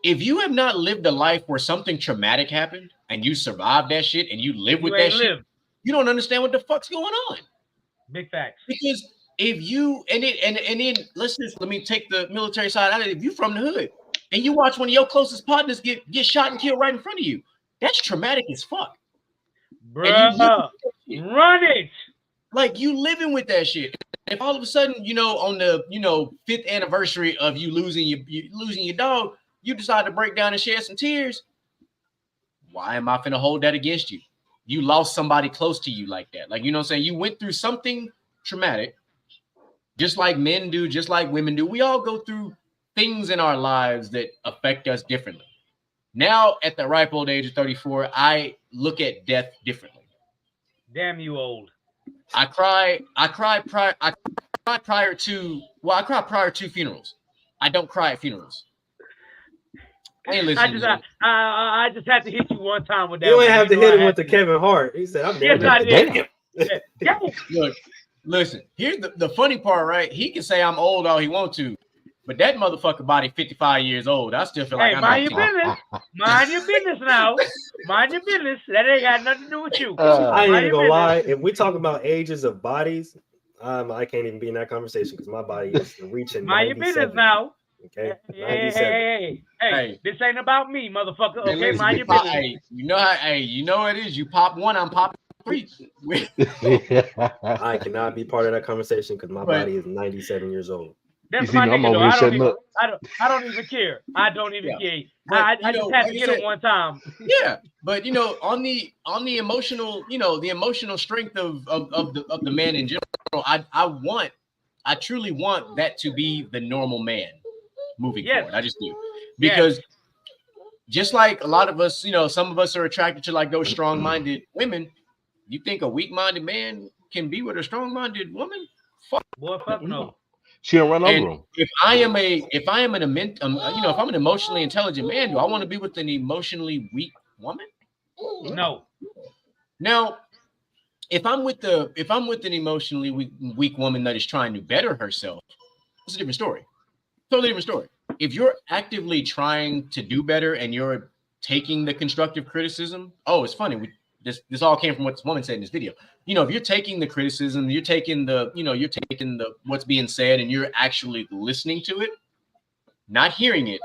B: If you have not lived a life where something traumatic happened and you survived that shit and you live with that shit, you don't understand what the fuck's going on.
C: Big facts.
B: Because if you and then let me take the military side out of it. If you from the hood and you watch one of your closest partners get shot and killed right in front of you, that's traumatic as fuck.
C: Bruh, run it.
B: Like you living with that shit. If all of a sudden, on the 5th anniversary of you losing your dog, you decide to break down and shed some tears. Why am I finna hold that against you? You lost somebody close to you like that. Like, you know what I'm saying? You went through something traumatic, just like men do, just like women do. We all go through things in our lives that affect us differently. Now, at the ripe old age of 34, I look at death differently.
C: Damn you old.
B: I cry prior to funerals. I don't cry at funerals. I
C: just had to hit you one time with that.
I: You ain't have to hit him with the Kevin Hart. He said, I'm
C: yes, I did.
B: Look, listen, here's the funny part, right? He can say I'm old all he wants to, but that motherfucker body 55 years old. I still feel like I'm
C: mind your business. Mind your business now. Mind your business. That ain't got nothing to do with you.
I: I ain't even gonna lie. If we talk about ages of bodies, I can't even be in that conversation because my body is reaching.
C: Mind your business now.
I: Okay.
C: Hey, this ain't about me, motherfucker. Okay,
B: listen,
C: mind your business.
B: Hey, you know what it is. You pop one, I'm popping 3.
I: I cannot be part of that conversation because my body is 97 years old.
C: That's my nigga, though. I don't even care. I don't even care. I just had to get him one time.
B: Yeah, but on the emotional, the emotional strength of the man in general, I truly want that to be the normal man moving forward. I just do. Because just like a lot of us, some of us are attracted to like those strong-minded women. You think a weak-minded man can be with a strong-minded woman?
C: Boy, fuck no.
F: She don't run over
B: And
F: him.
B: if I'm an emotionally intelligent man, do I want to be with an emotionally weak woman?
C: No.
B: Now, if I'm with an emotionally weak woman that is trying to better herself, it's a different story. Totally different story. If you're actively trying to do better and you're taking the constructive criticism, it's funny. This all came from what this woman said in this video. If you're taking the criticism, you're taking the what's being said, and you're actually listening to it, not hearing it,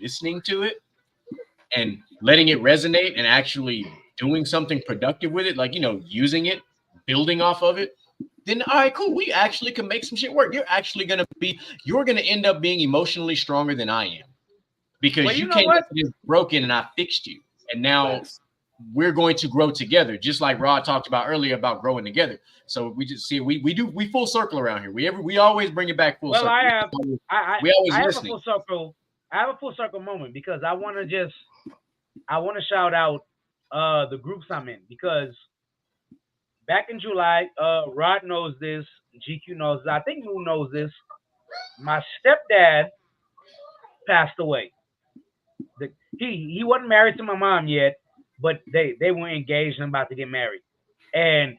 B: listening to it, and letting it resonate, and actually doing something productive with it, like using it, building off of it, then all right, cool. We actually can make some shit work. You're gonna end up being emotionally stronger than I am, because you came up with broken and I fixed you, and now we're going to grow together, just like Rod talked about earlier about growing together. So we just see we full circle around here. We always bring it back full circle.
C: I have
B: listening.
C: a full circle. I have a full circle moment because I want to shout out the groups I'm in, because back in July, Rod knows this, GQ knows this, I think Moo knows this. My stepdad passed away. He wasn't married to my mom yet, but they were engaged and about to get married. And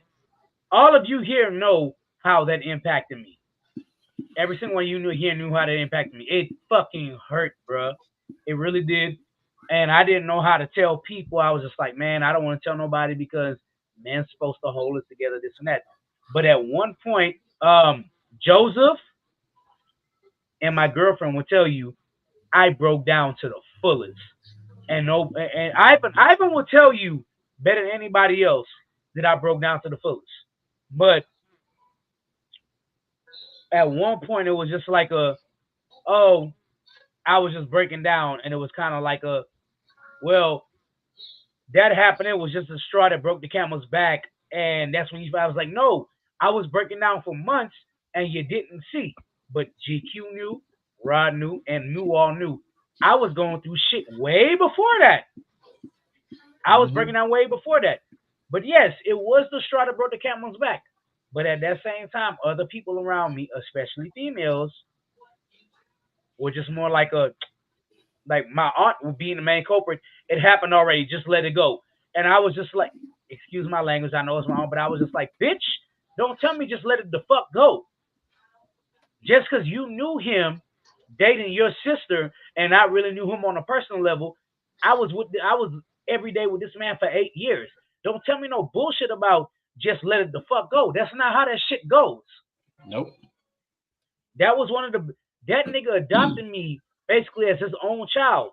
C: all of you here know how that impacted me. Every single one of you here knew how that impacted me. It fucking hurt, bro. It really did. And I didn't know how to tell people. I was just like, man, I don't want to tell nobody because man's supposed to hold it together, this and that. But at one point, Joseph and my girlfriend will tell you, I broke down to the fullest. And Ivan will tell you better than anybody else that I broke down to the fullest. But at one point, it was just like I was just breaking down, and it was kind of like that happened. It was just a straw that broke the camel's back, and that's when I was like, no, I was breaking down for months, and you didn't see. But GQ knew, Rod knew, and Moo all knew. I was going through shit way before that. I was breaking down way before that. But yes, it was the straw that broke the camel's back. But at that same time, other people around me, especially females, were just more like my aunt being the main culprit. It happened already. Just let it go. And I was just like, excuse my language, I know it's my own, but I was just like, bitch, don't tell me just let it the fuck go. Just because you knew him dating your sister and I really knew him on a personal level, I was every day with this man for 8 years. Don't tell me no bullshit about just let it the fuck go. That's not how that shit goes.
B: Nope.
C: That was that nigga adopted me basically as his own child.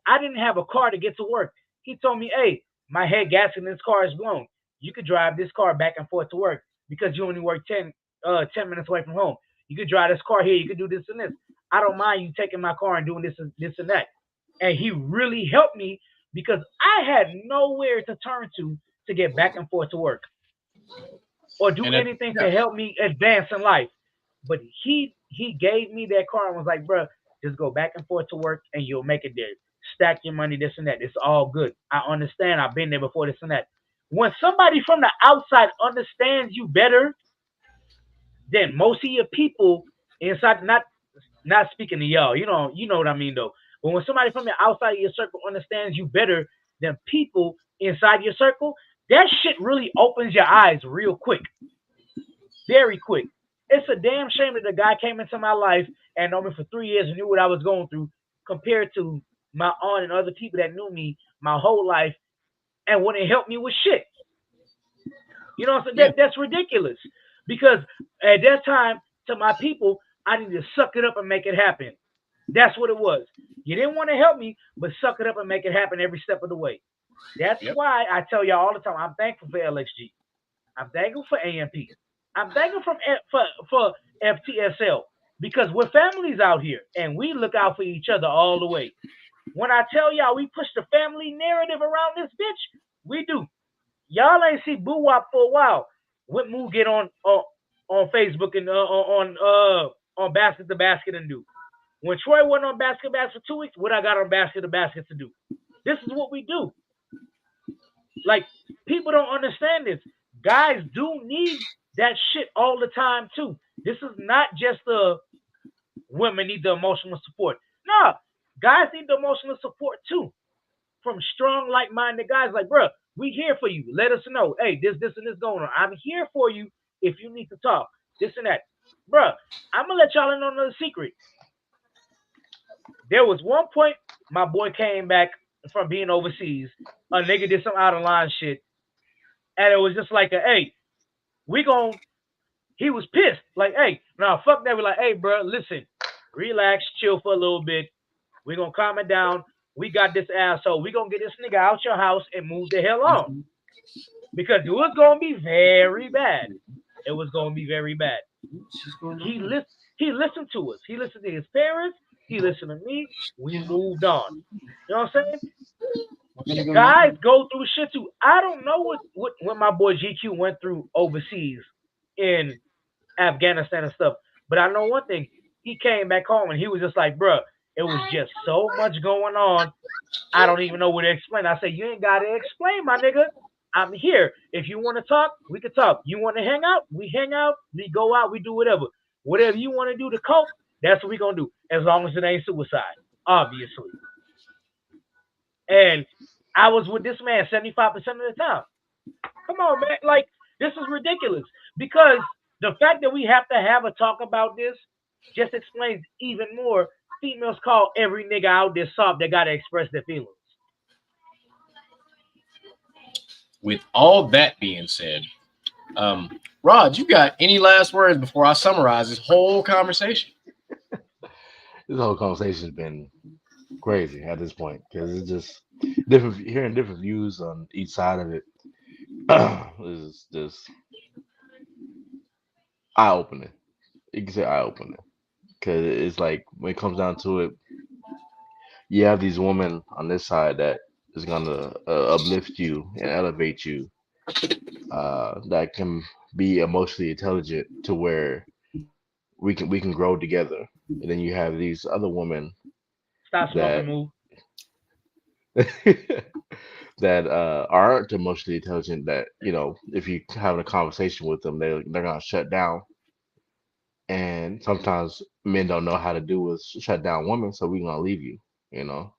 C: I didn't have a car to get to work. He told me, hey, my head gasket in this car is blown. You could drive this car back and forth to work because you only work 10 minutes away from home. You could drive this car here. You could do this and this. I don't mind you taking my car and doing this and that. And he really helped me because I had nowhere to turn to get back and forth to work or do anything to help me advance in life. But he gave me that car and was like, bro, just go back and forth to work and you'll make it there. Stack your money, this and that. It's all good. I understand. I've been there before, this and that. When somebody from the outside understands you better than most of your people inside, not speaking to y'all, you know what I mean though. But when somebody from the outside of your circle understands you better than people inside your circle, that shit really opens your eyes real quick. Very quick. It's a damn shame that the guy came into my life and known me for 3 years and knew what I was going through compared to my aunt and other people that knew me my whole life and wouldn't help me with shit. You know what I'm saying? That's ridiculous. Because at that time, to my people, I need to suck it up and make it happen. That's what it was. You didn't want to help me, but suck it up and make it happen every step of the way. That's why I tell y'all all the time, I'm thankful for LXG. I'm thankful for AMP. I'm thankful for FTSL because we're families out here and we look out for each other all the way. When I tell y'all we push the family narrative around this bitch, we do. Y'all ain't see Boo Wop for a while. What Moo get on Facebook and on Basket to Basket and do? When Troy wasn't on Basket for 2 weeks, what I got on Basket to Basket to do? This is what we do. Like, people don't understand this. Guys do need that shit all the time too. This is not just the women need the emotional support. No, guys need the emotional support too. From strong, like-minded guys, like, bruh, we here for you. Let us know. Hey, this, and this going on. I'm here for you if you need to talk. This and that. Bruh, I'm gonna let y'all in on another secret. There was one point my boy came back from being overseas. A nigga did some out of line shit. And it was just like, hey, he was pissed. Like, hey, nah, fuck that. We're like, hey, bro, listen, relax, chill for a little bit. We're going to calm it down. We got this asshole. We're going to get this nigga out your house and move the hell on. Because it was going to be very bad. It was going to be very bad. He listened to us. He listened to his parents. He listened to me. We moved on. You know what I'm saying? Guys go through shit too. I don't know what my boy GQ went through overseas in Afghanistan and stuff, but I know one thing. He came back home and he was just like, bruh, it was just so much going on. I don't even know what to explain. I say, you ain't got to explain, my nigga. I'm here. If you want to talk, we can talk. You want to hang out? We hang out. We go out. We do whatever. Whatever you want to do to cope, that's what we going to do. As long as it ain't suicide, obviously. And I was with this man 75% of the time. Come on, man. Like, this is ridiculous. Because the fact that we have to have a talk about this just explains even more. Females call every nigga out there soft that got to express their feelings.
B: With all that being said, Rod, you got any last words before I summarize this whole conversation?
F: This whole conversation has been crazy at this point because it's just different, hearing different views on each side of it. Is just eye-opening. You can say eye-opening because it's like when it comes down to it, you have these women on this side that is gonna uplift you and elevate you, that can be emotionally intelligent to where we can grow together. And then you have these other women
C: Stop smoking, move.
F: that aren't emotionally intelligent. That, you know, if you having a conversation with them, they're gonna shut down. And sometimes men don't know how to do is shut down women, so we're gonna leave you. You know.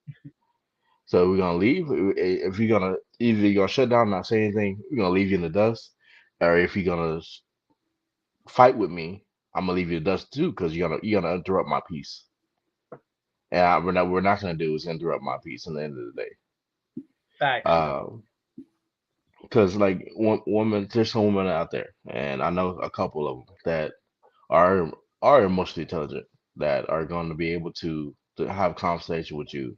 F: So we're gonna leave. If you're gonna either you're gonna shut down, and not say anything, we're gonna leave you in the dust, or if you're gonna fight with me, I'm gonna leave you in the dust too, because you're gonna interrupt my peace. And we're not gonna do is interrupt my peace at the end of the day.
C: Facts.
F: Because like women, there's some women out there, and I know a couple of them that are emotionally intelligent, that are going to be able to have a conversation with you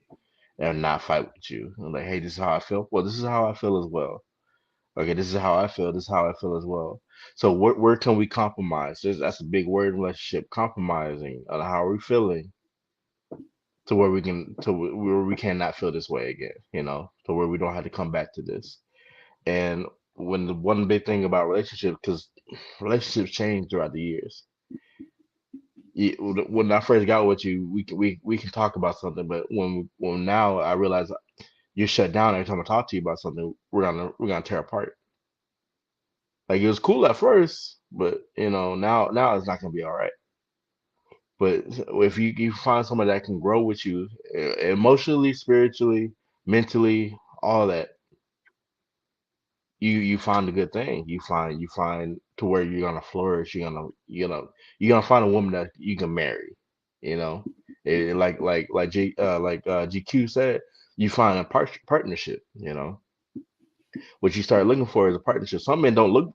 F: and not fight with you. And like, hey, this is how I feel. Well, this is how I feel as well. Okay, this is how I feel. This is how I feel as well. So where can we compromise? That's a big word in relationship. Compromising on how we're feeling to where we cannot feel this way again. You know, to where we don't have to come back to this. And when the one big thing about relationships, because relationships change throughout the years. When I first got with you, we can talk about something, but when now I realize you're shut down every time I talk to you about something, we're gonna tear apart. Like, it was cool at first, but you know, now it's not gonna be all right. But if you find somebody that can grow with you, emotionally, spiritually, mentally, all that, you find a good thing. You find to where you're gonna flourish. You're gonna find a woman that you can marry. You know, like GQ said, you find a partnership. You know, what you start looking for is a partnership. Some men don't look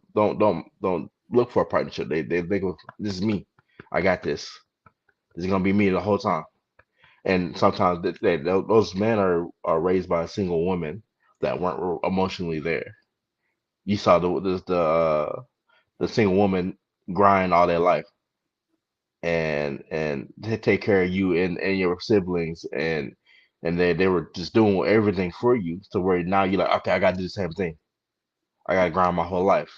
F: for a partnership. They go, this is me. I got this. This is gonna be me the whole time. And sometimes those men are raised by a single woman that weren't emotionally there. You saw the single woman grind all their life and to take care of you and your siblings, and they were just doing everything for you, to where now you're like, okay, I gotta do the same thing. I gotta grind my whole life.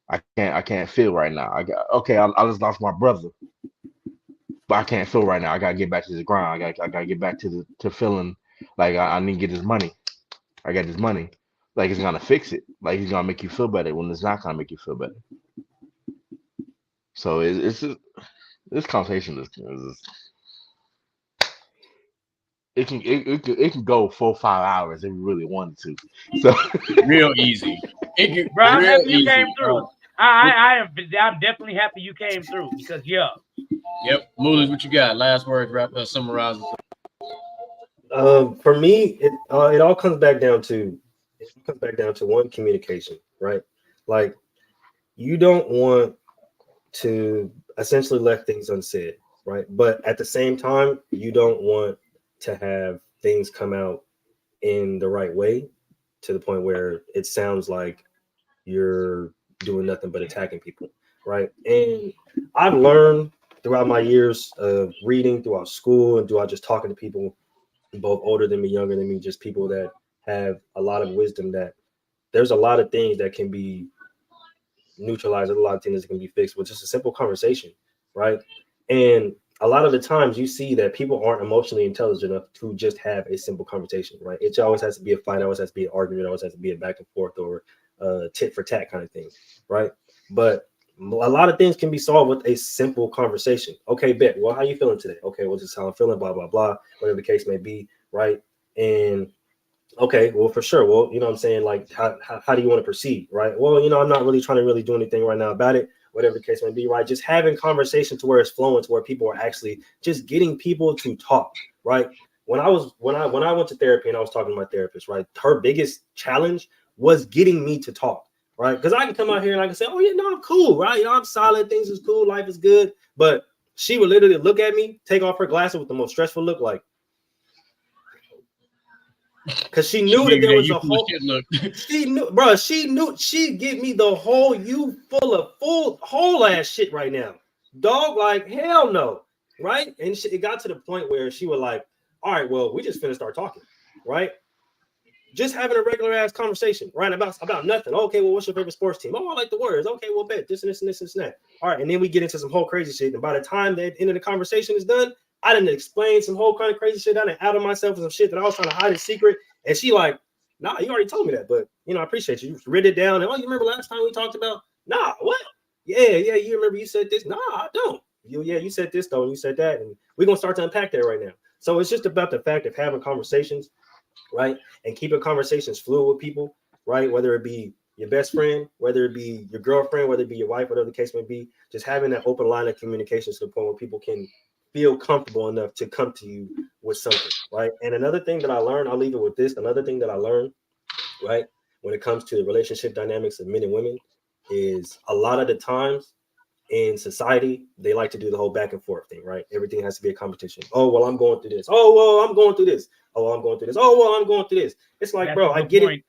F: I can't feel right now. I just lost my brother, but I can't feel right now. I gotta get back to the grind. I gotta get back to feeling Like I need to get this money. I got this money. Like it's gonna fix it. Like he's gonna make you feel better when it's not gonna make you feel better. So it's just, this conversation is it can go 4 or 5 hours if we really wanted to. So
B: real easy. It get
C: Bro, I'm
B: real
C: happy you
B: easy.
C: came through. I'm definitely happy you came through because
B: Yep, Moolers, what you got? Last words, summarize.
I: For me, it all comes back down to one, communication, right? Like you don't want to essentially let things unsaid, right? But at the same time, you don't want to have things come out in the right way to the point where it sounds like you're doing nothing but attacking people, right? And I've learned throughout my years of reading, throughout school, and throughout just talking to people, both older than me, younger than me, just people that have a lot of wisdom, that there's a lot of things that can be neutralized, a lot of things that can be fixed with just a simple conversation, right? And a lot of the times you see that people aren't emotionally intelligent enough to just have a simple conversation, right? It always has to be a fight, always has to be an argument, always has to be a back and forth or tit for tat kind of thing, right? But a lot of things can be solved with a simple conversation. Okay, bet. Well, how you feeling today? Okay, well, just how I'm feeling, blah, blah, blah, whatever the case may be, right? And okay, well, for sure. Well, you know what I'm saying? Like, how do you want to proceed, right? Well, you know, I'm not really trying to really do anything right now about it, whatever the case may be, right? Just having conversation to where it's flowing, to where people are actually just getting people to talk, right? When I went to therapy and I was talking to my therapist, right? Her biggest challenge was getting me to talk, right? Because I can come out here and I can say, oh, yeah, no, I'm cool, right? You know, I'm solid. Things is cool. Life is good. But she would literally look at me, take off her glasses with the most stressful look, like, because she knew that there was a whole she knew she'd give me the whole you full of whole ass shit right now, dog, like hell no, right? And it got to the point where she was like, all right, well, we just finished our talking, right? Just having a regular ass conversation, right? About nothing. Okay, well, what's your favorite sports team? Oh, I like the Warriors. Okay, well, bet this and this and this and that. All right, and then we get into some whole crazy shit. And by the time the end of the conversation is done, I didn't explain some whole kind of crazy shit. I didn't out of myself with some shit that I was trying to hide in secret. And she like, nah, you already told me that, but you know, I appreciate you. You read it down. And, oh, you remember last time we talked about? Nah, what? Yeah, you remember you said this? Nah, I don't. You said this though, and you said that, and we're gonna start to unpack that right now. So it's just about the fact of having conversations, right? And keeping conversations fluid with people, right? Whether it be your best friend, whether it be your girlfriend, whether it be your wife, whatever the case may be, just having that open line of communication to the point where people can feel comfortable enough to come to you with something, right? And another thing that I learned, I'll leave it with this. Another thing that I learned, right, when it comes to the relationship dynamics of men and women, is a lot of the times in society, they like to do the whole back and forth thing, right? Everything has to be a competition. Oh, well, I'm going through this. Oh, well, I'm going through this. Oh, I'm going through this. Oh, well, I'm going through this. It's like, bro, I get it.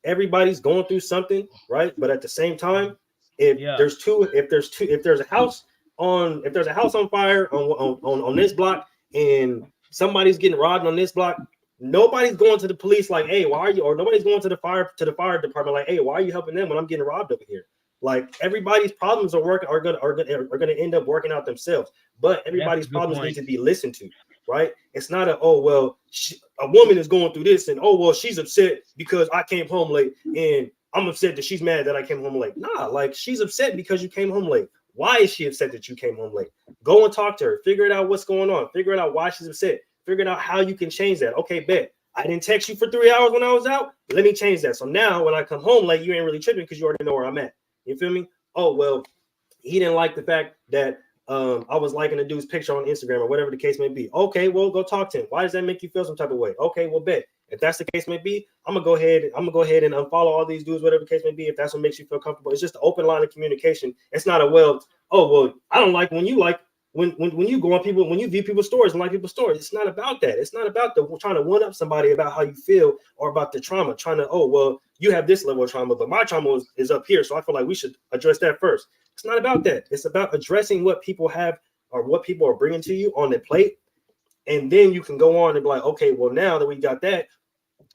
I: Everybody's going through something, right? But at the same time, if there's a house on fire on this block and somebody's getting robbed on this block, nobody's going to the police like, hey, why are you? Or nobody's going to the fire department like, hey, why are you helping them when I'm getting robbed over here? Like everybody's problems are going to end up working out themselves, but everybody's problems need to be listened to, right? It's not a woman is going through this and oh well she's upset because I came home late and I'm upset that she's mad that I came home late. Nah, like she's upset because you came home late. Why is she upset that you came home late? Go and talk to her. Figure it out what's going on. Figure it out why she's upset. Figure out how you can change that. Okay, bet. I didn't text you for 3 hours when I was out. Let me change that. So now when I come home late, you ain't really tripping because you already know where I'm at. You feel me? Oh, well, he didn't like the fact that I was liking the dude's picture on Instagram or whatever the case may be. Okay, well, go talk to him. Why does that make you feel some type of way? Okay, well, bet. If that's the case may be, I'm gonna go ahead and unfollow all these dudes, whatever the case may be, if that's what makes you feel comfortable. It's just an open line of communication. It's not I don't like when you you go on people, when you view people's stories and like people's stories. It's not about that. It's not about trying to one up somebody about how you feel or about the trauma, trying to, you have this level of trauma, but my trauma is up here. So I feel like we should address that first. It's not about that. It's about addressing what people have or what people are bringing to you on their plate. And then you can go on and be like, okay, well, now that we got that,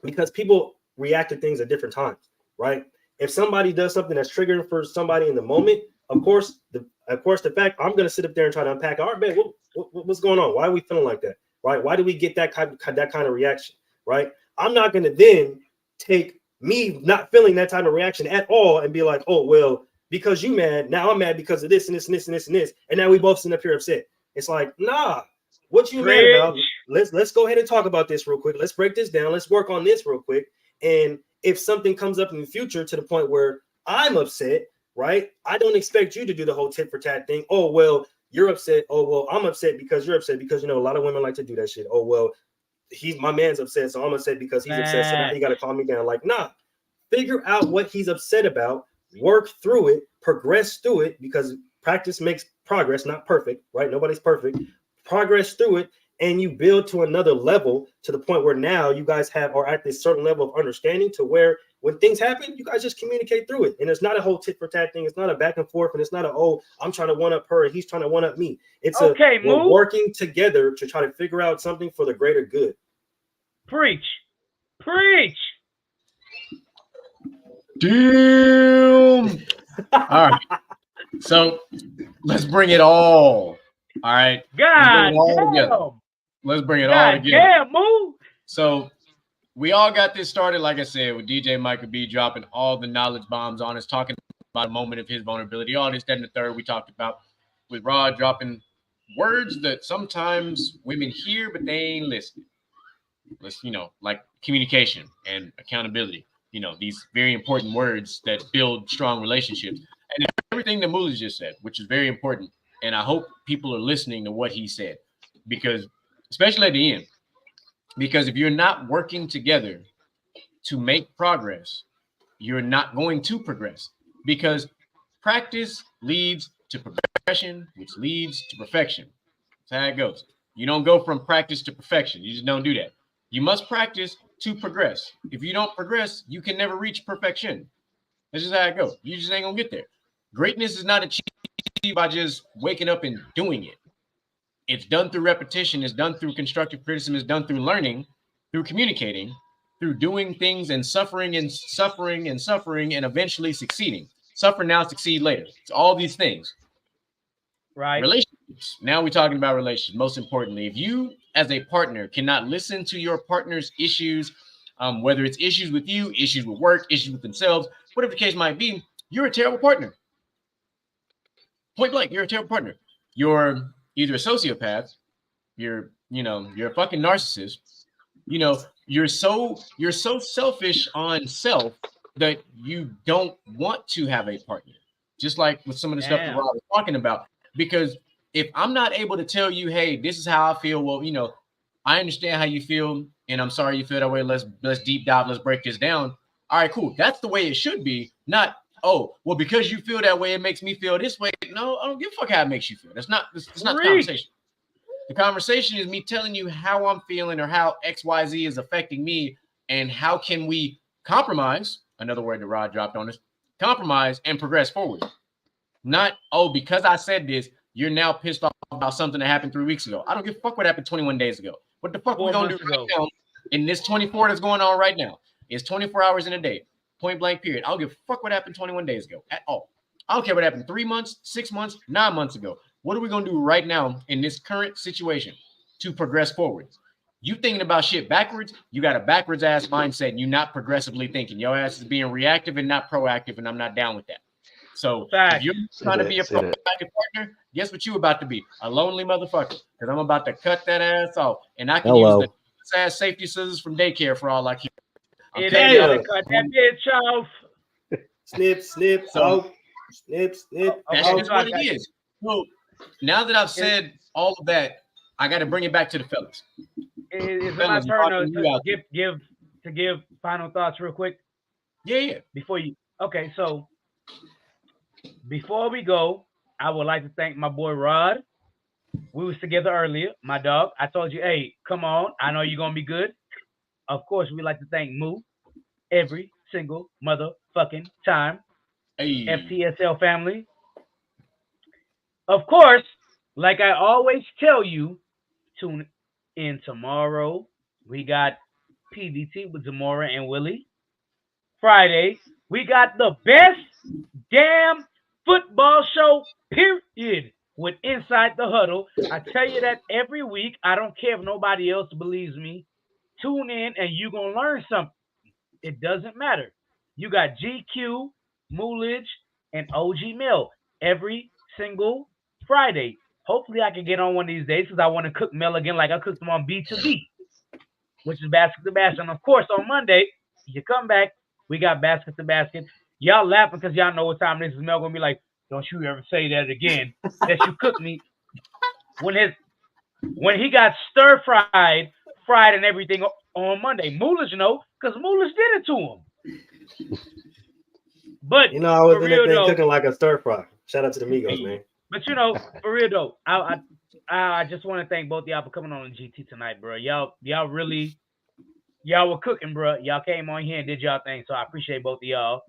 I: because people react to things at different times, right? If somebody does something that's triggering for somebody in the moment, of course, the fact I'm going to sit up there and try to unpack, all right, man, what's going on? Why are we feeling like that? Right? Why do we get that kind of reaction? right? I'm not going to then take me not feeling that type of reaction at all and be like, oh, well, because you mad, now I'm mad because of this and this and this and this and this. And now we both sit up here upset. It's like, nah, what you mad about? Let's go ahead and talk about this real quick. Let's break this down. Let's work on this real quick. And if something comes up in the future to the point where I'm upset, right? I don't expect you to do the whole tit for tat thing. Oh, well, you're upset. Oh, well, I'm upset because you're upset because, you know, a lot of women like to do that shit. Oh, well, my man's upset, so I'm upset because he's upset. So now he got to calm me down. Like, nah, figure out what he's upset about, work through it, progress through it, because practice makes progress, not perfect, right? Nobody's perfect. Progress through it, and you build to another level to the point where now you guys are at this certain level of understanding to where when things happen, you guys just communicate through it. And it's not a whole tit for tat thing. It's not a back and forth, and it's not I'm trying to one up her and he's trying to one up me. It's we're working together to try to figure out something for the greater good.
C: Preach.
B: Damn. All right. So let's bring it all. All right. Let's bring it all together.
C: Yeah, move.
B: So we all got this started, like I said, with DJ Michael B dropping all the knowledge bombs on us, talking about a moment of his vulnerability, all this, that, and the third we talked about, with Rod dropping words that sometimes women hear, but they ain't listening. Let's, like communication and accountability, these very important words that build strong relationships. And everything that Mula just said, which is very important. And I hope people are listening to what he said, because especially at the end, because if you're not working together to make progress, you're not going to progress, because practice leads to progression, which leads to perfection. That's how it goes. You don't go from practice to perfection. You just don't do that. You must practice to progress. If you don't progress, you can never reach perfection. That's just how it goes. You just ain't gonna get there. Greatness is not achieved by just waking up and doing it. It's done through repetition. It's done through constructive criticism. It's done through learning, through communicating, through doing things and suffering and suffering and suffering and eventually succeeding. Suffer now, succeed later. It's all these things.
C: Right.
B: Relationships. Now we're talking about relationships. Most importantly, if you as a partner cannot listen to your partner's issues, whether it's issues with you, issues with work, issues with themselves, whatever the case might be, you're a terrible partner. Point blank, you're a terrible partner. You're either a sociopath, you're a fucking narcissist. You're so selfish on self that you don't want to have a partner. Just like with some of the stuff that Rob was talking about. Because if I'm not able to tell you, hey, this is how I feel, well, I understand how you feel, and I'm sorry you feel that way. Let's deep dive, let's break this down. All right, cool. That's the way it should be. Not, oh, well, because you feel that way, it makes me feel this way. No, I don't give a fuck how it makes you feel. That's not the conversation. The conversation is me telling you how I'm feeling or how XYZ is affecting me, and how can we compromise, another word that Rod dropped on us, compromise and progress forward. Not, oh, because I said this, you're now pissed off about something that happened 3 weeks ago. I don't give a fuck what happened 21 days ago. What the fuck are we going to do right now in this 24 that's going on right now? It's 24 hours in a day, point blank period. I don't give a fuck what happened 21 days ago at all. I don't care what happened 3 months, 6 months, 9 months ago. What are we going to do right now in this current situation to progress forward? You thinking about shit backwards, you got a backwards ass mindset, and you're not progressively thinking. Your ass is being reactive and not proactive, and I'm not down with that. So if you're trying to be a proactive partner, guess what you about to be? A lonely motherfucker. Because I'm about to cut that ass off. And I can use the ass safety scissors from daycare for all I care.
C: Cut that bitch off.
I: Snip, snip, so snip, snip.
B: That's just what it is. So now that I've said all of that, I got to bring it back to the fellas.
C: Is my turn to give final thoughts real quick?
B: Yeah.
C: Okay, so before we go, I would like to thank my boy Rod. We was together earlier, my dog. I told you, hey, come on. I know you're going to be good. Of course, we like to thank Moo every single motherfucking time.
B: Hey.
C: FTSL family. Of course, like I always tell you, tune in tomorrow. We got PDT with Zamora and Willie. Friday, we got the best damn football show, period, with Inside the Huddle. I tell you that every week. I don't care if nobody else believes me. Tune in and you're going to learn something. It doesn't matter. You got GQ, Moolage, and OG Mill every single Friday. Hopefully I can get on one of these days because I want to cook Mill again like I cooked him on B2B, which is Basket to Basket. And of course, on Monday, you come back, we got Basket to Basket. Y'all laughing because y'all know what time this is. Mel going to be like, don't you ever say that again. That you cook me. When he got stir-fried, fried and everything on Monday. Moolage, because Moolage did it to him. But
I: I was in
C: real,
I: that thing cooking like a stir fry. Shout out to the Migos, man.
C: But for real though, I just want to thank both of y'all for coming on the GT tonight, bro. Y'all were cooking, bro. Y'all came on here and did y'all thing, so I appreciate both of y'all.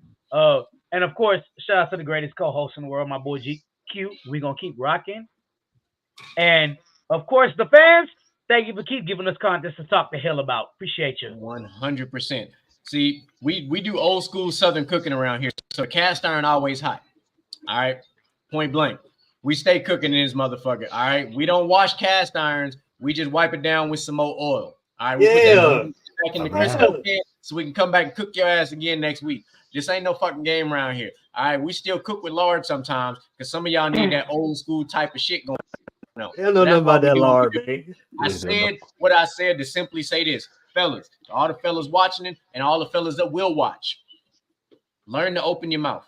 C: And of course, shout out to the greatest co-host in the world, my boy GQ. We're gonna keep rocking. And of course, the fans, thank you for keep giving us content to talk the hell about. Appreciate you.
B: 100%. See, we do old school Southern cooking around here. So cast iron always hot. All right. Point blank. We stay cooking in this motherfucker. All right. We don't wash cast irons. We just wipe it down with some more oil. All right. We put that back in the Crisco pan so we can come back and cook your ass again next week. This ain't no fucking game around here. All right. We still cook with lard sometimes because some of y'all need that old school type of shit going on.
L: Hell know nothing about that lard, man.
B: I said what I said to simply say this. Fellas, to all the fellas watching it and all the fellas that will watch, learn to open your mouth.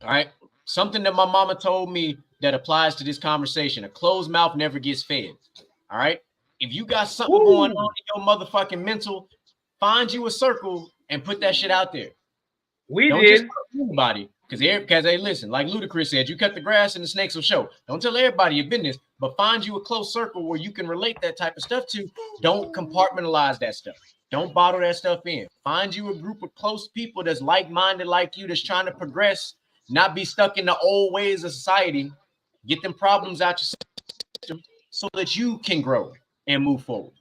B: All right. Something that my mama told me that applies to this conversation. A closed mouth never gets fed. All right. If you got something going on in your motherfucking mental, find you a circle and put that shit out there. Don't just tell anybody. Because hey, listen, like Ludacris said, you cut the grass and the snakes will show. Don't tell everybody your business, but find you a close circle where you can relate that type of stuff to. Don't compartmentalize that stuff. Don't bottle that stuff in. Find you a group of close people that's like-minded like you, that's trying to progress, not be stuck in the old ways of society. Get them problems out your system so that you can grow and move forward.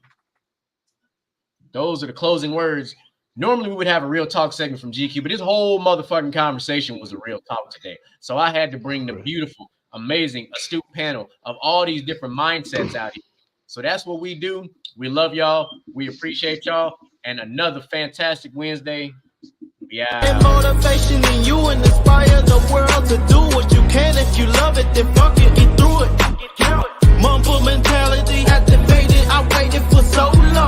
B: Those are the closing words. Normally, we would have a real talk segment from GQ, but this whole motherfucking conversation was a real talk today. So I had to bring the beautiful, amazing, astute panel of all these different mindsets out here. So that's what we do. We love y'all. We appreciate y'all. And another fantastic Wednesday. Yeah.
A: And motivation in you and inspire the world to do what you can. If you love it, then fuck it.